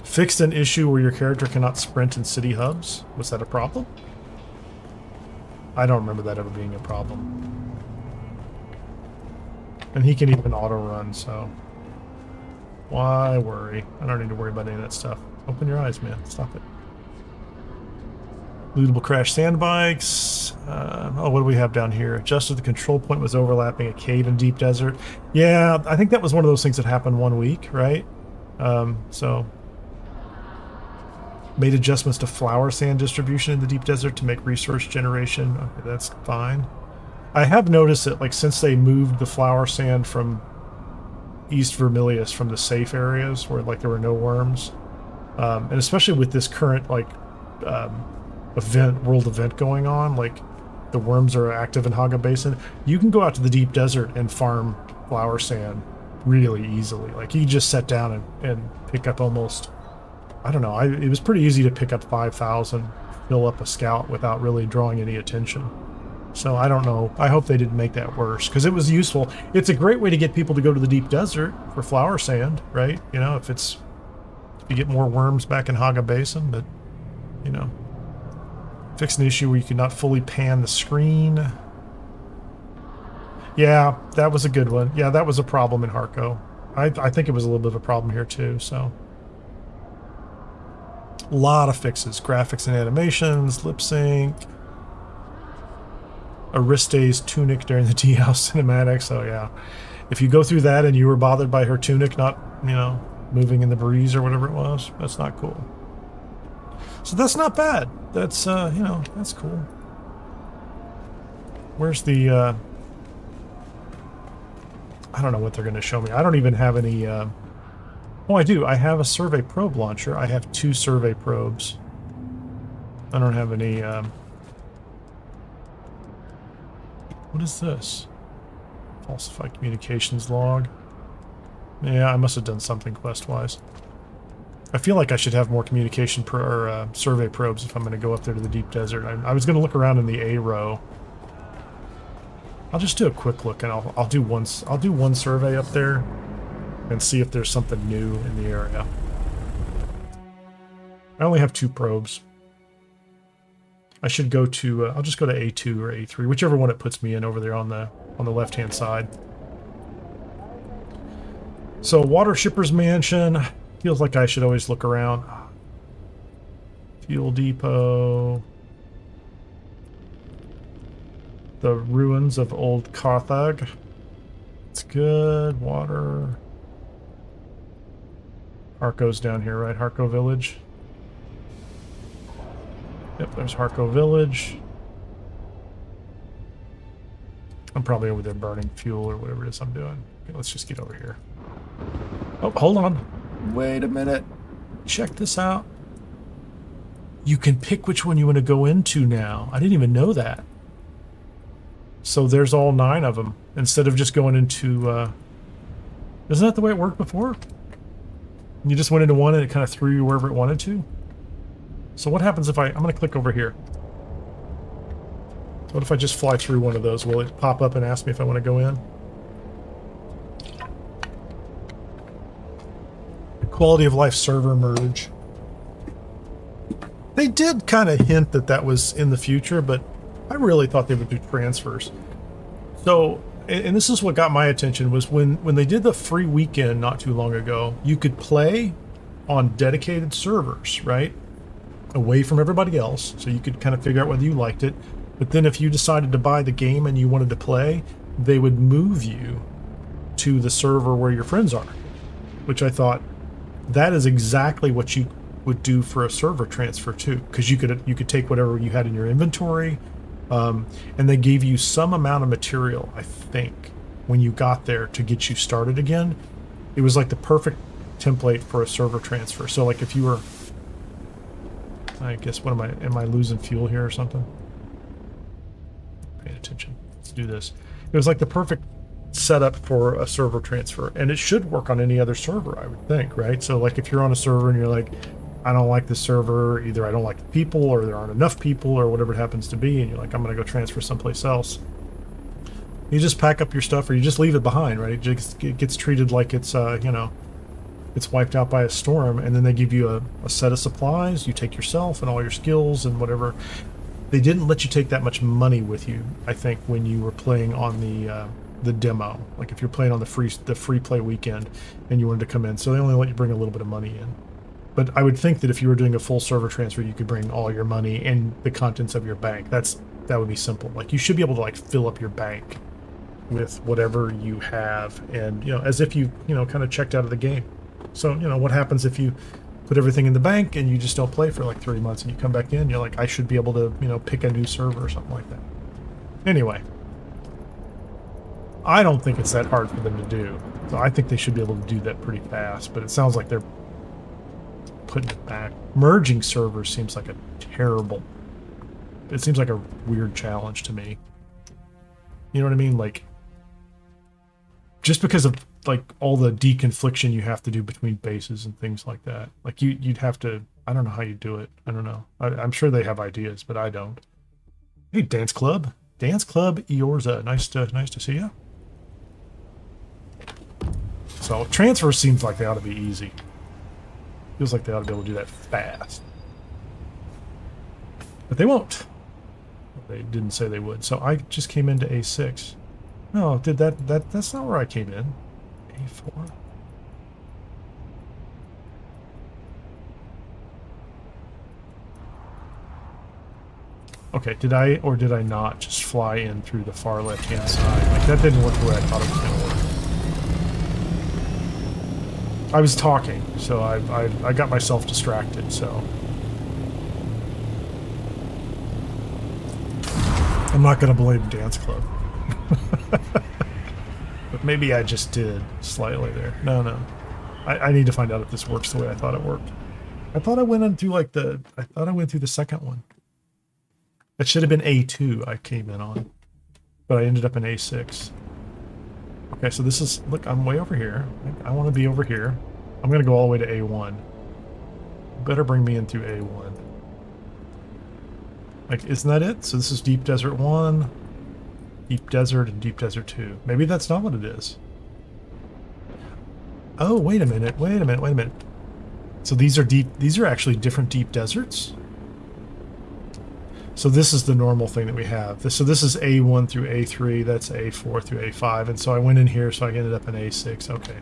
Fixed an issue where your character cannot sprint in city hubs. Was that a problem? I don't remember that ever being a problem. And he can even auto run, so why worry? I don't need to worry about any of that stuff. Open your eyes, man. Stop it. Lootable crash sandbikes. Oh, what do we have down here? Adjusted the control point was overlapping a cave in deep desert. Yeah, I think that was one of those things that happened 1 week, right? So made adjustments to flower sand distribution in the deep desert to make resource generation. Okay, that's fine. I have noticed that, like, since they moved the flower sand from East Vermilius, from the safe areas where, like, there were no worms, and especially with this current, like, world event going on, like the worms are active in Haga Basin, you can go out to the deep desert and farm flower sand really easily. Like you just sit down and pick up almost, I don't know, it was pretty easy to pick up 5,000, fill up a scout without really drawing any attention. So I don't know. I hope they didn't make that worse because it was useful. It's a great way to get people to go to the deep desert for flower sand, right? You know, if you get more worms back in Haga Basin, but you know. Fix an issue where you could not fully pan the screen. Yeah, that was a good one. Yeah, that was a problem in Harko. I think it was a little bit of a problem here too, so. A lot of fixes. Graphics and animations, lip sync. Ariste's tunic during the tea house cinematic, so yeah. If you go through that and you were bothered by her tunic not, you know, moving in the breeze or whatever it was, that's not cool. So that's not bad. That's, you know, that's cool. Where's the, I don't know what they're going to show me. I don't even have any, oh, I do. I have a survey probe launcher. I have 2 survey probes. I don't have any, what is this? Falsified communications log. Yeah, I must have done something quest-wise. I feel like I should have more communication survey probes if I'm going to go up there to the deep desert. I was going to look around in the A row. I'll just do a quick look, and I'll do one survey up there, and see if there's something new in the area. I only have 2 probes. I should go to. I'll just go to A2 or A3, whichever one it puts me in over there on the left-hand side. So water shipper's mansion. Feels like I should always look around. Fuel depot. The ruins of old Carthage. It's good. Water. Harko's down here, right? Harko Village. Yep, there's Harko Village. I'm probably over there burning fuel or whatever it is I'm doing. Okay, let's just get over here. Oh, hold on. Wait a minute. Check this out. You can pick which one you want to go into now. I didn't even know that. So there's all 9 of them. Instead of just going into... isn't that the way it worked before? You just went into one and it kind of threw you wherever it wanted to? So what happens if I'm going to click over here. So what if I just fly through one of those? Will it pop up and ask me if I want to go in? Quality of life server merge. They did kind of hint that that was in the future, but I really thought they would do transfers. So, and this is what got my attention, was when they did the free weekend not too long ago, you could play on dedicated servers, right? Away from everybody else, so you could kind of figure out whether you liked it. But then if you decided to buy the game and you wanted to play, they would move you to the server where your friends are, which I thought that is exactly what you would do for a server transfer too, because you could take whatever you had in your inventory, and they gave you some amount of material, I think, when you got there to get you started again. It was like the perfect template for a server transfer. So like if you were, I guess, what am I losing fuel here or something? Paying attention. Let's do this. It was like the perfect setup for a server transfer, and it should work on any other server, I would think, right? So like if you're on a server and you're like, I don't like this server, either I don't like the people or there aren't enough people or whatever it happens to be, and you're like, I'm going to go transfer someplace else. You just pack up your stuff or you just leave it behind, right? It gets treated like it's, you know, it's wiped out by a storm, and then they give you a set of supplies. You take yourself and all your skills and whatever. They didn't let you take that much money with you, I think, when you were playing on the demo. Like if you're playing on the free play weekend and you wanted to come in, so they only let you bring a little bit of money in. But I would think that if you were doing a full server transfer, you could bring all your money and the contents of your bank. That would be simple. Like you should be able to like fill up your bank with whatever you have, and you know, as if you kind of checked out of the game. So you know what happens if you put everything in the bank and you just don't play for like 3 months and you come back in, you're like, I should be able to pick a new server or something like that. Anyway, I don't think it's that hard for them to do. So I think they should be able to do that pretty fast, but it sounds like they're putting it back. Merging servers seems like it seems like a weird challenge to me. You know what I mean? Like, just because of like all the deconfliction you have to do between bases and things like that. Like you'd have to, I don't know how you do it. I don't know. I'm sure they have ideas, but I don't. Hey, Dance Club. Dance Club Eorza. Nice to see you. So transfer seems like they ought to be easy. Feels like they ought to be able to do that fast. But they won't. They didn't say they would. So I just came into A6. No, that's not where I came in. A4. Okay, did I or did I not just fly in through the far left-hand side? Like, that didn't work the way I thought it was going to work. I was talking, so I got myself distracted, so... I'm not going to blame Dance Club. But maybe I just did slightly there. No. I need to find out if this works the way I thought it worked. I thought I went in through like I thought I went through the second one. That should have been A2 I came in on. But I ended up in A6. Okay, so this is, look, I'm way over here. I want to be over here. I'm going to go all the way to A1. Better bring me in through A1. Like, isn't that it? So this is Deep Desert 1, Deep Desert, and Deep Desert 2. Maybe that's not what it is. Oh, wait a minute. So these are actually different deep deserts? So this is the normal thing that we have. So this is A1 through A3. That's A4 through A5. And so I went in here, so I ended up in A6. Okay.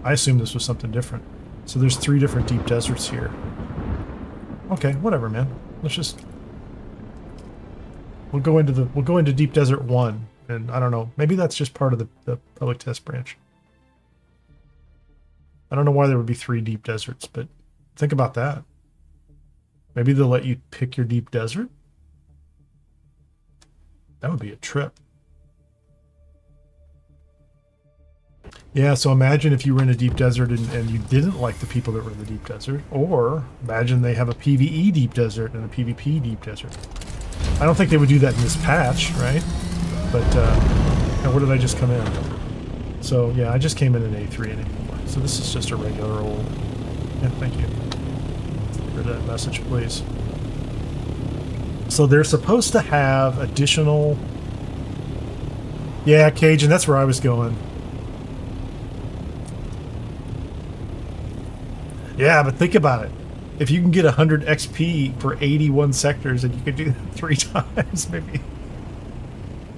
I assumed this was something different. So there's 3 different deep deserts here. Okay, whatever, man. Let's just... We'll go into Deep Desert 1. And I don't know. Maybe that's just part of the public test branch. I don't know why there would be 3 deep deserts, but think about that. Maybe they'll let you pick your deep desert? That would be a trip. Yeah, so imagine if you were in a deep desert and you didn't like the people that were in the deep desert. Or imagine they have a PvE deep desert and a PvP deep desert. I don't think they would do that in this patch, right? But, now where did I just come in? So, yeah, I just came in A3 and A4. So this is just a regular old... Yeah, thank you. For that message, please. So they're supposed to have additional... Yeah, Cajun, that's where I was going. Yeah, but think about it. If you can get 100 XP for 81 sectors and you could do that 3 times, maybe.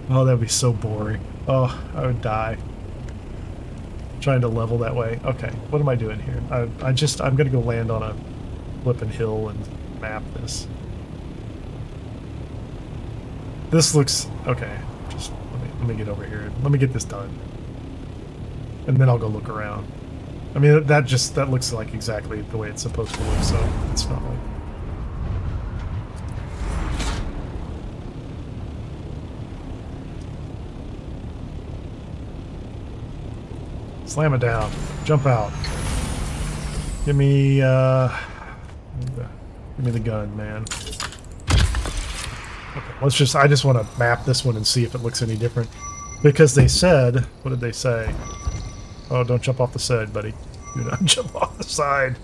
Oh, that would be so boring. Oh, I would die. Trying to level that way. Okay, what am I doing here? I'm gonna go land on a flipping hill and map this. This looks okay. Just let me get over here. Let me get this done, and then I'll go look around. I mean, that looks like exactly the way it's supposed to look. So it's not like. Slam it down. Jump out. Give me the gun, man. Okay, I just want to map this one and see if it looks any different. Because they said, what did they say? Oh, don't jump off the side, buddy. Do not jump off the side.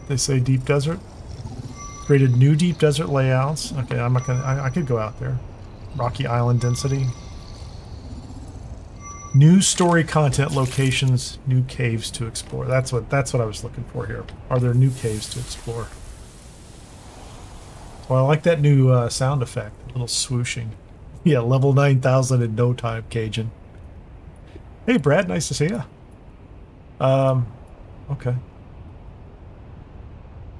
They say deep desert. Created new deep desert layouts. Okay, I'm not gonna. I could go out there. Rocky Island density. New story content locations, new caves to explore. That's what I was looking for here. Are there new caves to explore? Well, I like that new sound effect, a little swooshing. Yeah, level 9,000 in no time, Cajun. Hey, Brad, nice to see you. Okay.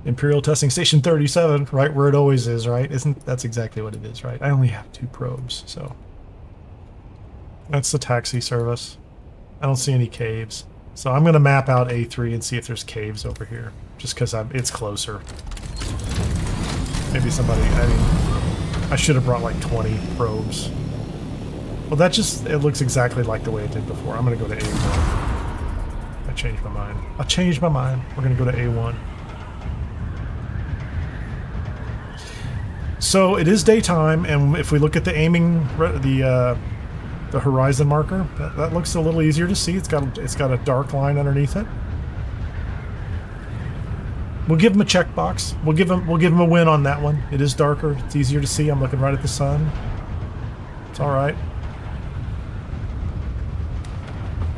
Imperial Testing Station 37, right where it always is, right? That's exactly what it is, right? I only have 2 probes, so... That's the taxi service. I don't see any caves. So I'm going to map out A3 and see if there's caves over here. Just because it's closer. Maybe somebody... I should have brought like 20 probes. Well, it looks exactly like the way it did before. I'm going to go to A1. I changed my mind. I changed my mind. We're going to go to A1. So it is daytime, and if we look at the aiming... The horizon marker, that looks a little easier to see. It's got a dark line underneath it. We'll give him a checkbox. We'll give him a win on that one. It is darker. It's easier to see. I'm looking right at the sun. It's all right.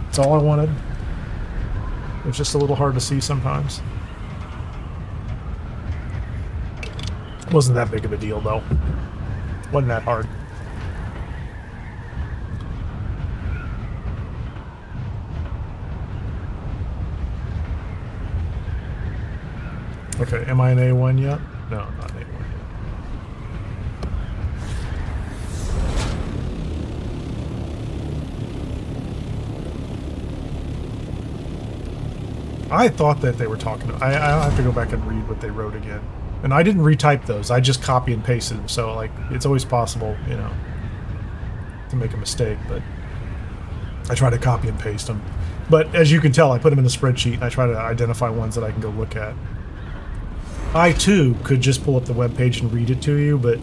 It's all I wanted. It's just a little hard to see sometimes. Wasn't that big of a deal though. Wasn't that hard. Okay, am I in A1 yet? No, I'm not in A1 yet. I thought that they were talking... I'll have to go back and read what they wrote again. And I didn't retype those. I just copy and pasted them. So, like, it's always possible, you know, to make a mistake. But I try to copy and paste them. But as you can tell, I put them in a spreadsheet. And I try to identify ones that I can go look at. I, too, could just pull up the webpage and read it to you, but,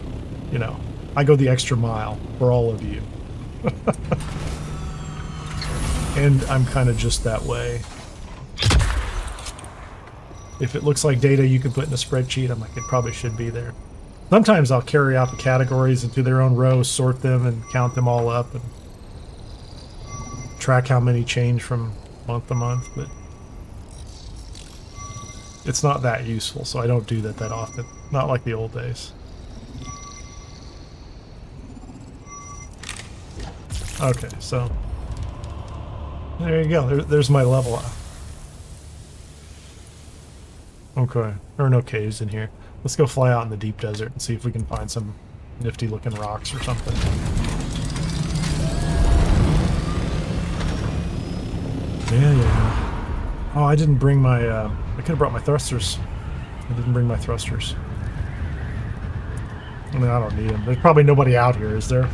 you know, I go the extra mile for all of you. And I'm kind of just that way. If it looks like data you can put in a spreadsheet, I'm like, it probably should be there. Sometimes I'll carry out the categories into their own rows, sort them, and count them all up, and track how many change from month to month, but... it's not that useful, so I don't do that often. Not like the old days. Okay, so there you go. There's my level. Okay, there are no caves in here. Let's go fly out in the deep desert and see if we can find some nifty looking rocks or something. Yeah. Oh, I didn't bring my, I could have brought my thrusters. I didn't bring my thrusters. I mean, I don't need them. There's probably nobody out here, is there?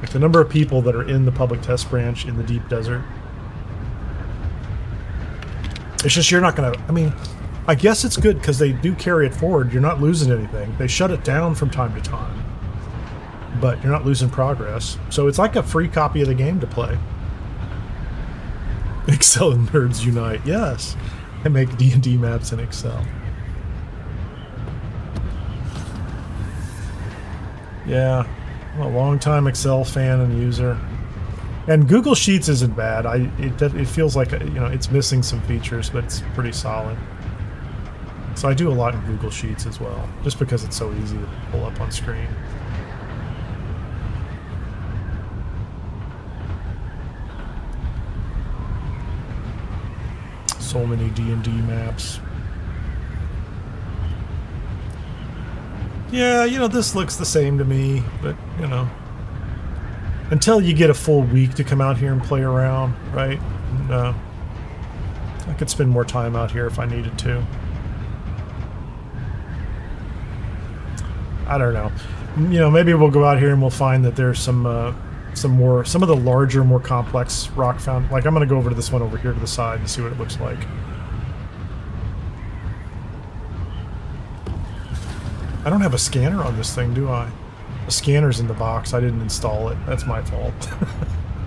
Like the number of people that are in the public test branch in the deep desert. It's just you're not going to, I mean, I guess it's good because they do carry it forward. You're not losing anything. They shut it down from time to time. But you're not losing progress. So it's like a free copy of the game to play. Excel and nerds unite. Yes. I make D&D maps in Excel. Yeah. I'm a long-time Excel fan and user. And Google Sheets isn't bad. It feels like, it's missing some features, but it's pretty solid. So I do a lot in Google Sheets as well, just because it's so easy to pull up on screen. So many D&D maps. Yeah, this looks the same to me, but, until you get a full week to come out here and play around, right? And, I could spend more time out here if I needed to. I don't know. Maybe we'll go out here and we'll find that there's some of the larger, more complex rock found. Like, I'm going to go over to this one over here to the side and see what it looks like. I don't have a scanner on this thing, do I? The scanner's in the box. I didn't install it. That's my fault.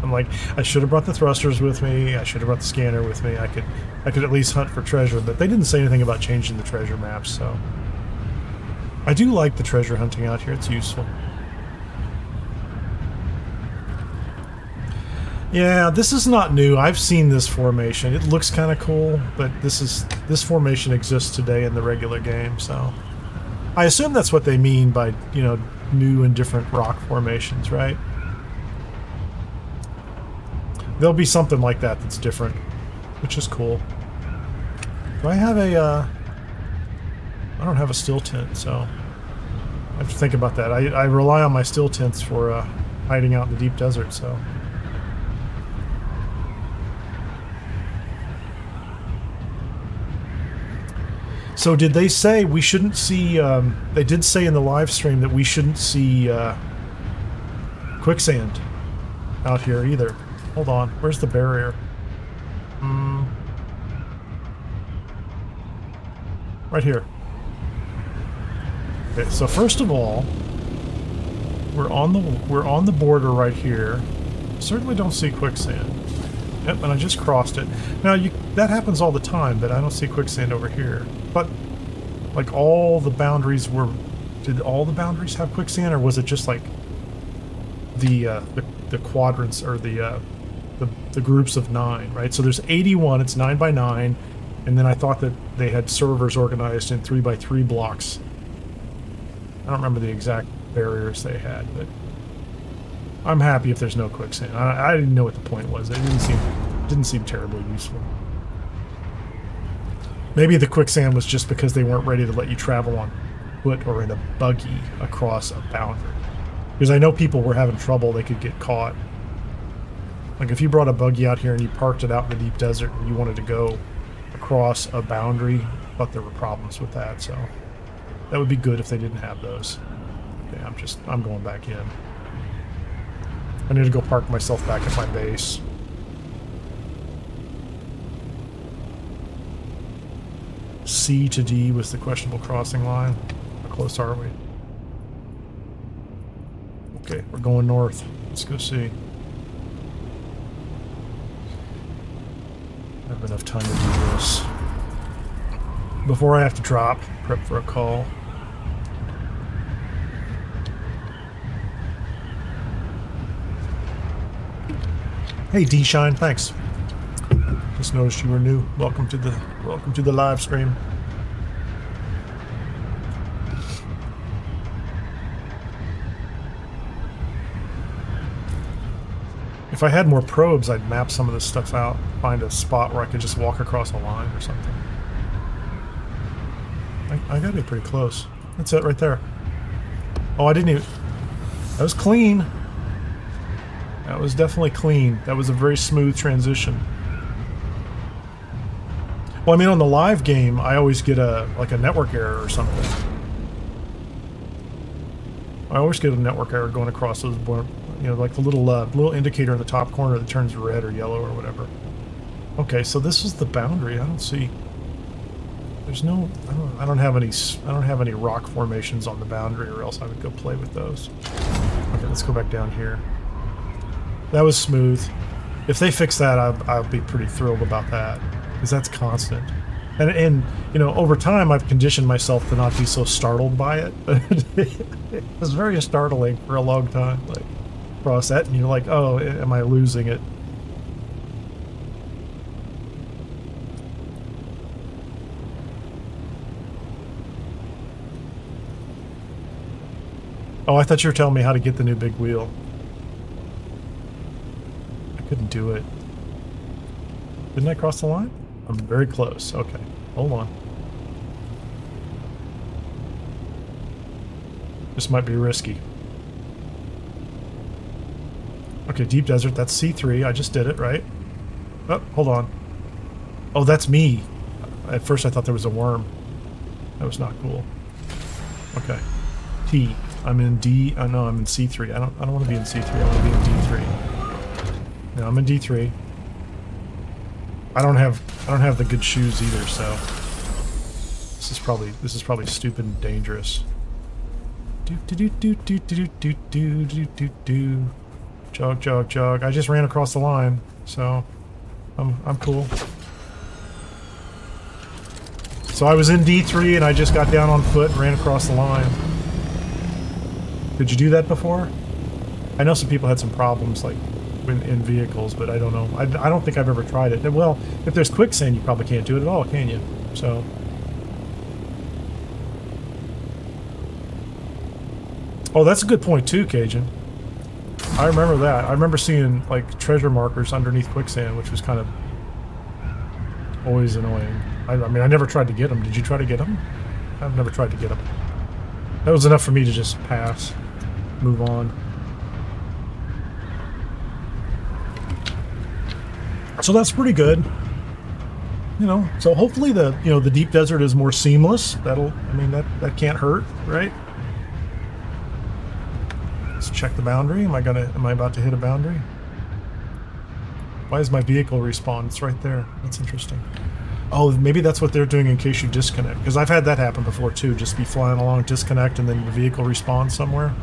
I'm like, I should have brought the thrusters with me. I should have brought the scanner with me. I could at least hunt for treasure, but they didn't say anything about changing the treasure maps, so. I do like the treasure hunting out here. It's useful. Yeah, this is not new. I've seen this formation. It looks kind of cool, but this formation exists today in the regular game, so I assume that's what they mean by, new and different rock formations, right? There'll be something like that that's different, which is cool. Do I have a, I don't have a still tent, so I have to think about that. I rely on my still tents for hiding out in the deep desert, so. So did they say we shouldn't see, they did say in the live stream that we shouldn't see quicksand out here either. Hold on, where's the barrier? Right here. Okay, so first of all, we're on the border right here. Certainly don't see quicksand. Yep, and I just crossed it. Now that happens all the time, but I don't see quicksand over here. But like all the boundaries did all the boundaries have quicksand, or was it just like the quadrants or the groups of 9, right? So there's 81. It's 9 by 9, and then I thought that they had servers organized in 3 by 3 blocks. I don't remember the exact barriers they had, but I'm happy if there's no quicksand. I didn't know what the point was. It didn't seem terribly useful. Maybe the quicksand was just because they weren't ready to let you travel on foot or in a buggy across a boundary. Because I know people were having trouble, they could get caught. Like if you brought a buggy out here and you parked it out in the deep desert and you wanted to go across a boundary, but there were problems with that, so that would be good if they didn't have those. Okay, I'm going back in. I need to go park myself back at my base. C to D was the questionable crossing line. How close are we? Okay, we're going north. Let's go see. I have enough time to do this. Before I have to drop, prep for a call. Hey, D-Shine, thanks. Just noticed you were new. Welcome to the live stream. If I had more probes, I'd map some of this stuff out, find a spot where I could just walk across a line or something. I gotta be pretty close. That's it right there. Oh, I didn't even... That was clean. That was definitely clean. That was a very smooth transition. Well, I mean, on the live game, I always get like a network error or something. I always get a network error going across those, you know, like the little indicator in the top corner that turns red or yellow or whatever. Okay, so this is the boundary. I don't see. There's no. I don't have any rock formations on the boundary, or else I would go play with those. Okay, let's go back down here. That was smooth. If they fix that, I'll be pretty thrilled about that, because that's constant. And you know, over time, I've conditioned myself to not be so startled by it. But it was very startling for a long time. Like, cross that, and you're like, oh, am I losing it? Oh, I thought you were telling me how to get the new big wheel. I couldn't do it. Didn't I cross the line? I'm very close. Okay, hold on. This might be risky. Okay, deep desert, that's C3. I just did it, right? Oh, hold on. Oh, that's me. At first I thought there was a worm. That was not cool. Okay. T. I'm in D. Oh no, I'm in C3. I don't want to be in C3. I want to be in D3. No, I'm in D3. I don't have the good shoes either, so this is probably stupid and dangerous. Jog, jog, jog. I just ran across the line, so I'm cool. So I was in D3 and I just got down on foot and ran across the line. Did you do that before? I know some people had some problems like in vehicles, but I don't know. I don't think I've ever tried it. Well, if there's quicksand, you probably can't do it at all, can you? So. Oh, that's a good point too, Cajun. I remember that. I remember seeing like treasure markers underneath quicksand, which was kind of always annoying. I mean, I never tried to get them. Did you try to get them? I've never tried to get them. That was enough for me to just pass, move on. So that's pretty good. You know, so hopefully the deep desert is more seamless. That can't hurt, right? Let's check the boundary. Am I about to hit a boundary? Why is my vehicle respawn? It's right there. That's interesting. Oh, maybe that's what they're doing in case you disconnect. Because I've had that happen before too. Just be flying along, disconnect, and then your vehicle respawns somewhere.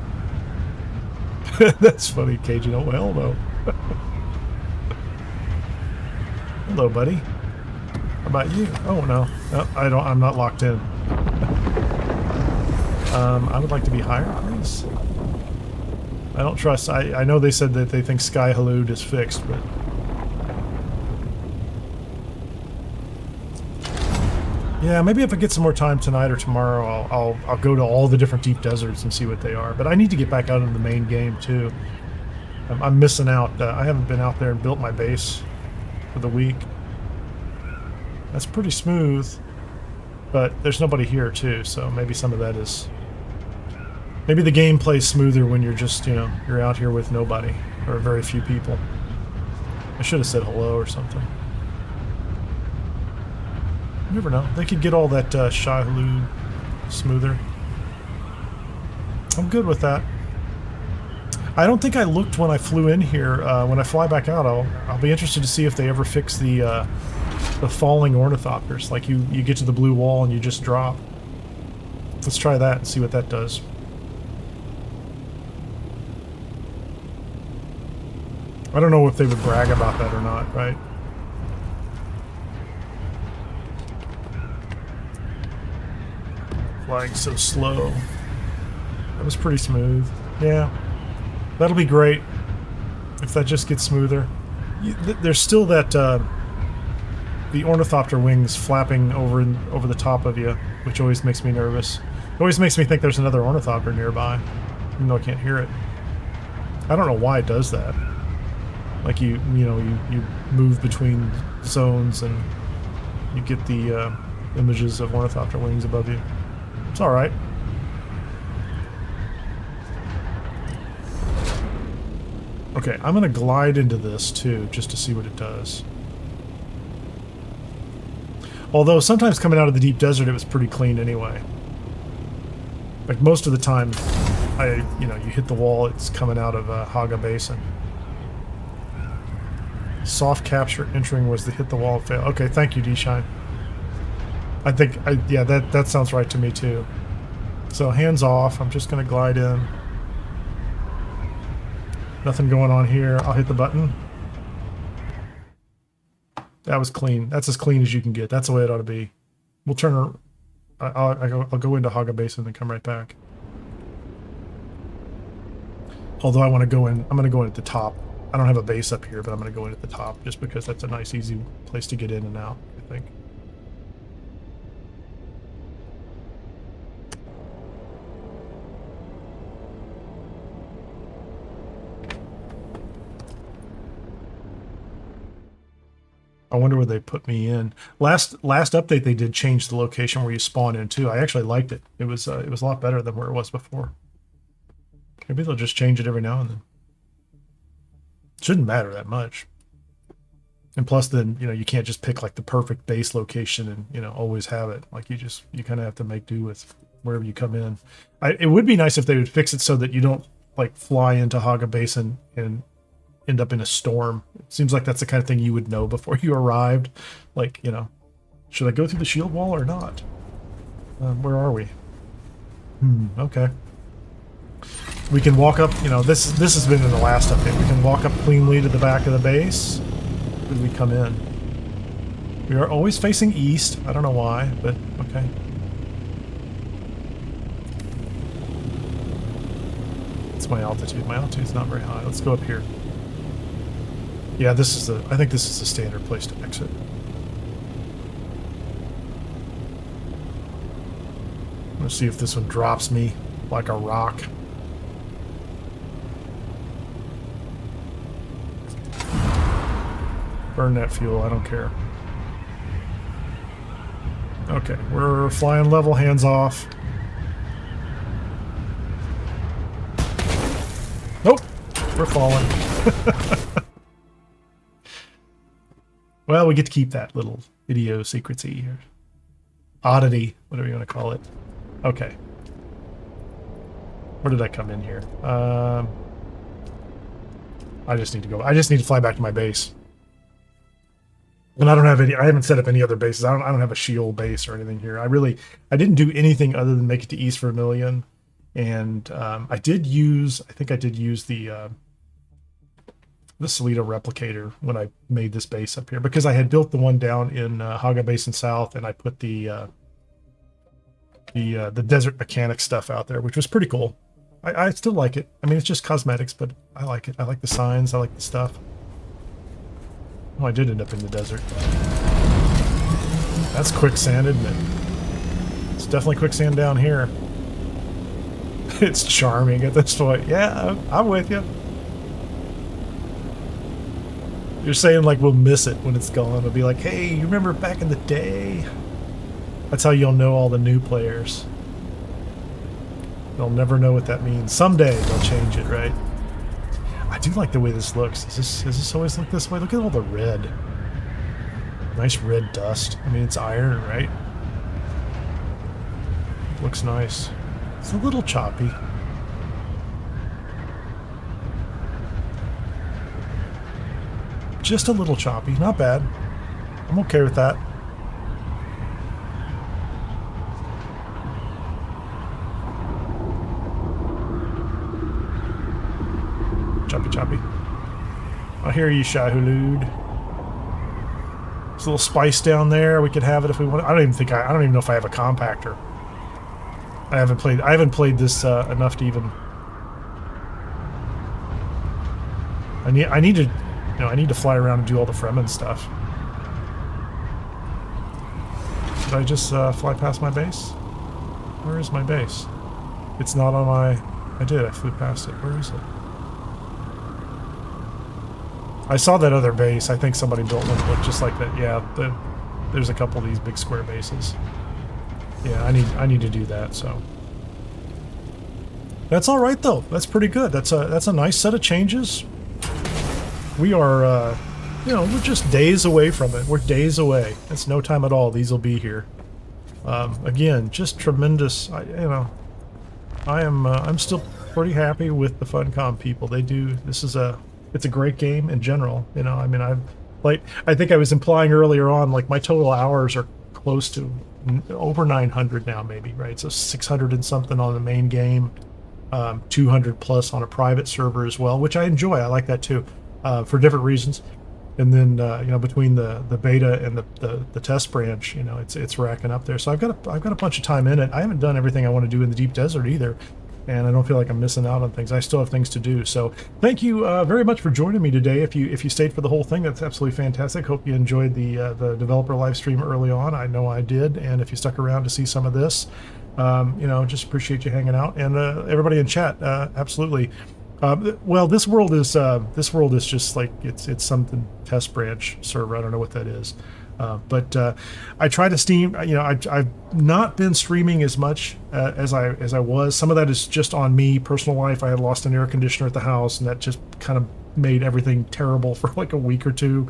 That's funny, Cajun. Oh, hell no. Hello, buddy. How about you? Oh no, no, I'm not locked in. I would like to be higher, please. I don't trust. I know they said that they think Sky Halud is fixed, but yeah, maybe if I get some more time tonight or tomorrow, I'll go to all the different deep deserts and see what they are. But I need to get back out into the main game too. I'm missing out. I haven't been out there and built my base for the week. That's pretty smooth, but there's nobody here too, so maybe some of that is... Maybe the game plays smoother when you're just, you're out here with nobody, or very few people. I should have said hello or something. You never know. They could get all that Shai Hulud smoother. I'm good with that. I don't think I looked when I flew in here. When I fly back out, I'll be interested to see if they ever fix the falling ornithopters. Like you get to the blue wall and you just drop. Let's try that and see what that does. I don't know if they would brag about that or not, right? Flying so slow. That was pretty smooth. Yeah. That'll be great if that just gets smoother. There's still that the ornithopter wings flapping over the top of you, which always makes me nervous. It always makes me think there's another ornithopter nearby, even though I can't hear it. I don't know why it does that. Like you move between zones and you get the images of ornithopter wings above you. It's all right. Okay, I'm gonna glide into this too, just to see what it does. Although sometimes coming out of the deep desert, it was pretty clean anyway. Like most of the time, you hit the wall, it's coming out of Haga Basin. Soft capture entering was the hit the wall fail. Okay, thank you, D-Shine. I think, yeah, that sounds right to me too. So hands off, I'm just gonna glide in. Nothing going on here. I'll hit the button. That was clean. That's as clean as you can get. That's the way it ought to be. We'll turn. I'll go into Haga Basin and come right back. Although I want to go in. I'm going to go in at the top. I don't have a base up here, but I'm going to go in at the top just because that's a nice, easy place to get in and out, I think. I wonder where they put me in. Last update they did change the location where you spawn in too. I actually liked it. It was a lot better than where it was before. Maybe they'll just change it every now and then. Shouldn't matter that much. And plus then, you can't just pick like the perfect base location and, always have it. Like you kind of have to make do with wherever you come in. It would be nice if they would fix it so that you don't like fly into Haga Basin and end up in a storm. It seems like that's the kind of thing you would know before you arrived. Like, should I go through the shield wall or not? Where are we? Okay. We can walk up, this has been in the last update. We can walk up cleanly to the back of the base when we come in. We are always facing east. I don't know why, but okay. It's my altitude. My altitude's not very high. Let's go up here. Yeah, I think this is a standard place to exit. Let's see if this one drops me like a rock. Burn that fuel, I don't care. Okay, we're flying level, hands off. Nope, we're falling. Well, we get to keep that little idiosyncrasy here. Oddity, whatever you want to call it. Okay. Where did I come in here? I just need to go. I just need to fly back to my base. And I don't have any. I haven't set up any other bases. I don't have a shield base or anything here. I didn't do anything other than make it to East Vermilion, and I think I did use the Salida replicator when I made this base up here, because I had built the one down in Haga Basin South, and I put the desert mechanic stuff out there, which was pretty cool. I still like it. I mean, it's just cosmetics, but I like it. I like the signs. I like the stuff. Oh, I did end up in the desert. That's quicksand, isn't it? It's definitely quicksand down here. It's charming at this point. Yeah, I'm with you. You're saying like we'll miss it when it's gone. We'll be like, hey, you remember back in the day? That's how you'll know all the new players. They'll never know what that means. Someday they'll change it, right? I do like the way this looks. Has this always looked this way? Look at all the red. Nice red dust. I mean, it's iron, right? Looks nice. It's a little choppy. Just a little choppy. Not bad. I'm okay with that. Choppy. I hear you, Shahulud. There's a little spice down there. We could have it if we want. I don't even know if I have a compactor. I haven't played this enough to even. I need to fly around and do all the Fremen stuff. Did I just fly past my base? Where is my base? It's not on my... I did. I flew past it. Where is it? I saw that other base. I think somebody built one that looked just like that. Yeah, there's a couple of these big square bases. Yeah, I need to do that. So that's all right though. That's pretty good. That's a nice set of changes. We are, you know, we're just days away from it. We're days away. It's no time at all. These will be here. Again, just tremendous. I'm still pretty happy with the Funcom people. They do. It's a great game in general. You know, I mean, I think I was implying earlier on, like my total hours are close to over 900 now, maybe, right? So 600 and something on the main game, 200 plus on a private server as well, which I enjoy. I like that too, for different reasons. And then you know, between the beta and the test branch, you know, it's racking up there. So I've got a bunch of time in it. I haven't done everything I want to do in the deep desert either, and I don't feel like I'm missing out on things. I still have things to do. So thank you very much for joining me today. If you stayed for the whole thing, that's absolutely fantastic. Hope you enjoyed the developer live stream early on. I know I did. And if you stuck around to see some of this, you know, just appreciate you hanging out. And everybody in chat, absolutely. Well, this world is just like it's something test branch server. I don't know what that is. But I try to stream. You know, I've not been streaming as much as I was. Some of that is just on me, personal life. I had lost an air conditioner at the house, and that just kind of made everything terrible for like a week or two.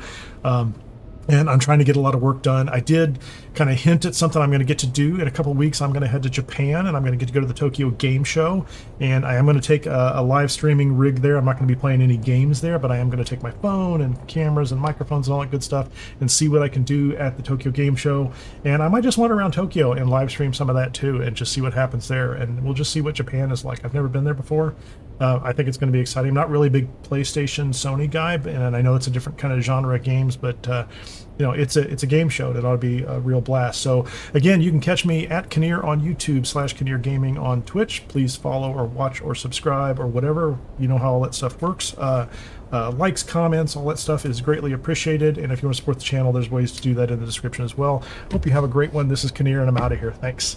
And I'm trying to get a lot of work done. I did kind of hint at something I'm going to get to do in a couple of weeks. I'm going to head to Japan, and I'm going to get to go to the Tokyo Game Show, and I am going to take a live streaming rig there. I'm not going to be playing any games there, but I am going to take my phone and cameras and microphones and all that good stuff and see what I can do at the Tokyo Game Show. And I might just wander around Tokyo and live stream some of that too, and just see what happens there. And we'll just see what Japan is like. I've never been there before. I think it's going to be exciting. I'm not really a big PlayStation, Sony guy, and I know it's a different kind of genre of games, but you know, it's a game show. It ought to be a real blast. So again, you can catch me at Kineer on YouTube /Kineer Gaming on Twitch. Please follow or watch or subscribe or whatever. You know how all that stuff works. Likes, comments, all that stuff is greatly appreciated. And if you want to support the channel, there's ways to do that in the description as well. Hope you have a great one. This is Kineer, and I'm out of here. Thanks.